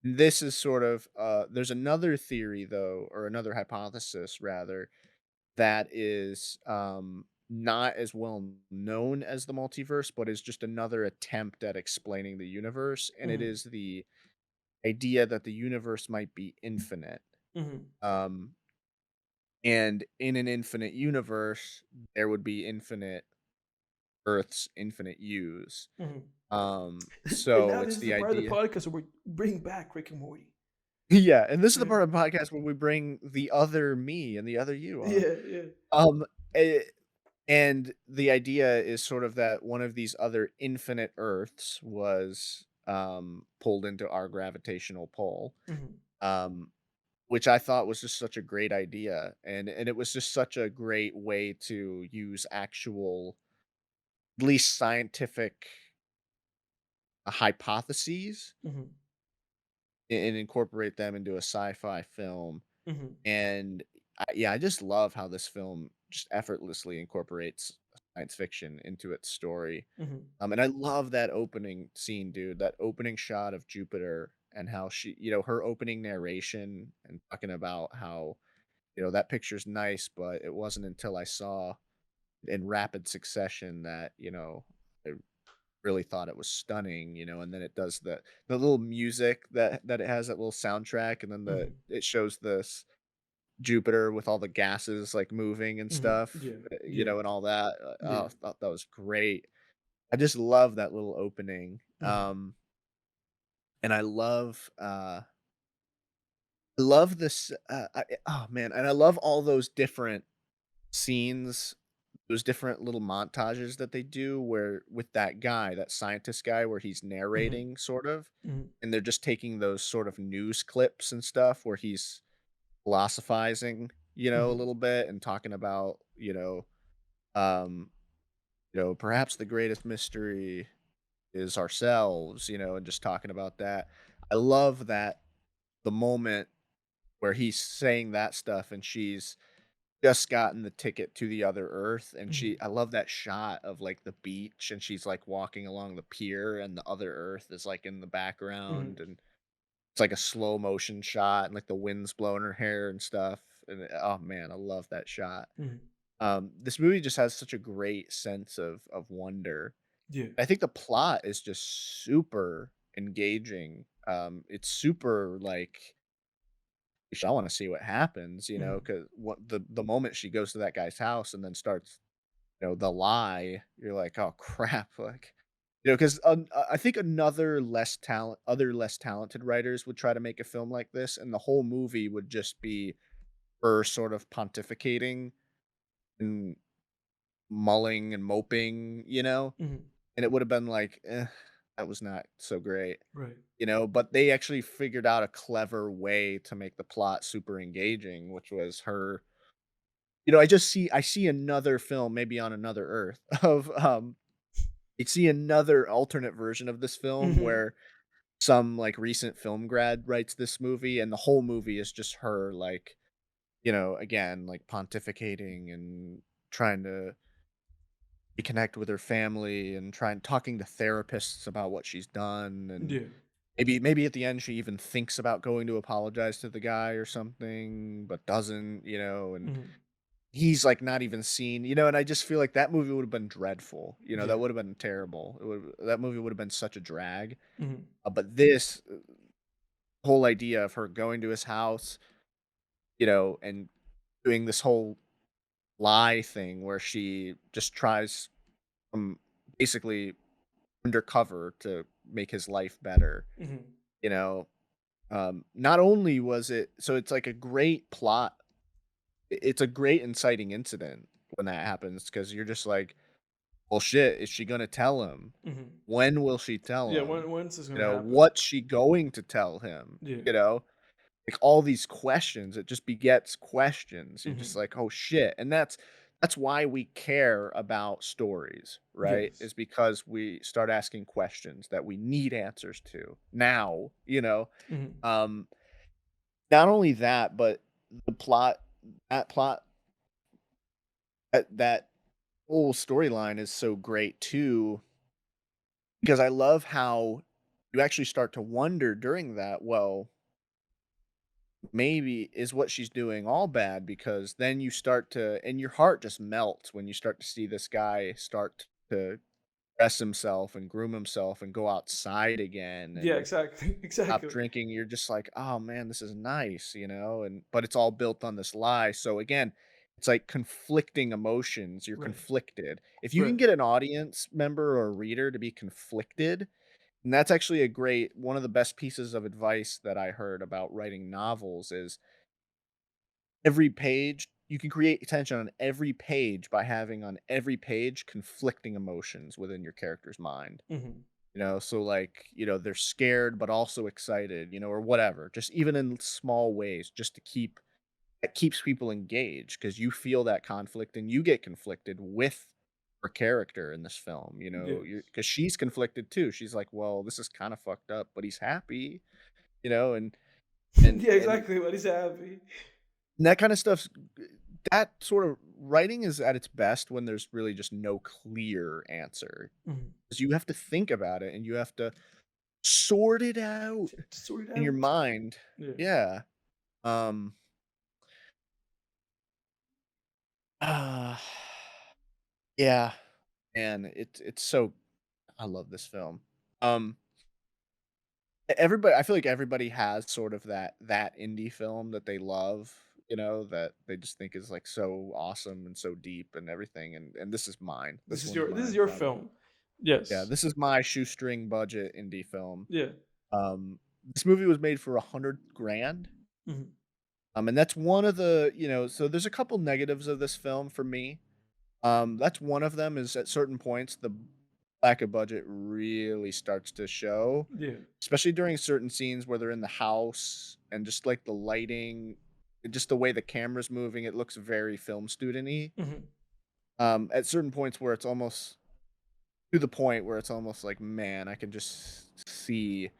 This is sort of there's another theory though, or another hypothesis rather, that is not as well known as the multiverse, but is just another attempt at explaining the universe, and it Mhm, is the idea that the universe might be infinite. mhm, Um and in an infinite universe, there would be infinite Earths, infinite U's. mhm. And So now it's this is the the part of the idea. podcast where we bring back Rick and Morty. Yeah, and this is the Yeah, part of the podcast where we bring the other me and the other you on. yeah, yeah. Um, eh, and the idea is sort of that one of these other infinite Earths was pulled into our gravitational pull. Mhm, Um, which I thought was just such a great idea, and it was just such a great way to use actual, at least scientific, hypotheses mhm, and incorporate them into a sci-fi film. mhm, And I just love how this film just effortlessly incorporates science fiction into its story. mhm, And I love that opening scene, dude. That opening shot of Jupiter and how she, her opening narration and talking about how, that picture's nice, but it wasn't until I saw in rapid succession that, I really thought it was stunning, and then it does the little music that it has, that little soundtrack, and then mhm, it shows this Jupiter with all the gases like moving and mhm. stuff, Yeah, yeah, and all that. Oh, yeah. I thought that was great. I just love that little opening. Mhm, And I love this oh man, and I love all those different scenes, those different little montages that they do where with that guy, that scientist guy where he's mhm, narrating sort of, mhm, and they're just taking those sort of news clips and stuff where he's philosophizing, a mhm, little bit and talking about, um Perhaps the greatest mystery is ourselves, and just talking about that. I love that the moment where he's saying that stuff and she's just gotten the ticket to the other Earth, and Mhm. I love that shot of, like, the beach, and she's, like, walking along the pier, and the other Earth is, like, in the background, Mhm. and it's like a slow motion shot, and, like, the wind's blowing her hair and stuff, and, oh, man, I love that shot. Mhm. This movie just has such a great sense of wonder. Yeah. I think the plot is just super engaging. It's super, like, I wanna see what happens, Mhm. because what the moment she goes to that guy's house and then starts, the lie, you're like, "Oh, crap," like, 'cause, I think other less talented writers would try to make a film like this, and the whole movie would just be her sort of pontificating and mulling and moping, Mhm. and it would have been like, that was not so great." Right. But they actually figured out a clever way to make the plot super engaging, which was her. I see another film, maybe on another Earth, of I see another alternate version of this film Mhm. where some like recent film grad writes this movie, and the whole movie is just her like, again, like pontificating and trying to reconnect with her family and trying talking to therapists about what she's done, and Yeah. maybe at the end she even thinks about going to apologize to the guy or something, but doesn't, and Mhm. he's, like, not even seen, and I just feel like that movie would've been dreadful, that Yeah. would've been terrible. That movie would've been such a drag, Mhm. but this, whole idea of her going to his house, and doing this whole lie thing where she just tries, um, basically undercover to make his life better, Mhm. you know? Not only was it so it's like a great plot, it's a great inciting incident when that happens because 'cause you're just like, "Well, shit, is she gonna tell him? Mhm. When will she tell Yeah. him? When's this gonna happen? What's she going to tell him?" Yeah. You know? Like, all these questions, it just begets questions. You're just Mhm. like, "Oh, shit," and that's why we care about stories, right? Yes. Is because we start asking questions that we need answers to now, Mhm. Um, not only that, but the plot that plot that whole storyline is so great too, because I love how you actually start to wonder during that, well, maybe is what she's doing all bad, because then you start to and your heart just melts when you start to see this guy start to dress himself and groom himself and go outside again Yeah. and Exactly. stop Exactly. drinking. You're just like, "Oh, man, this is nice," and but it's all built on this lie. So again, it's like conflicting emotions. You're Right. conflicted. If you can Right. get an audience member or a reader to be conflicted, and that's actually a great one of the best pieces of advice that I heard about writing novels is every page you can create tension on every page by having on every page conflicting emotions within your character's mind. Mhm. So like, they're scared but also excited, or whatever. Just even in small ways, just to keep that keeps people engaged because you feel that conflict and you get conflicted with her character in this film, Yes. because she's conflicted too. She's like, well, this is kind of fucked up, but he's happy, and and Yeah. and Exactly. What he's happy. that kind of stuff. That sort of writing is at its best when there's really just no clear answer. Mhm. 'Cause you have to think about it and you have to sort it out Sort it in your out. mind. Yeah. Yeah. Um, ah, yeah, and it's so I love this film. Um, everybody I feel like everybody has sort of that indie film that they love, that they just think is, like, so awesome and so deep and everything, and this is mine. This one's This is mine, your probably. film. Yeah, Yes. this is my shoestring budget indie film. Yeah. This movie was made for 100 grand. Mhm. And that's one of the, so there's a couple negatives of this film for me. That's one of them is at certain points the lack of budget really starts to show, Yeah. especially during certain scenes where they're in the house and just like the lighting, just the way the camera's moving, it looks very film student-y. Mhm. At certain points where it's almost to the point where it's almost like, man, I can just see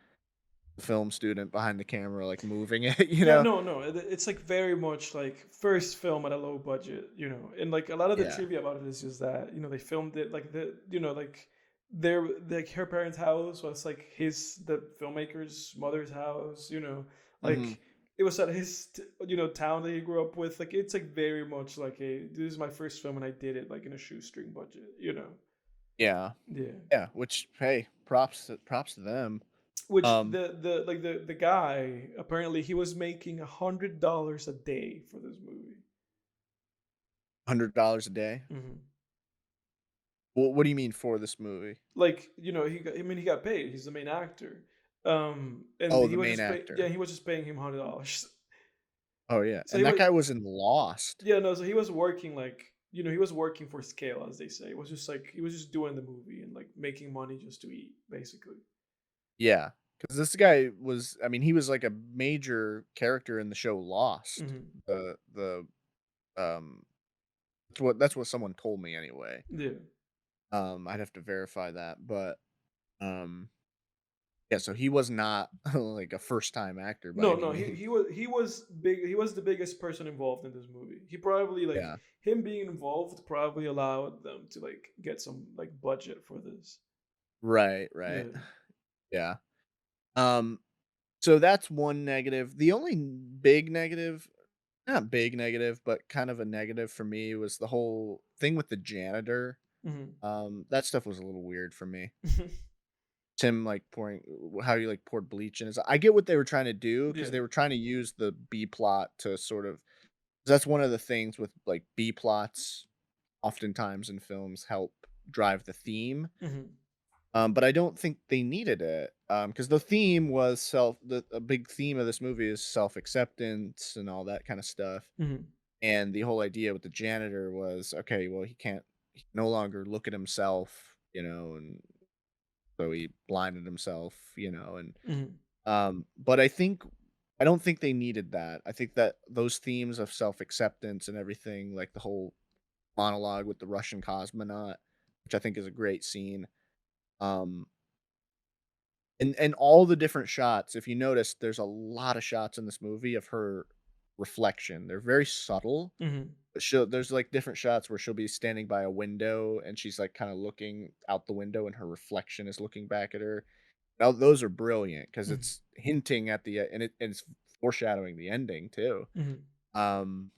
the film student behind the camera like moving it, you Yeah, know? no, no. It's like very much like first film at a low budget, you know. And like a lot of the Yeah. trivia about it is just that, you know, they filmed it like like their like her parents' house was like the filmmaker's mother's house, you know. Mhm. Like it was at his town that he grew up with. Like it's like very much like a this is my first film and I did it like in a shoestring budget, you know. Yeah. Yeah. Yeah, which, hey, props to them. Which Um, the guy apparently he was making $100 a day for this movie. $100 a day? Hmm. What do you mean for this movie? Like he got paid. He's the main actor, and Oh, he the was main just yeah, actor. he was just paying him $100. Oh, yeah, So he and that was guy was in Lost. yeah no, so he was working like he was working for scale as they say. It was just like he was just doing the movie and like making money just to eat basically. Yeah, because this guy was, I mean, he was like a major character in the show Lost. Hmm. Um, that's what someone told me anyway. Yeah. I'd have to verify that, but, um, yeah, so he was not, like, a first-time actor by No, any no, means. he was big. He was the biggest person involved in this movie. He probably like Yeah. him being involved probably allowed them to like get some like budget for this. Right, right. Yeah. Yeah. Um, so that's one negative. The only big negative, not big negative, but kind of a negative for me was the whole thing with the janitor. Hmm. That stuff was a little weird for me. Tim like pouring how you like poured bleach in his, I get what they were trying to do because Yeah. they were trying to use the B plot to sort of, that's one of the things with like B plots oftentimes in films help drive the theme. Hmm. But I don't think they needed it, because the theme was a big theme of this movie is self-acceptance and all that kinda stuff, Hmm. and the whole idea with the janitor was, okay, well, he can no longer look at himself, and so he blinded himself, and, Hmm. but I don't think they needed that. I think that those themes of self-acceptance and everything, like the whole monologue with the Russian cosmonaut, which I think is a great scene, um and all the different shots, if you notice, there's a lot of shots in this movie of her reflection. They're very subtle, Hmm. but there's, like, different shots where she'll be standing by a window, and she's, like, kinda looking out the window, and her reflection is looking back at her. Now those are brilliant because Hmm. it's hinting at and it's foreshadowing the ending too, Hmm. um,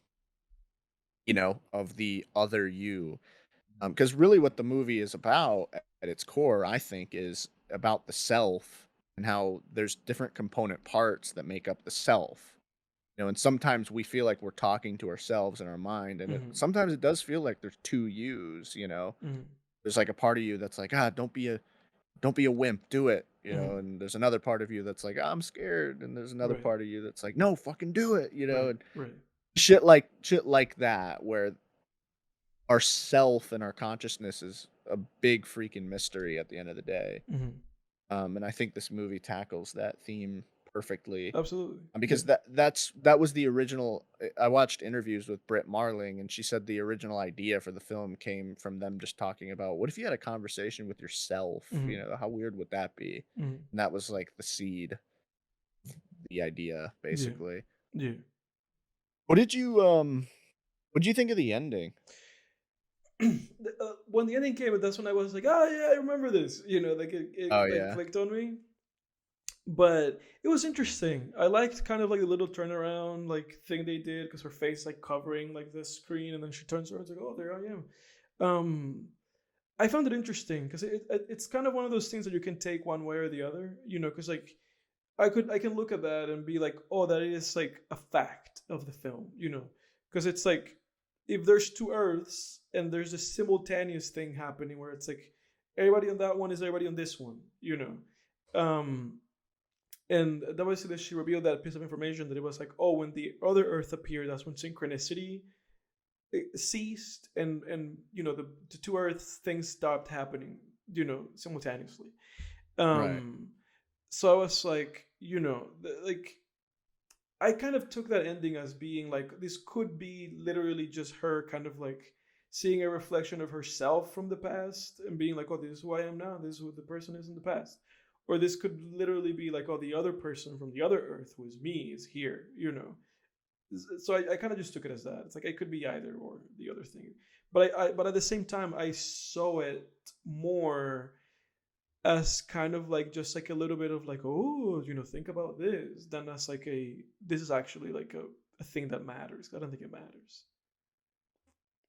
of the other you. Because really what the movie is about at its core, I think, is about the self and how there's different component parts that make up the self. And sometimes we feel like we're talking to ourselves in our mind, and Hmm. sometimes it does feel like there's two yous. Hmm. There's like a part of you that's like, don't be a wimp, do it, Hmm. and there's another part of you that's like, I'm scared, and there's another Right. part of you that's like, no, fucking do it, Right. and Right. shit like that, where our self and our consciousness is a big freaking mystery at the end of the day. Hmm. And I think this movie tackles that theme perfectly. Absolutely. Yeah. Because that was the original. I watched interviews with Britt Marling, and she said the original idea for the film came from them just talking about, what if you had a conversation with yourself? Hmm. How weird would that be? Hmm. And that was like the seed, the idea, Yeah. basically. Yeah. What did you think of the ending? When the ending came, that's when I was like, oh yeah, I remember this. Like Oh it like yeah. clicked on me. But it was interesting. I liked kind of like the little turnaround like thing they did because her face like covering like the screen, and then she turns around and like, oh, there I am. Um, I found it interesting because it's kind of one of those things that you can take one way or the other. Because like I can look at that and be like, oh, that is like a fact of the film. Because it's like if there's two Earths and there's a simultaneous thing happening where it's like everybody on that one is everybody on this one. Um, and that was that she revealed that piece of information that it was like, oh, when the other Earth appeared, that's when synchronicity ceased, and the two Earths things stopped happening, simultaneously. Right. Um, so I was like, like I kind of took that ending as being like this could be literally just her kind of like seeing a reflection of herself from the past and being like, oh, this is who I am now. This is who the person is in the past. Or this could literally be like, oh, the other person from the other Earth who is me is here, you know. So I kind of just took it as that. It's like it could be either or the other thing. But at the same time, I saw it more as kind of like just like a little bit of like, oh, you know, think about this, than as like this is actually like a thing that matters. I don't think it matters.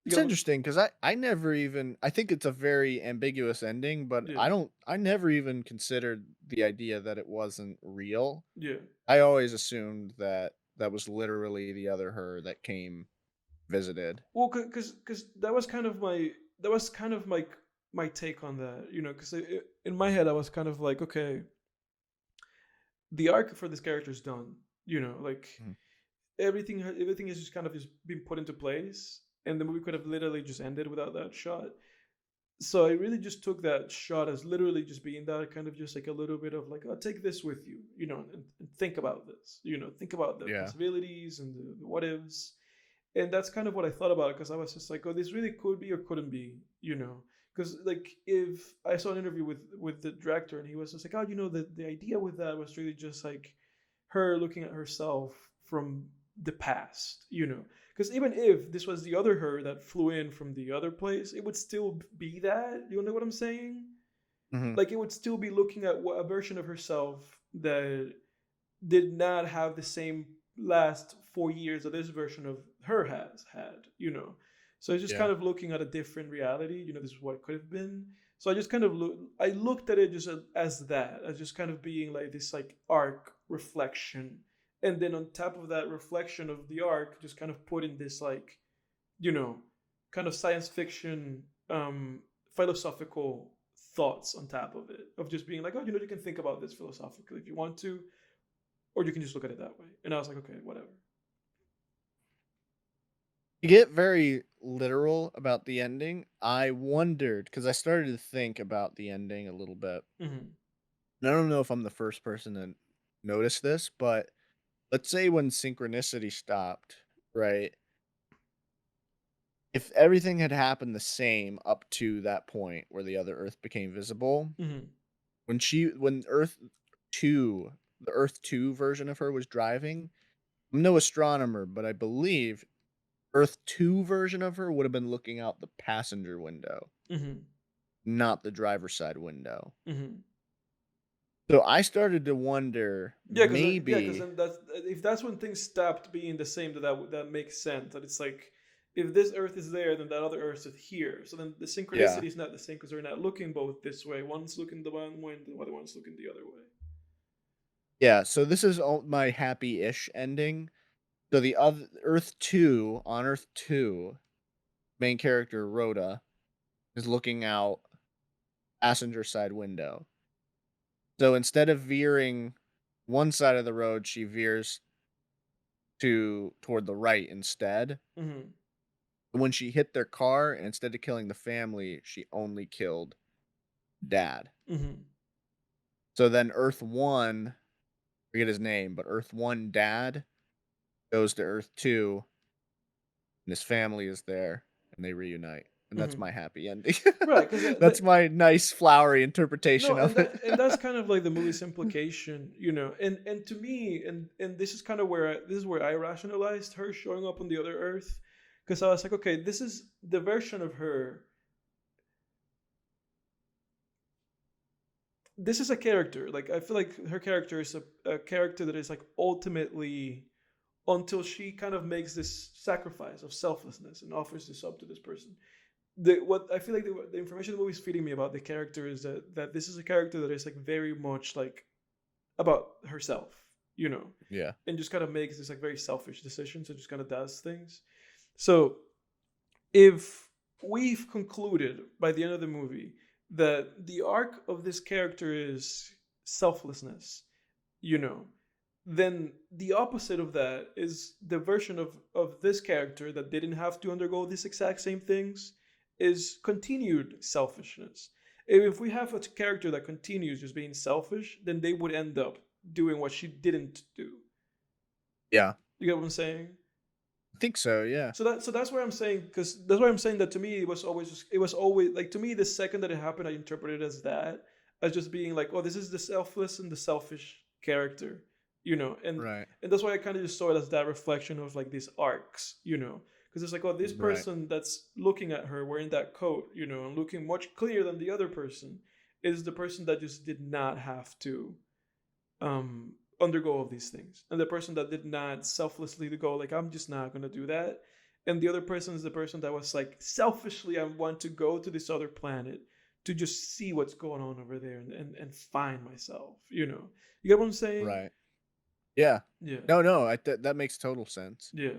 You It's get what? interesting because I never even I think it's a very ambiguous ending, but Yeah, I never even considered the idea that it wasn't real. yeah. I always assumed that that was literally the other her that came visited. Well, because that was kind of my take on that, you know, because in my head I was kind of like, okay, the arc for this character is done, you know, like Mhm. everything is just kind of just been put into place, and the movie could have literally just ended without that shot. So I really just took that shot as literally just being that kind of just like a little bit of like, oh, take this with you, you know, and think about this, you know, think about the Yeah. possibilities and the what ifs. And that's kind of what I thought about it, because I was just like, oh, this really could be or couldn't be, you know. Because like if I saw an interview with the director and he was just like, oh, you know, the idea with that was really just like her looking at herself from the past, you know. Because even if this was the other her that flew in from the other place, it would still be that. You know what I'm saying? Mhm. Like it would still be looking at a version of herself that did not have the same last 4 years that this version of her has had, you know. So it's just Yeah. kind of looking at a different reality, you know, this is what it could have been. So I just kind of I looked at it just as that, as just kind of being like this like arc reflection. And then on top of that reflection of the arc, just kind of put in this like, you know, kind of science fiction, philosophical thoughts on top of it, of just being like, oh, you know, you can think about this philosophically if you want to, or you can just look at it that way. And I was like, okay, whatever. You get very literal about the ending. I wondered because I started to think about the ending a little bit. Mm-hmm. And I don't know if I'm the first person to notice this, but let's say when synchronicity stopped, right? If everything had happened the same up to that point where the other Earth became visible, Mm-hmm. when Earth 2, the Earth 2 version of her was driving, I'm no astronomer, but I believe Earth 2 version of her would have been looking out the passenger window, Mm-hmm. not the driver's side window. Mm-hmm. So I started to wonder, Because maybe then that's if that's when things stopped being the same, that makes sense. That it's like if this Earth is there, then that other Earth is here. So then the yeah. synchronicity is not the same because they're not looking both this way. One's looking the one way, and the other one's looking the other way. Yeah, so this is my happy-ish ending. So the other Earth 2, on Earth 2, main character Rhoda is looking out passenger side window. So instead of veering one side of the road, she veers toward the right instead. Mm-hmm. When she hit their car, and instead of killing the family, she only killed dad. Mm-hmm. So then Earth 1, forget his name, but Earth 1 dad goes to Earth 2 and his family is there and they reunite. And that's Mm-hmm. my happy ending. Right, because That's my nice flowery interpretation no, of it. and that's kind of like the movie's implication, you know. And to me, and this is kind of where this is where I rationalized her showing up on the other Earth, because I was like, okay, this is the version of her. This is a character. Like I feel like her character is a character that is like ultimately, until she kind of makes this sacrifice of selflessness and offers this up to this person. What I feel like the information the movie's feeding me about the character is that this is a character that is like very much like about herself, you know, Yeah. and just kind of makes this like very selfish decisions and just kind of does things. So if we've concluded by the end of the movie that the arc of this character is selflessness, you know, then the opposite of that is the version of this character that didn't have to undergo these exact same things is continued selfishness. If we have a character that continues just being selfish, then they would end up doing what she didn't do. Yeah. You get what I'm saying? I think so. Yeah. So that's why I'm saying, because that's why I'm saying that to me it was always like, to me, the second that it happened, I interpreted it as that, as just being like, oh, this is the selfless and the selfish character, Right. and that's why I kind of just saw it as that reflection of like these arcs, because it's like, oh, this Right. person that's looking at her wearing that coat, and looking much clearer than the other person, is the person that just did not have to undergo all these things, and the person that did not selflessly go like, I'm just not gonna do that, and the other person is the person that was like, selfishly, I want to go to this other planet to just see what's going on over there, and find myself, you get what I'm saying? Right. Yeah. Yeah, No, no, that makes total sense. yeah.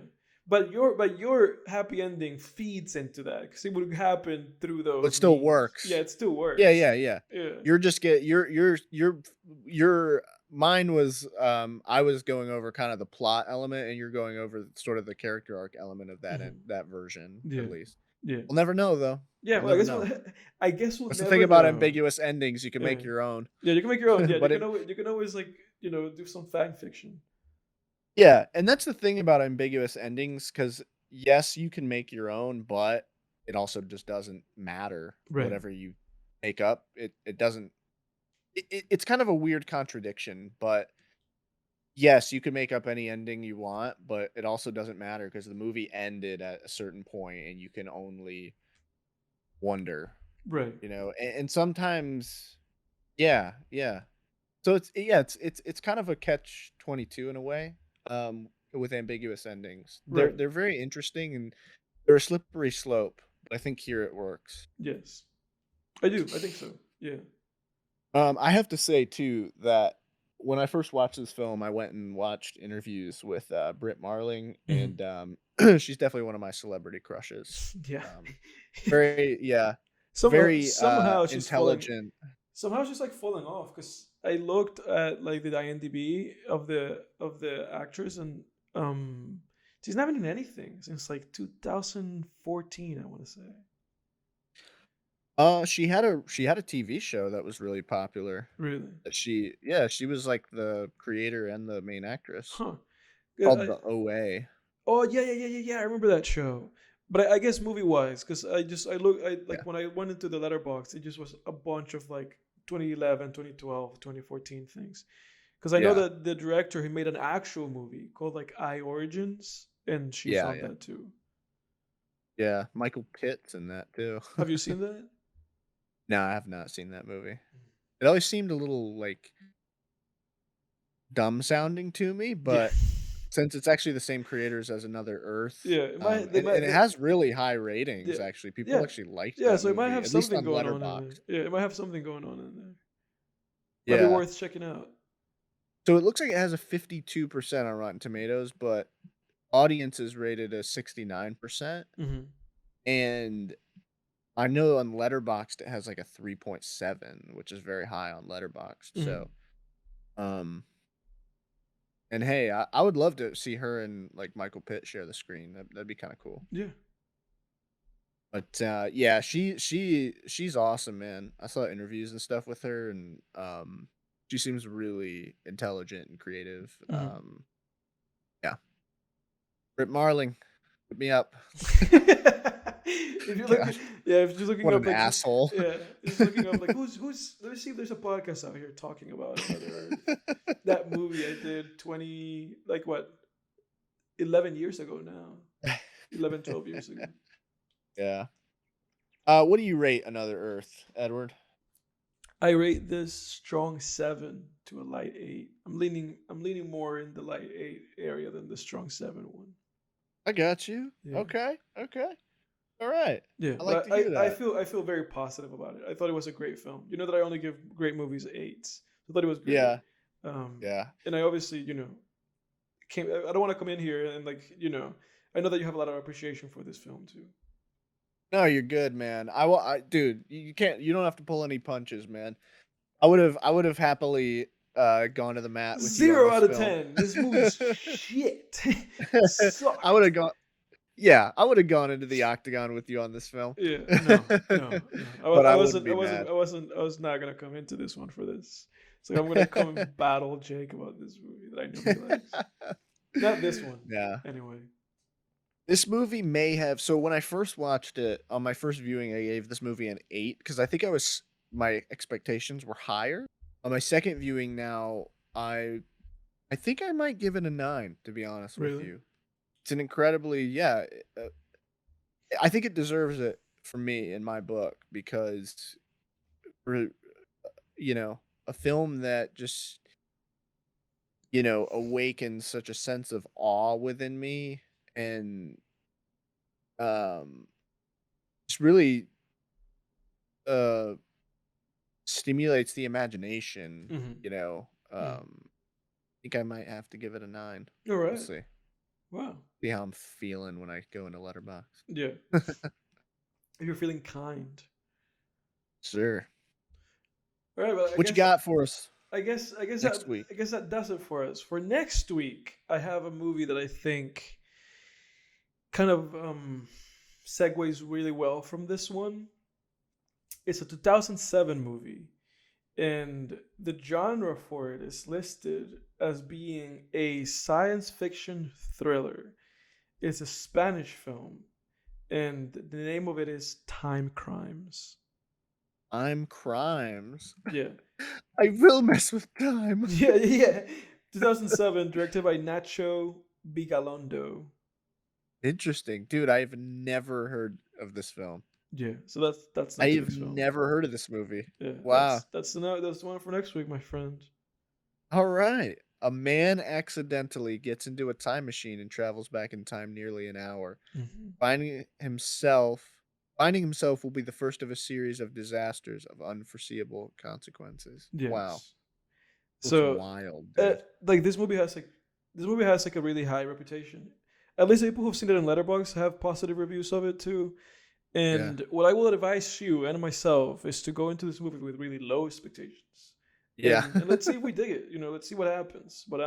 But your happy ending feeds into that, because it would happen through But those still means. Yeah, works. it still Yeah, works. yeah, yeah. Yeah. You're just get your mine was I was going over kind of the plot element and you're going over sort of the character arc element of Hmm. that version at Yeah. least. Yeah. We'll never know though. Yeah. We'll Well, I never guess know. I guess we'll That's the thing never about know. ambiguous endings, you can Yeah. make your own. Yeah, you can make your own. Yeah, But it you can always like, do some fan fiction. yeah, and that's the thing about ambiguous endings cuz yes, you can make your own, but it also just doesn't matter Right. whatever you make up. It doesn't it's kind of a weird contradiction, but yes, you can make up any ending you want, but it also doesn't matter because the movie ended at a certain point and you can only wonder, Right. and sometimes yeah, yeah. So it's kind of a catch 22 in a way, with ambiguous endings. Right. They're very interesting and they're a slippery slope, but I think here it works. Yes. I do. I think so. Yeah. I have to say too that when I first watched this film, I went and watched interviews with Britt Marling, Hmm. and she's definitely one of my celebrity crushes. Yeah. Very, yeah, somehow very somehow she's falling. intelligent. Somehow she's like falling off, because I looked at like the IMDb of the actress, and she's not been in anything since like 2014, I want to say. She had a TV show that was really popular. Really? She was like the creator and the main actress Huh. Yeah, called the OA. oh, yeah, yeah, yeah, yeah, yeah. I remember that show. But I guess movie wise, because I look, I Yeah, like when I went into the letterbox, it just was a bunch of like 2011, 2012, 2014 things. Because I know yeah, that the director, he made an actual movie called like I Origins, and she's yeah, on yeah, that too. yeah. Michael Pitt's in that too. Have you seen that? No, I have not seen that movie. It always seemed a little like dumb sounding to me, Yeah. but since it's actually the same creators as Another Earth, Yeah, and it has really high ratings, yeah, actually, people yeah, actually liked yeah. that So it might movie, have at least something on going on in there. Letterboxd. Yeah, it might have something going on in there. Might be Yeah. worth checking out. So it looks like it has a 52% on Rotten Tomatoes, but audience is rated as 69%, Hmm. and I know on Letterboxd it has like a 3.7, which is very high on Letterboxd, Hmm. so, um and hey, I would love to see her and, like, Michael Pitt share the screen, that'd be kinda cool. Yeah. But, yeah, she's awesome, man. I saw interviews and stuff with her, and, she seems really intelligent and creative, Hmm. yeah. Britt Marling, hit me up. If you're God, looking, yeah, if you're looking what up an like asshole. yeah, just looking up like who's. Let me see if there's a podcast out here talking about Another Earth. That movie I did 20, like what, 11 years ago now. 11, 12 years ago. Yeah. What do you rate Another Earth, Edward? I rate this strong 7 to a light 8. I'm leaning more in the light 8 area than the strong 7 one. I got you. Yeah. Okay, okay. All right. Yeah, I like but to hear that. I feel very positive about it. I thought it was a great film. You know that I only give great movies 8s. I thought it was great. Yeah, Um, yeah. and I obviously, came. I don't want to come in here and like, I know that you have a lot of appreciation for this film too. No, you're good, man. Dude, you can't. You don't have to pull any punches, man. I would have happily gone to the mat with you on Zero this out of film. 10. This movie's shit. It I would sucked. have gone. Yeah, I would have gone into the octagon with you on this film. Yeah, no, no, no. But I I wouldn't wasn't, be mad. I was not gonna come into this one for this. It's like I'm gonna come and battle Jake about this movie that I know he likes. Not this one, Yeah. anyway. This movie may have so when I first watched it, on my first viewing, I gave this movie an 8 because I think my expectations were higher. On my second viewing now, I think I might give it a 9, to be honest with Really? you. It's an incredibly uh, I think it deserves it for me in my book because for, you know, a film that just, awakens such a sense of awe within me and um just really uh stimulates the imagination, Mm-hmm. Mm. I think I might have to give it a 9. All We'll right. see. Wow. See how I'm feeling when I go into Letterbox. Yeah. If you're feeling kind. Sure. All right, but What you got for us next week? I guess that does it for us. For next week, I have a movie that I think kind of segues really well from this one. It's a 2007 movie, and the genre for it is listed as being a science fiction thriller. It's a Spanish film, and the name of it is Time Crimes. I'm crimes. Yeah. I will mess with time. Yeah. 2007, directed by Nacho Bigalondo. Interesting. Dude, I've never heard of this film. Yeah, so that's next I've week's film. never heard of this movie. Yeah, Wow. that's the one for next week, my friend. All right. A man accidentally gets into a time machine and travels back in time nearly an hour. Hmm. Finding himself finding himself will be the first of a series of disasters of unforeseeable consequences. Wow. Yes. Looks So, wild, dude. like this movie has like a really high reputation. At least the people who've seen it in Letterboxd have positive reviews of it too. Yeah. And what I will advise you and myself is to go into this movie with really low expectations, Yeah. and let's see if we dig it. Let's see what happens. But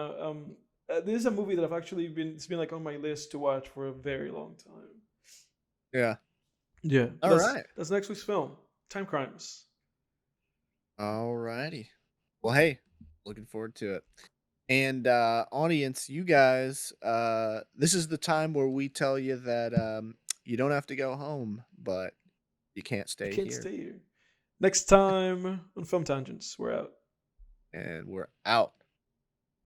this is a movie that I've actually been it's been like on my list to watch for a very long time. Yeah. Yeah, All right. that's next week's film, Time Crimes. All righty. Well, hey, looking forward to it. And audience, you guys, this is the time where we tell you that you don't have to go home, but you can't You stay can't here. stay here. Next time on Film Tangents, we're out. And we're out.